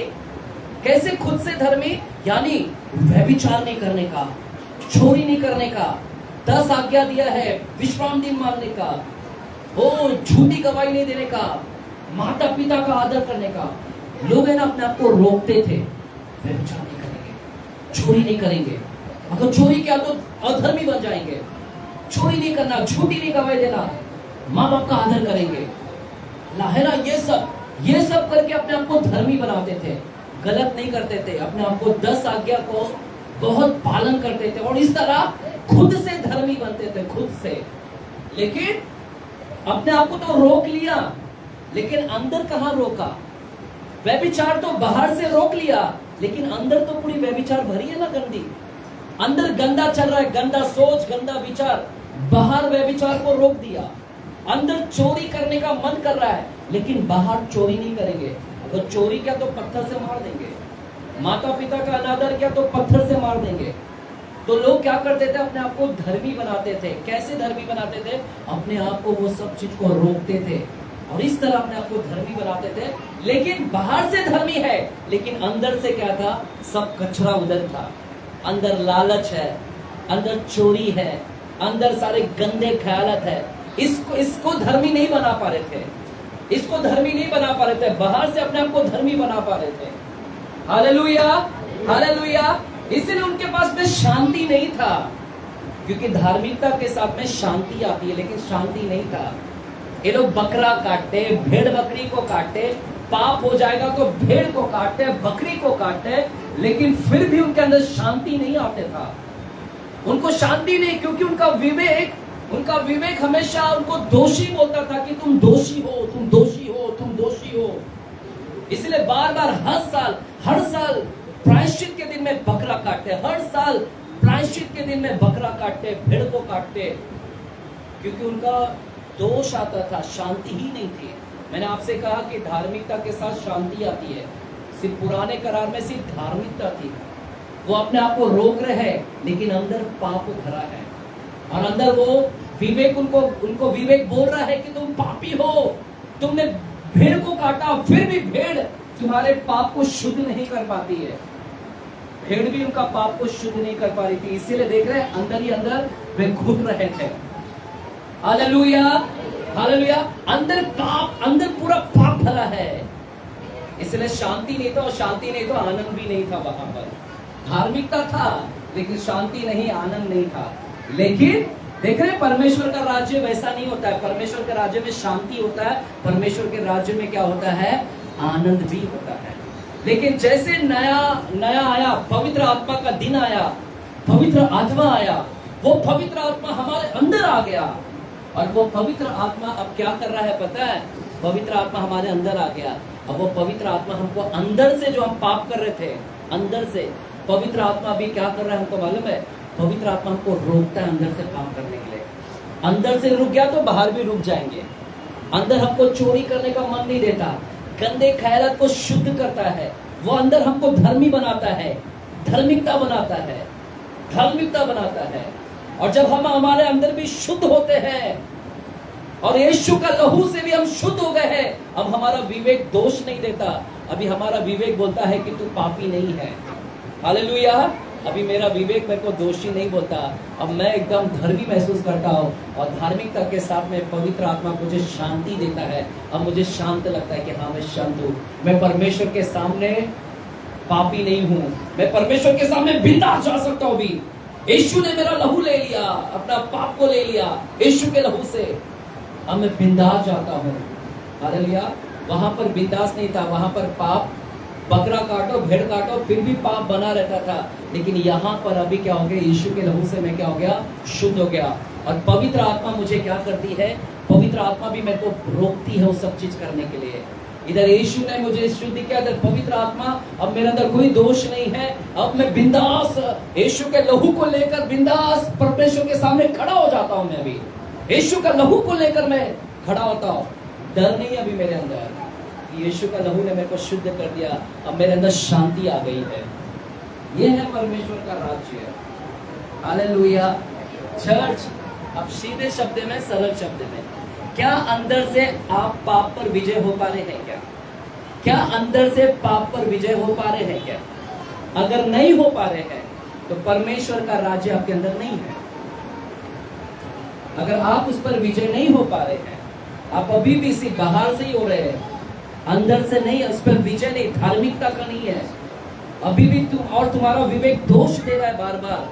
कैसे खुद से धर्मी? यानी व्यभिचार नहीं करने का, चोरी नहीं करने का, 10 आज्ञा दिया है, विश्राम दिन मानने का, ओ झूठी गवाही नहीं देने का, माता पिता का आदर करने का। लोग है ना अपने आप को रोकते थे, व्यभिचार नहीं करेंगे, चोरी नहीं करेंगे, अगर चोरी किया तो अधर्मी बन जाएंगे, चोरी नहीं करना, झूठी नहीं गवाही देना, माँ बाप का आदर करेंगे, है ना। ये सब करके अपने आप को धर्मी बनाते थे, गलत नहीं करते थे, अपने आप को 10 आज्ञा को बहुत पालन करते थे, और इस तरह खुद से धर्मी बनते थे, खुद से। लेकिन अपने आप को तो रोक लिया, लेकिन अंदर कहाँ रोका? व्यभिचार तो बाहर से रोक लिया, लेकिन अंदर तो पूरी व्यभिचार भरी है ना, गंदी। अंदर गंदा चल रहा है, गंदा सोच, गंदा विचार। बाहर व्यभिचार को रोक दिया, अंदर चोरी करने का मन कर रहा है, लेकिन बाहर चोरी नहीं करेंगे। अगर चोरी किया तो पत्थर से मार देंगे, माता पिता का अनादर किया तो पत्थर से मार देंगे। तो लोग क्या करते थे? अपने आप को धर्मी बनाते थे। कैसे धर्मी बनाते थे? अपने आप को वो सब चीज को रोकते थे, और इस तरह अपने आप को धर्मी बनाते थे। लेकिन बाहर से धर्मी है, लेकिन अंदर से क्या था? सब कचरा उधर था। अंदर लालच है, अंदर चोरी है, अंदर सारे गंदे ख्यालात है। इसको धर्मी नहीं बना पा रहे थे, इसको धर्मी नहीं बना पा रहे थे। बाहर से अपने आप को धर्मी बना पा रहे थे। Hallelujah, hallelujah. इसलिए उनके पास में शांति नहीं था, क्योंकि धार्मिकता के साथ में शांति आती है, लेकिन शांति नहीं था। ये लोग बकरा काटते, भेड़ बकरी को काटते, पाप हो जाएगा तो भेड़ को काटते, बकरी को काटते, लेकिन फिर भी उनके अंदर शांति नहीं आते था। उनको शांति नहीं, क्योंकि उनका विवेक हमेशा उनको दोषी बोलता था कि तुम दोषी हो, तुम दोषी हो, तुम दोषी हो। इसलिए बार बार हर साल प्रायश्चित के दिन में बकरा काटते, हर साल प्रायश्चित के दिन में बकरा काटते, भेड़ को काटते, क्योंकि उनका दोष आता था, शांति ही नहीं थी। मैंने आपसे कहा कि धार्मिकता के साथ शांति आती है। सिर्फ पुराने करार में सिर्फ धार्मिकता थी, वो अपने आप को रोक रहे हैं, लेकिन अंदर पाप भरा है, और अंदर वो विवेक उनको विवेक बोल रहा है कि तुम पापी हो, तुमने भेड़ को काटा, फिर भी भेड़ तुम्हारे पाप को शुद्ध नहीं कर पाती है। भेड़ भी उनका पाप को शुद्ध नहीं कर पा रही थी, इसीलिए देख रहे हैं अंदर ही अंदर वे घुट रहे थे। Hallelujah, hallelujah. अंदर पूरा पाप भरा है, इसलिए शांति नहीं था, और शांति नहीं तो आनंद भी नहीं था। वहां पर धार्मिकता था, लेकिन शांति नहीं, आनंद नहीं था। लेकिन देख रहे, परमेश्वर का राज्य वैसा नहीं होता है। परमेश्वर के राज्य में शांति होता है, परमेश्वर के राज्य में क्या होता है, आनंद भी होता है। लेकिन जैसे नया आया, पवित्र आत्मा का दिन आया, पवित्र आत्मा आया, वो पवित्र आत्मा हमारे अंदर आ गया, और वो पवित्र आत्मा अब क्या कर रहा है पता है, पवित्र आत्मा हमारे अंदर आ गया। अब वो पवित्र आत्मा हमको अंदर से, जो हम पाप कर रहे थे अंदर से, पवित्र आत्मा भी क्या कर रहा है हमको मालूम है, पवित्र आत्मा हमको रोकता है अंदर से काम करने के लिए। अंदर से रुक गया तो बाहर भी रुक जाएंगे। अंदर हमको चोरी करने का मन नहीं देता, गंदे ख्यालात को शुद्ध करता है, वो अंदर हमको धर्मी बनाता है, धार्मिकता बनाता है, धार्मिकता बनाता है। और जब हम हमारे अंदर भी शुद्ध होते हैं, और यीशु का लहू से भी हम शुद्ध हो गए हैं, अब हमारा विवेक दोष नहीं देता, अभी हमारा विवेक बोलता है कि तू पापी नहीं है। हालेलुया। अभी मेरा विवेक मेरे को दोषी नहीं बोलता, अब मैं एकदम धर्मी महसूस करता हूँ, और धार्मिकता के साथ में पवित्र आत्मा मुझे शांति देता है। अब मुझे शांत लगता है कि हाँ, मैं शांत हूँ, मैं परमेश्वर के सामने पापी नहीं हूँ, मैं परमेश्वर के सामने बिंदास जा सकता हूँ। भी यीशु ने मेरा लहू ले लिया, अपना पाप को ले लिया यीशु के लहू से, अब मैं बिंदास जाता हूँ। हालेलुया। वहां पर बिंदास नहीं था, वहां पर पाप, बकरा काटो, भेड़ काटो, फिर भी पाप बना रहता था। लेकिन यहाँ पर अभी क्या हो गया, यीशु के लहू से मैं क्या हो गया, शुद्ध हो गया। और पवित्र आत्मा मुझे क्या करती है, पवित्र आत्मा भी मेरे को रोकती है वो सब चीज करने के लिए। इधर यीशु ने मुझे शुद्ध किया, इधर पवित्र आत्मा, अब मेरे अंदर कोई दोष नहीं है, अब मैं बिंदास यीशु के लहू को लेकर बिंदास परमेश्वर के सामने खड़ा हो जाता हूँ। मैं अभी यीशु का लहू को लेकर मैं खड़ा होता हूँ, डर नहीं अभी मेरे अंदर, यीशु का लहू ने मेरे को शुद्ध कर दिया, अब मेरे अंदर शांति आ गई है। ये है परमेश्वर का राज्य। हालेलुया। चर्च, अब सीधे शब्द में, सरल शब्द में, क्या अंदर से आप पाप पर विजय हो पा रहे हैं क्या? क्या अंदर से पाप पर विजय हो पा रहे हैं क्या? अगर नहीं हो पा रहे हैं तो परमेश्वर का राज्य आपके अंदर नहीं है। अगर आप उस पर विजय नहीं हो पा रहे हैं, आप अभी भी सिर्फ बाहर से ही हो रहे हैं, अंदर से नहीं, उस पर विजय नहीं, धार्मिकता का नहीं है, अभी भी तुम्हारा विवेक दोष दे रहा है बार बार,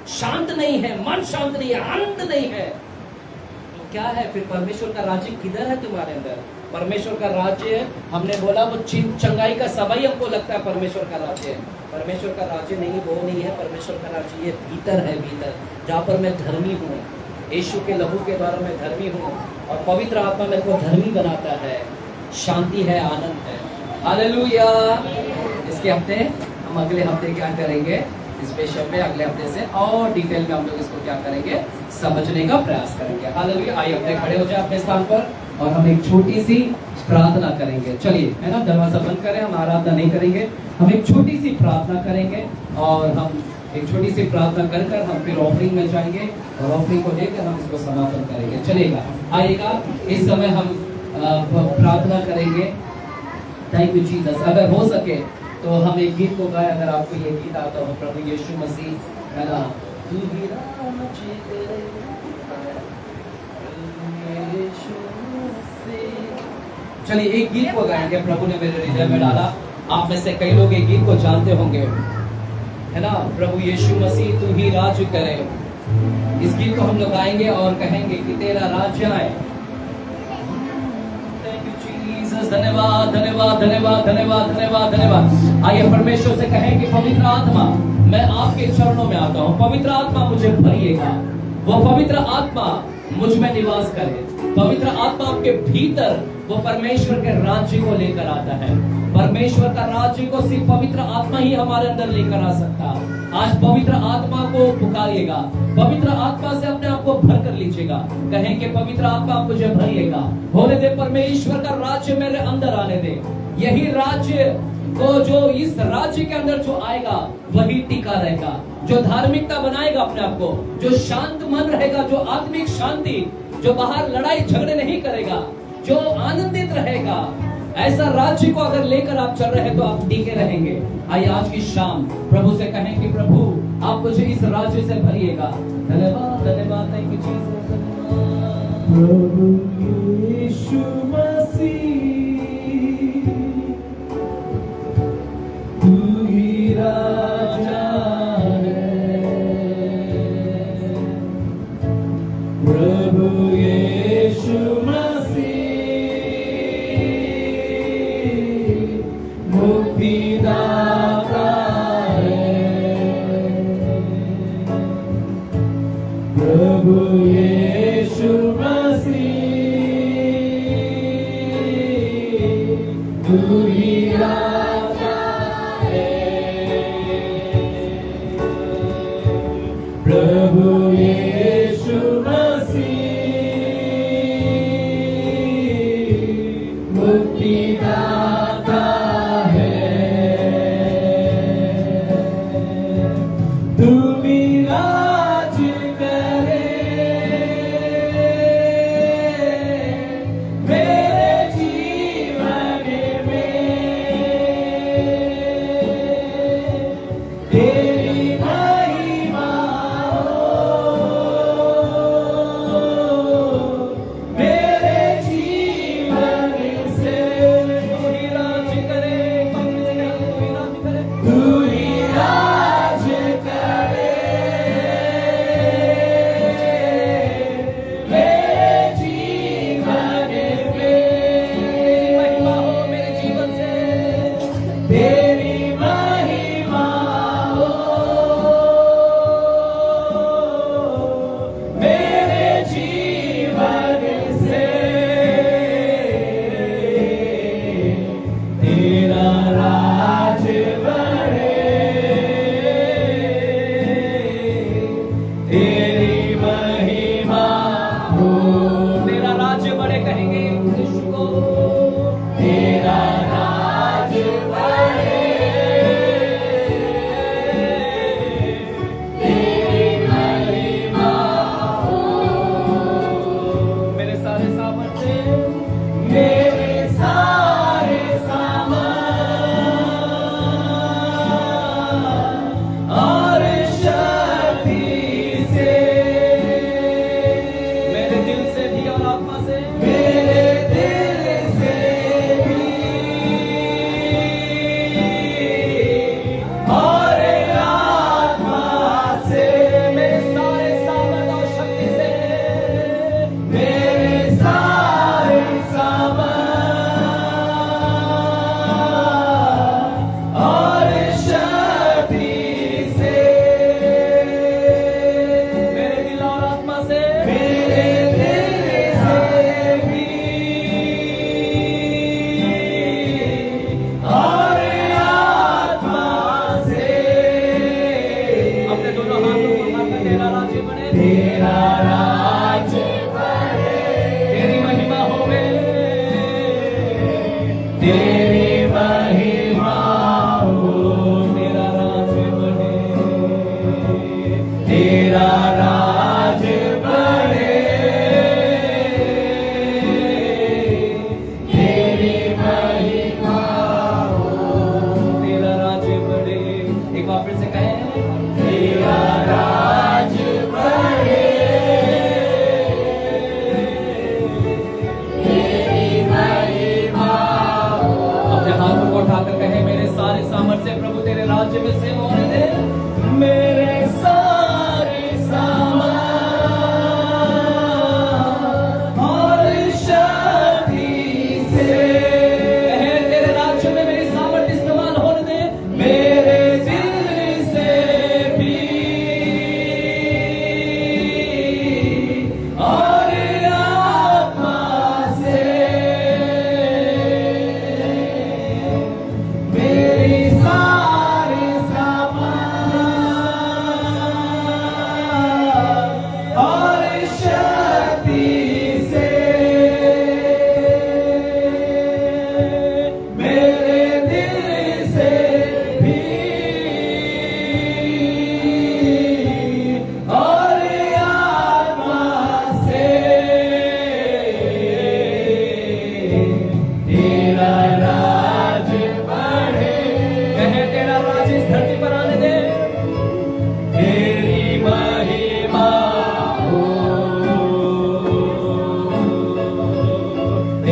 शांत नहीं है, मन शांत नहीं है, आनंद नहीं है, तो क्या है फिर? परमेश्वर का राज्य किधर है तुम्हारे अंदर? परमेश्वर का राज्य, हमने बोला वो चंगाई का सबाई हमको लगता है परमेश्वर का राज्य है। परमेश्वर का राज्य नहीं, वो नहीं है परमेश्वर का राज्य, ये भीतर है, भीतर जहाँ पर मैं धर्मी हूँ, यीशु के लहू के द्वारा मैं धर्मी हूँ, और पवित्र आत्मा मेरे को धर्मी बनाता है, शांति है, आनंद है। हालेलुया। इसके हफ्ते हम अगले हफ्ते क्या करेंगे, इस विषय में अगले हफ्ते से और डिटेल में हम लोग इसको क्या करेंगे, समझने का प्रयास करेंगे। हालेलुया। आइए अपने खड़े हो जाए अपने स्थान पर, और हम एक छोटी सी प्रार्थना करेंगे। चलिए, है ना, दरवाजा बंद करें, हम आराधना नहीं करेंगे, हम एक छोटी सी प्रार्थना करेंगे, और हम एक छोटी सी प्रार्थना कर हम फिर ऑफरिंग में जाएंगे, और ऑफरिंग को लेकर हम इसको समापन करेंगे। चलेगा, आइएगा, इस समय हम प्रार्थना करेंगे। Thank you Jesus. अगर हो सके तो हम एक गीत को गाएं, अगर आपको ये गीत आता हो, प्रभु यीशु मसीह, है ना, तू ही चलिए एक गीत को गाएंगे, प्रभु ने मेरे हृदय में डाला। आप में से कई लोग एक गीत को जानते होंगे, है ना, प्रभु यीशु मसीह तू ही राज्य करे। इस गीत को हम लोग गाएंगे और कहेंगे कि तेरा राज्य आए। Thank you, Jesus. जीसस, धन्यवाद धन्यवाद धन्यवाद धन्यवाद धन्यवाद धन्यवाद। आइए परमेश्वर से कहें कि पवित्र आत्मा, मैं आपके चरणों में आता हूँ। पवित्र आत्मा मुझे भरिएगा, वो पवित्र आत्मा मुझ में निवास करे। पवित्र आत्मा आपके भीतर वो परमेश्वर के राज्य को लेकर आता है। परमेश्वर का राज्य को सिर्फ पवित्र आत्मा ही हमारे अंदर लेकर आ सकता। आज पवित्र आत्मा को पुकारिएगा, पवित्र आत्मा से अपने आप को भर कर लीजिएगा। कहें कि पवित्र आत्मा मुझे भरिएगा, होने दे परमेश्वर का राज्य मेरे अंदर आने दे। यही राज्य को, जो इस राज्य के अंदर जो आएगा वही टिका रहेगा, जो धार्मिकता बनाएगा अपने आप को, जो शांत मन रहेगा, जो आत्मिक शांति, जो बाहर लड़ाई झगड़े नहीं करेगा, जो आनंदित रहेगा, ऐसा राज्य को अगर लेकर आप चल रहे हैं तो आप टिके रहेंगे। आइए आज की शाम प्रभु से कहें कि प्रभु आप मुझे इस राज्य से भरिएगा। धन्यवाद धन्यवाद, थैंक यू जीसस। प्रभु यीशु मसीह तू ही राजा है, प्रभु यीशु मसीह मुक्तिदाता है, प्रभु यीशु मसीह तू ही राजा है, प्रभु यीशु मसीह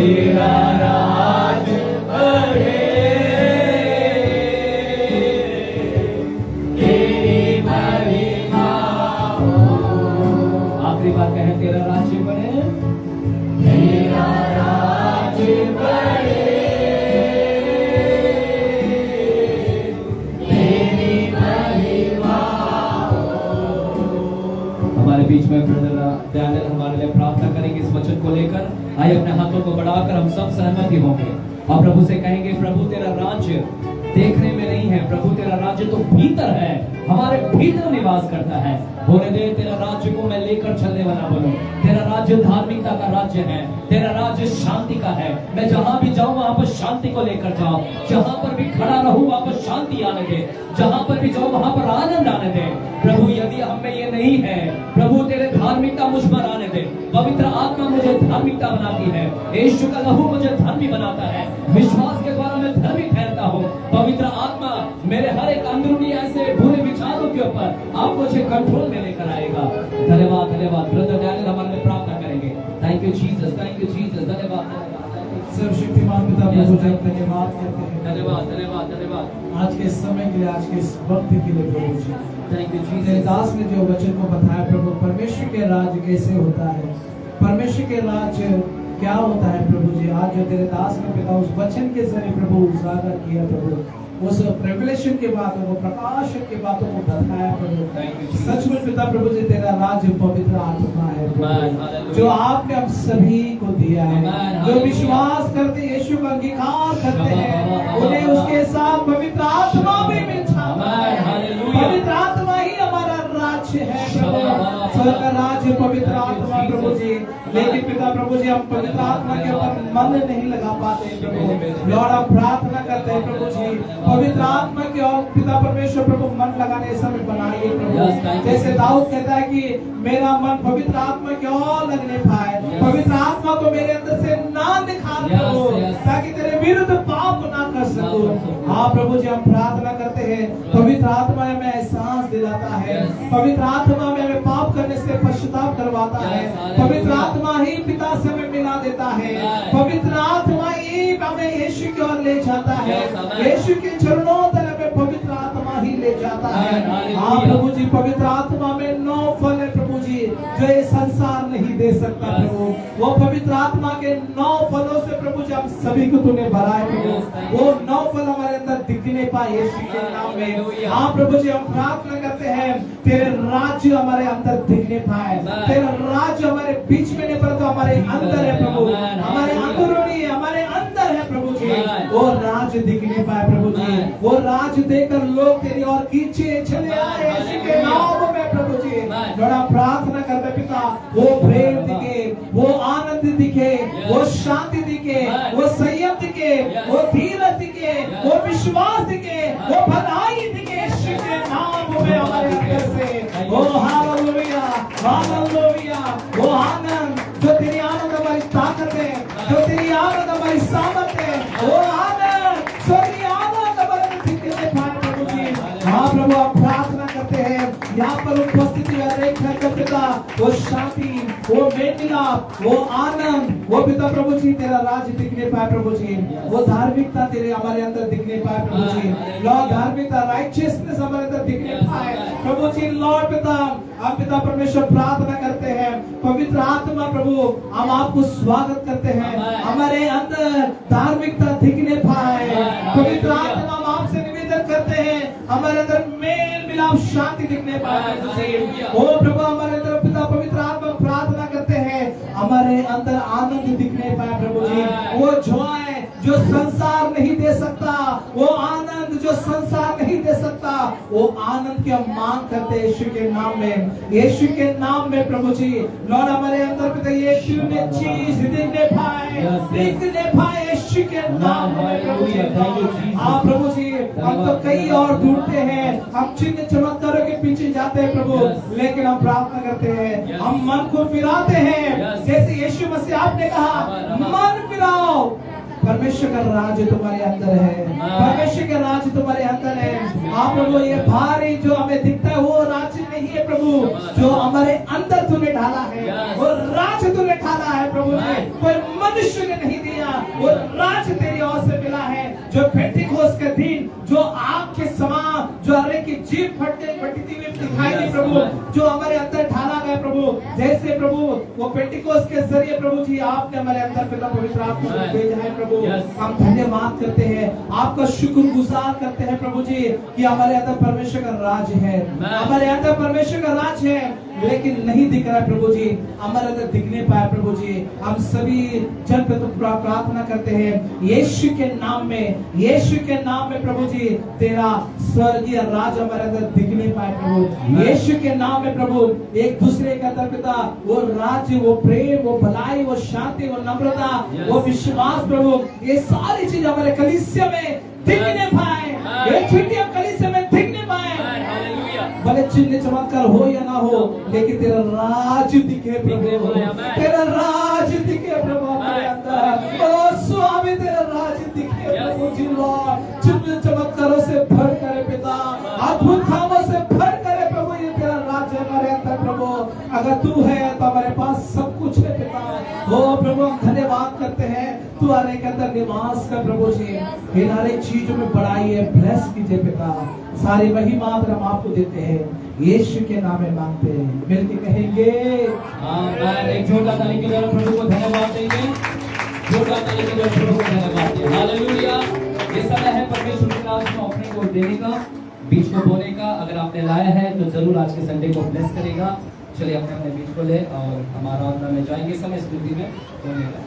तेरा राज बढ़े, तेरी महिमा हो। आखिरी बार कहें, तेरा राज्य बढ़े, तेरा राज्य बढ़े, तेरी महिमा हो। हमारे बीच में ब्रदर दयानंद हमारे लिए प्रार्थना करेंगे इस वचन को लेकर। आइए अपने हाथों को बढ़ाकर हम सब सहमति होंगे और प्रभु से कहेंगे, प्रभु तेरा राज्य देखने में नहीं है, प्रभु तेरा राज्य तो भीतर है, हमारे भीतर निवास करता है। होने दे तेरा राज्य को मैं लेकर चलने वाला बनूं। तेरा राज्य धार्मिकता का राज्य है, तेरा राज्य शांति का है। मैं जहां भी जाऊं वहां पर शांति को लेकर जाऊं, जहां पर भी खड़ा रहूं वहां पर शांति आने दे, जहां पर भी जाऊं वहां पर आनंद आने दे। प्रभु यदि हम में ये नहीं है, प्रभु तेरे धार्मिकता मुझ पर आने दे। पवित्र आत्मा मुझे धार्मिकता बनाती है, यीशु का लहू मुझे धर्मी बनाता है, विश्वास के द्वारा मैं धर्मी ठहरता हूँ। पवित्र आत्मा मेरे हर एक अंदरूनी ऐसे बुरे विचारों के ऊपर आप मुझे कंट्रोल में लेकर आएगा। धन्यवाद धन्यवाद। ब्रदर डैनियल हमारे लिए प्रार्थना करेंगे। Thank you Jesus, thank you Jesus. धन्यवाद धन्यवाद। सर्वशक्तिमान पिता प्रभु जी धन्यवाद करते हैं। धन्यवाद धन्यवाद धन्यवाद। आज के इस समय के लिए, आज के इस वक्त के लिए प्रभु जी थैंक यू तेरे जीसस। दास ने जो वचन को बताया प्रभु, परमेश्वर के राज्य कैसे होता है, परमेश्वर के राज्य क्या होता है प्रभु जी। आज जो तेरे दास ने पिता उस वचन के जरिए प्रभु उजागर किया प्रभु, उस रेवलेशन के बातों को, प्रकाशन के बातों को बताया प्रभु। Thank you, Jesus. सच में पिता प्रभु जी तेरा राज्य पवित्र आत्मा है Amen. प्रभु, Hallelujah. जो आपने हम सभी को दिया है। Amen. जो Hallelujah. विश्वास करते यीशु का अंगीकार करते हैं, Amen. उन्हें उसके साथ पवित्र आत्मा भी मिल जाता Amen. है। Hallelujah. पवित्र आत्मा ही हमारा राज्य है प्रभु, Amen. स्वर्ग का राज्य पवित्र Thank you, आत्मा प्रभु Jesus. जी। लेकिन पिता प्रभु जी हम पवित्र आत्मा के ऊपर मन नहीं लगा पाते प्रभु। लॉर्ड हम प्रार्थना करते हैं प्रभु जी, पवित्र आत्मा के और पिता परमेश्वर प्रभु मन लगाने समय बनाइए Yes, प्रभु। thank you. जैसे दाऊद कहता है कि मेरा मन पवित्र आत्मा की ओर लगने पाए, Yes. पवित्र आत्मा को मेरे अंदर से ना निकाल Yes, प्रभु, yes. ताकि तेरे विरुद्ध पाप ना कर सकूं। ना कर सकूं। हाँ प्रभु जी हम प्रार्थना करते हैं, पवित्र आत्मा हमें एहसास दिलाता है, Yes. पवित्र आत्मा में हमें पाप करने से पश्चाताप करवाता Yes, है, hallelujah. पवित्र आत्मा ही पिता से हमें मिला देता है, Yes. पवित्र आत्मा ही हमें यीशु की ओर ले जाता है, Yes, amen. यीशु के चरणों तक हमें पवित्र आत्मा ही ले जाता है। Amen, hallelujah. हाँ प्रभु जी पवित्र आत्मा में 9 फल है प्रभु जी, जो ये संसार नहीं दे सकता Yes. प्रभु। वो पवित्र आत्मा के 9 फलों से प्रभु जी हम सभी को तूने भरा है प्रभु। Yes, thank you. वो 9 फल हमारे अंदर दिखने पाए यीशु के नाम में। Hallelujah. हाँ प्रभु जी हम प्रार्थना करते हैं, तेरे राज्य हमारे अंदर दिखने पाए, Amen. तेरा राज्य हमारे बीच में नहीं परंतु हमारे अंदर है प्रभु, Amen. हमारे अंदरूनी है, हमारे अंदर है प्रभु जी। Amen. वो राज्य दिखने पाए प्रभु जी, Amen. वो राज्य देखकर लोग तेरी ओर खींचे चले आए यीशु के नाम में प्रभु जी। Amen. बड़ा प्रार्थना करते पिता, वो प्रेम दिखे, वो आनंद दिखे, Yes. वो शांति दिखे, Amen. वो संयम दिखे, Yes. वो धीरज दिखे, Yes. वो विश्वास दिखे, वो भलाई दिखे यीशु के नाम में हमारे अंदर से। ओ हालेलुया, हालेलुया। वो आनंद जो तेरी आनंद हमारी ताकत है, जो तेरी आनंद हमारी सामर्थ है, वो आनंद स्वर्गीय आनंद हमारे अंदर दिखने पाए प्रभु जी। हाँ प्रभु आप प्रार्थना करते हैं, यहाँ पर उपस्थिति है पिता, वो शांति, वो मेलमिलाप, वो आनंद, वो पिता प्रभु जी तेरा राज्य दिखने पाए प्रभु जी, वो धार्मिकता तेरे हमारे अंदर दिखने पाए प्रभु जी। लॉर्ड धार्मिकता, राइचियसनेस हमारे अंदर दिखने पाए प्रभु जी। लॉर्ड पिता आप पिता परमेश्वर प्रार्थना करते हैं, पवित्र आत्मा प्रभु हम आपको स्वागत करते हैं, हमारे अंदर धार्मिकता दिखने पाए। पवित्र आत्मा हम आपसे निवेदन करते हैं, हमारे अंदर मेल मिलाप शांति दिखने पाए प्रभु जी। ओ प्रभु हमारे अंदर पिता पवित्र आत्मा प्रार्थना करते हैं, हमारे अंदर आनंद दिखने पाए प्रभु जी। वो जॉय जो संसार नहीं दे सकता, वो आनंद जो संसार नहीं दे सकता, वो आनंद की हम मांग करते हैं यीशु के नाम में, यीशु के नाम में प्रभु जी। लॉर्ड हमारे अंदर पिता यीशु में चीज दिखने पाए, दिखने पाए यीशु के नाम में प्रभु जी। हाँ प्रभु जी हम तो कई और ढूंढते हैं, हम चिन्ह चमत्कारों के पीछे जाते हैं प्रभु, लेकिन हम प्रार्थना करते हैं, हम मन को फिराते हैं, जैसे यीशु मसीह आपने कहा मन फिराओ। परमेश्वर का राज्य तुम्हारे अंदर है, परमेश्वर का राज्य तुम्हारे अंदर है। आप प्रभु ये भारी जो हमें दिखता है वो राज्य नहीं है प्रभु, जो हमारे अंदर तूने डाला है वो राज्य तूने डाला है प्रभु जी। कोई मनुष्य ने नहीं दिया वो राज तेरी ओर से मिला है। जो पेंटिकोस्ट के दिन जो आपके समान जो अरे की जीभ फटती हुई दिखाई दी प्रभु, जो हमारे अंदर ढाला गया प्रभु, जैसे प्रभु वो पेंटिकोस्ट के जरिए प्रभु जी आपने हमारे अंदर पिता पवित्र आत्मा को भेजा है प्रभु। हम धन्यवाद करते हैं, आपका शुक्रगुजार करते हैं प्रभु जी कि हमारे अंदर परमेश्वर का राज है, हमारे अंदर परमेश्वर का राज है, लेकिन नहीं दिख रहा है प्रभु जी, हमारे अंदर दिखने पाए प्रभु जी। हम सभी जन पे तो प्रार्थना करते हैं यीशु के नाम में, यीशु के नाम में प्रभु जी तेरा स्वर्गीय राज हमारे अंदर दिखने पाए प्रभु। यीशु के नाम में प्रभु एक दूसरे के अंदर पिता वो राज्य, वो प्रेम, वो भलाई, वो शांति, वो नम्रता, वो विश्वास प्रभु, ये सारी चीज हमारे कलीसिया में दिखने पाए, ये छुट्टी हम कलीसिया में दिखने पाए। भले चिन्ह चमत्कार हो या ना हो, लेकिन तेरा राज दिखे प्रभु, तेरा राज दिखे प्रभु हमारे अंदर। ओ स्वामी तेरा राज दिखे प्रभु जी, लॉर्ड चिन्ह चमत्कारों से भर करे पिता, अद्भुत कामों से भर करे प्रभु, ये तेरा राज हमारे अंदर प्रभु। अगर तू है तो हमारे पास सब कुछ है पिता। ओ प्रभु हम धन्यवाद करते हैं, तू हमारे के अंदर निवास कर प्रभु जी, इन हर एक चीजों में बढ़ाई है, ब्लेस कीजिए पिता। सारी महिमा हम आपको देते हैं, यीशु के नाम में मांगते हैं, मिलके कहेंगे आमीन। एक छोटा ताली के द्वारा प्रभु को धन्यवाद देंगे, छोटा ताली के द्वारा प्रभु को धन्यवाद देंगे। हालेलुया। ये समय है परमेश्वर के नाम में ऑफरिंग को देने का, बीच को बोने का। अगर आपने लाया है तो जरूर आज के संडे को ब्लेस करेगा। चलिए अपने अपने बीच को ले और हमारा ऑर्डर में जाएंगे समय स्तुति में बोलने का।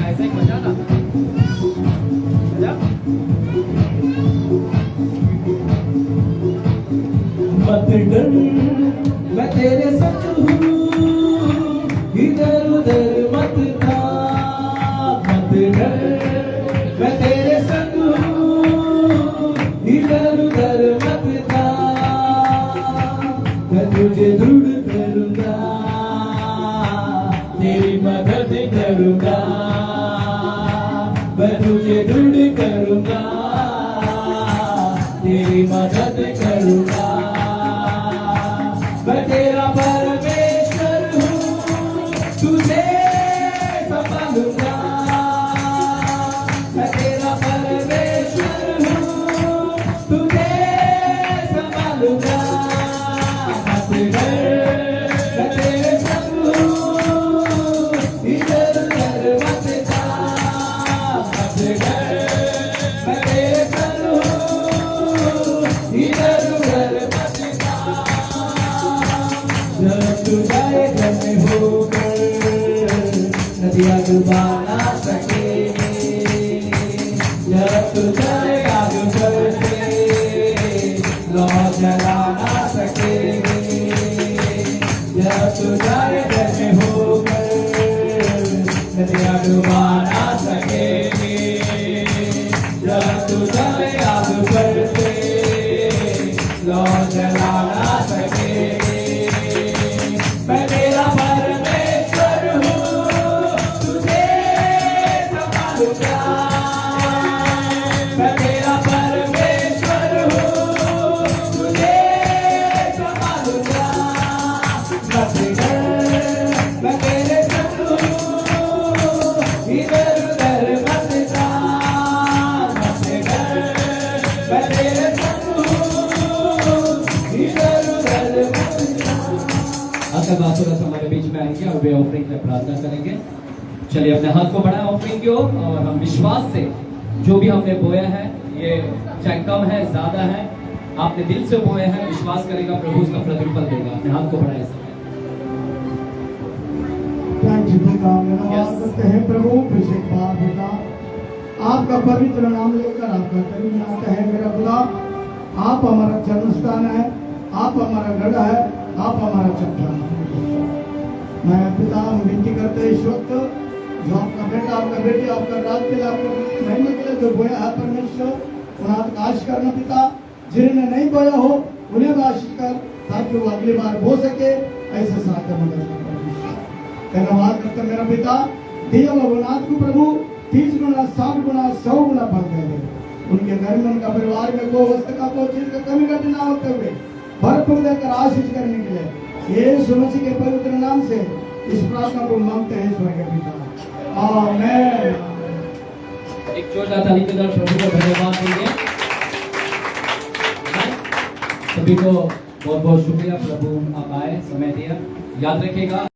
ऐसा ही मजा ना मत डर मैं तेरे साथ हूँ, इधर उधर मत था, मत डर मैं तेरे साथ हूँ, इधर उधर मत था, मैं तुझे दृढ़ करूँगा, तेरी मदद करूँगा, मैं तुझे दृढ़ करूँगा, तेरी मदद करूँगा। मैं तेरा परमेश्वर हूँ, तुझे संभालूंगा, मैं तेरा परमेश्वर हूँ, तुझे संभालूंगा। मत डर मैं तेरे संग हूँ, इधर उधर मत जा, मत डर मैं तेरे संग हूँ, इधर उधर मत जा। जब तू जाए जमे होकर नदियाँ डुबा ना सकेंगे, जब तू जाए आग पर से लौ जला ना सकेंगे, जब तू जाए जमे होकर नदियाँ डुबा ना सकेंगे, जब तू जाए आग पर से लौ जला ना सकेंगे। मैं तेरा परमेश्वर हूँ, तुझे संभालूंगा, मैं तेरा परमेश्वर हूँ, तुझे संभालूंगा। मत डर मैं तेरे संग हूँ, इधर उधर मत जा, मत डर मैं तेरे संग हूँ, इधर उधर मत जा। अगर बासुरस हमारे बीच में आएंगे और वे ऑफरिंग में प्रार्थना करेंगे। चलिए अपने हाथ को बढ़ाएं ऑफरिंग की ओर, और हम विश्वास से जो भी हमने बोया है, ये चाहे कम है ज्यादा है, आपने दिल से बोए हैं, विश्वास करेगा प्रभु उसका प्रतिफल देगा। अपने हाथ को बढ़ाएं समय। करते हैं प्रभु अभिषेक बार बेटा, आपका पवित्र नाम लेकर आपका करीम आता है मेरा खुदा। आप हमारा जन्म स्थान है, आप हमारा गढ़ है, आप हमारा चट्टान है। मैं पिता हम विनती करते हैं इस वक्त जो आपका बेटा, आपका बेटी, आपका रात के लिए, आपको महिमा के लिए जो बोया है परमेश्वर, उन्हें आशीष करना पिता। जिन्होंने नहीं बोया हो उन्हें भी आशीष कर, ताकि वो अगली बार बो सके, ऐसे साथ मदद कर परमेश्वर। धन्यवाद करते मेरा पिता, दिए भगवनाथ को प्रभु 30 गुना 60 गुना 100 गुना फल दे दे। उनके घर में, उनका परिवार में कोई वस्तु का कोई चीज का कमी घटी ना होते हुए भरपूर देकर आशीष करने के लिए यीशु मसीह के पवित्र नाम से इस प्रार्थना को मांगते हैं स्वर्गीय पिता। आमेन। एक जोरदार ताली के द्वारा प्रभु को धन्यवाद देंगे। सभी को बहुत बहुत शुक्रिया, प्रभु आप आए, समय दिया। याद रखिएगा।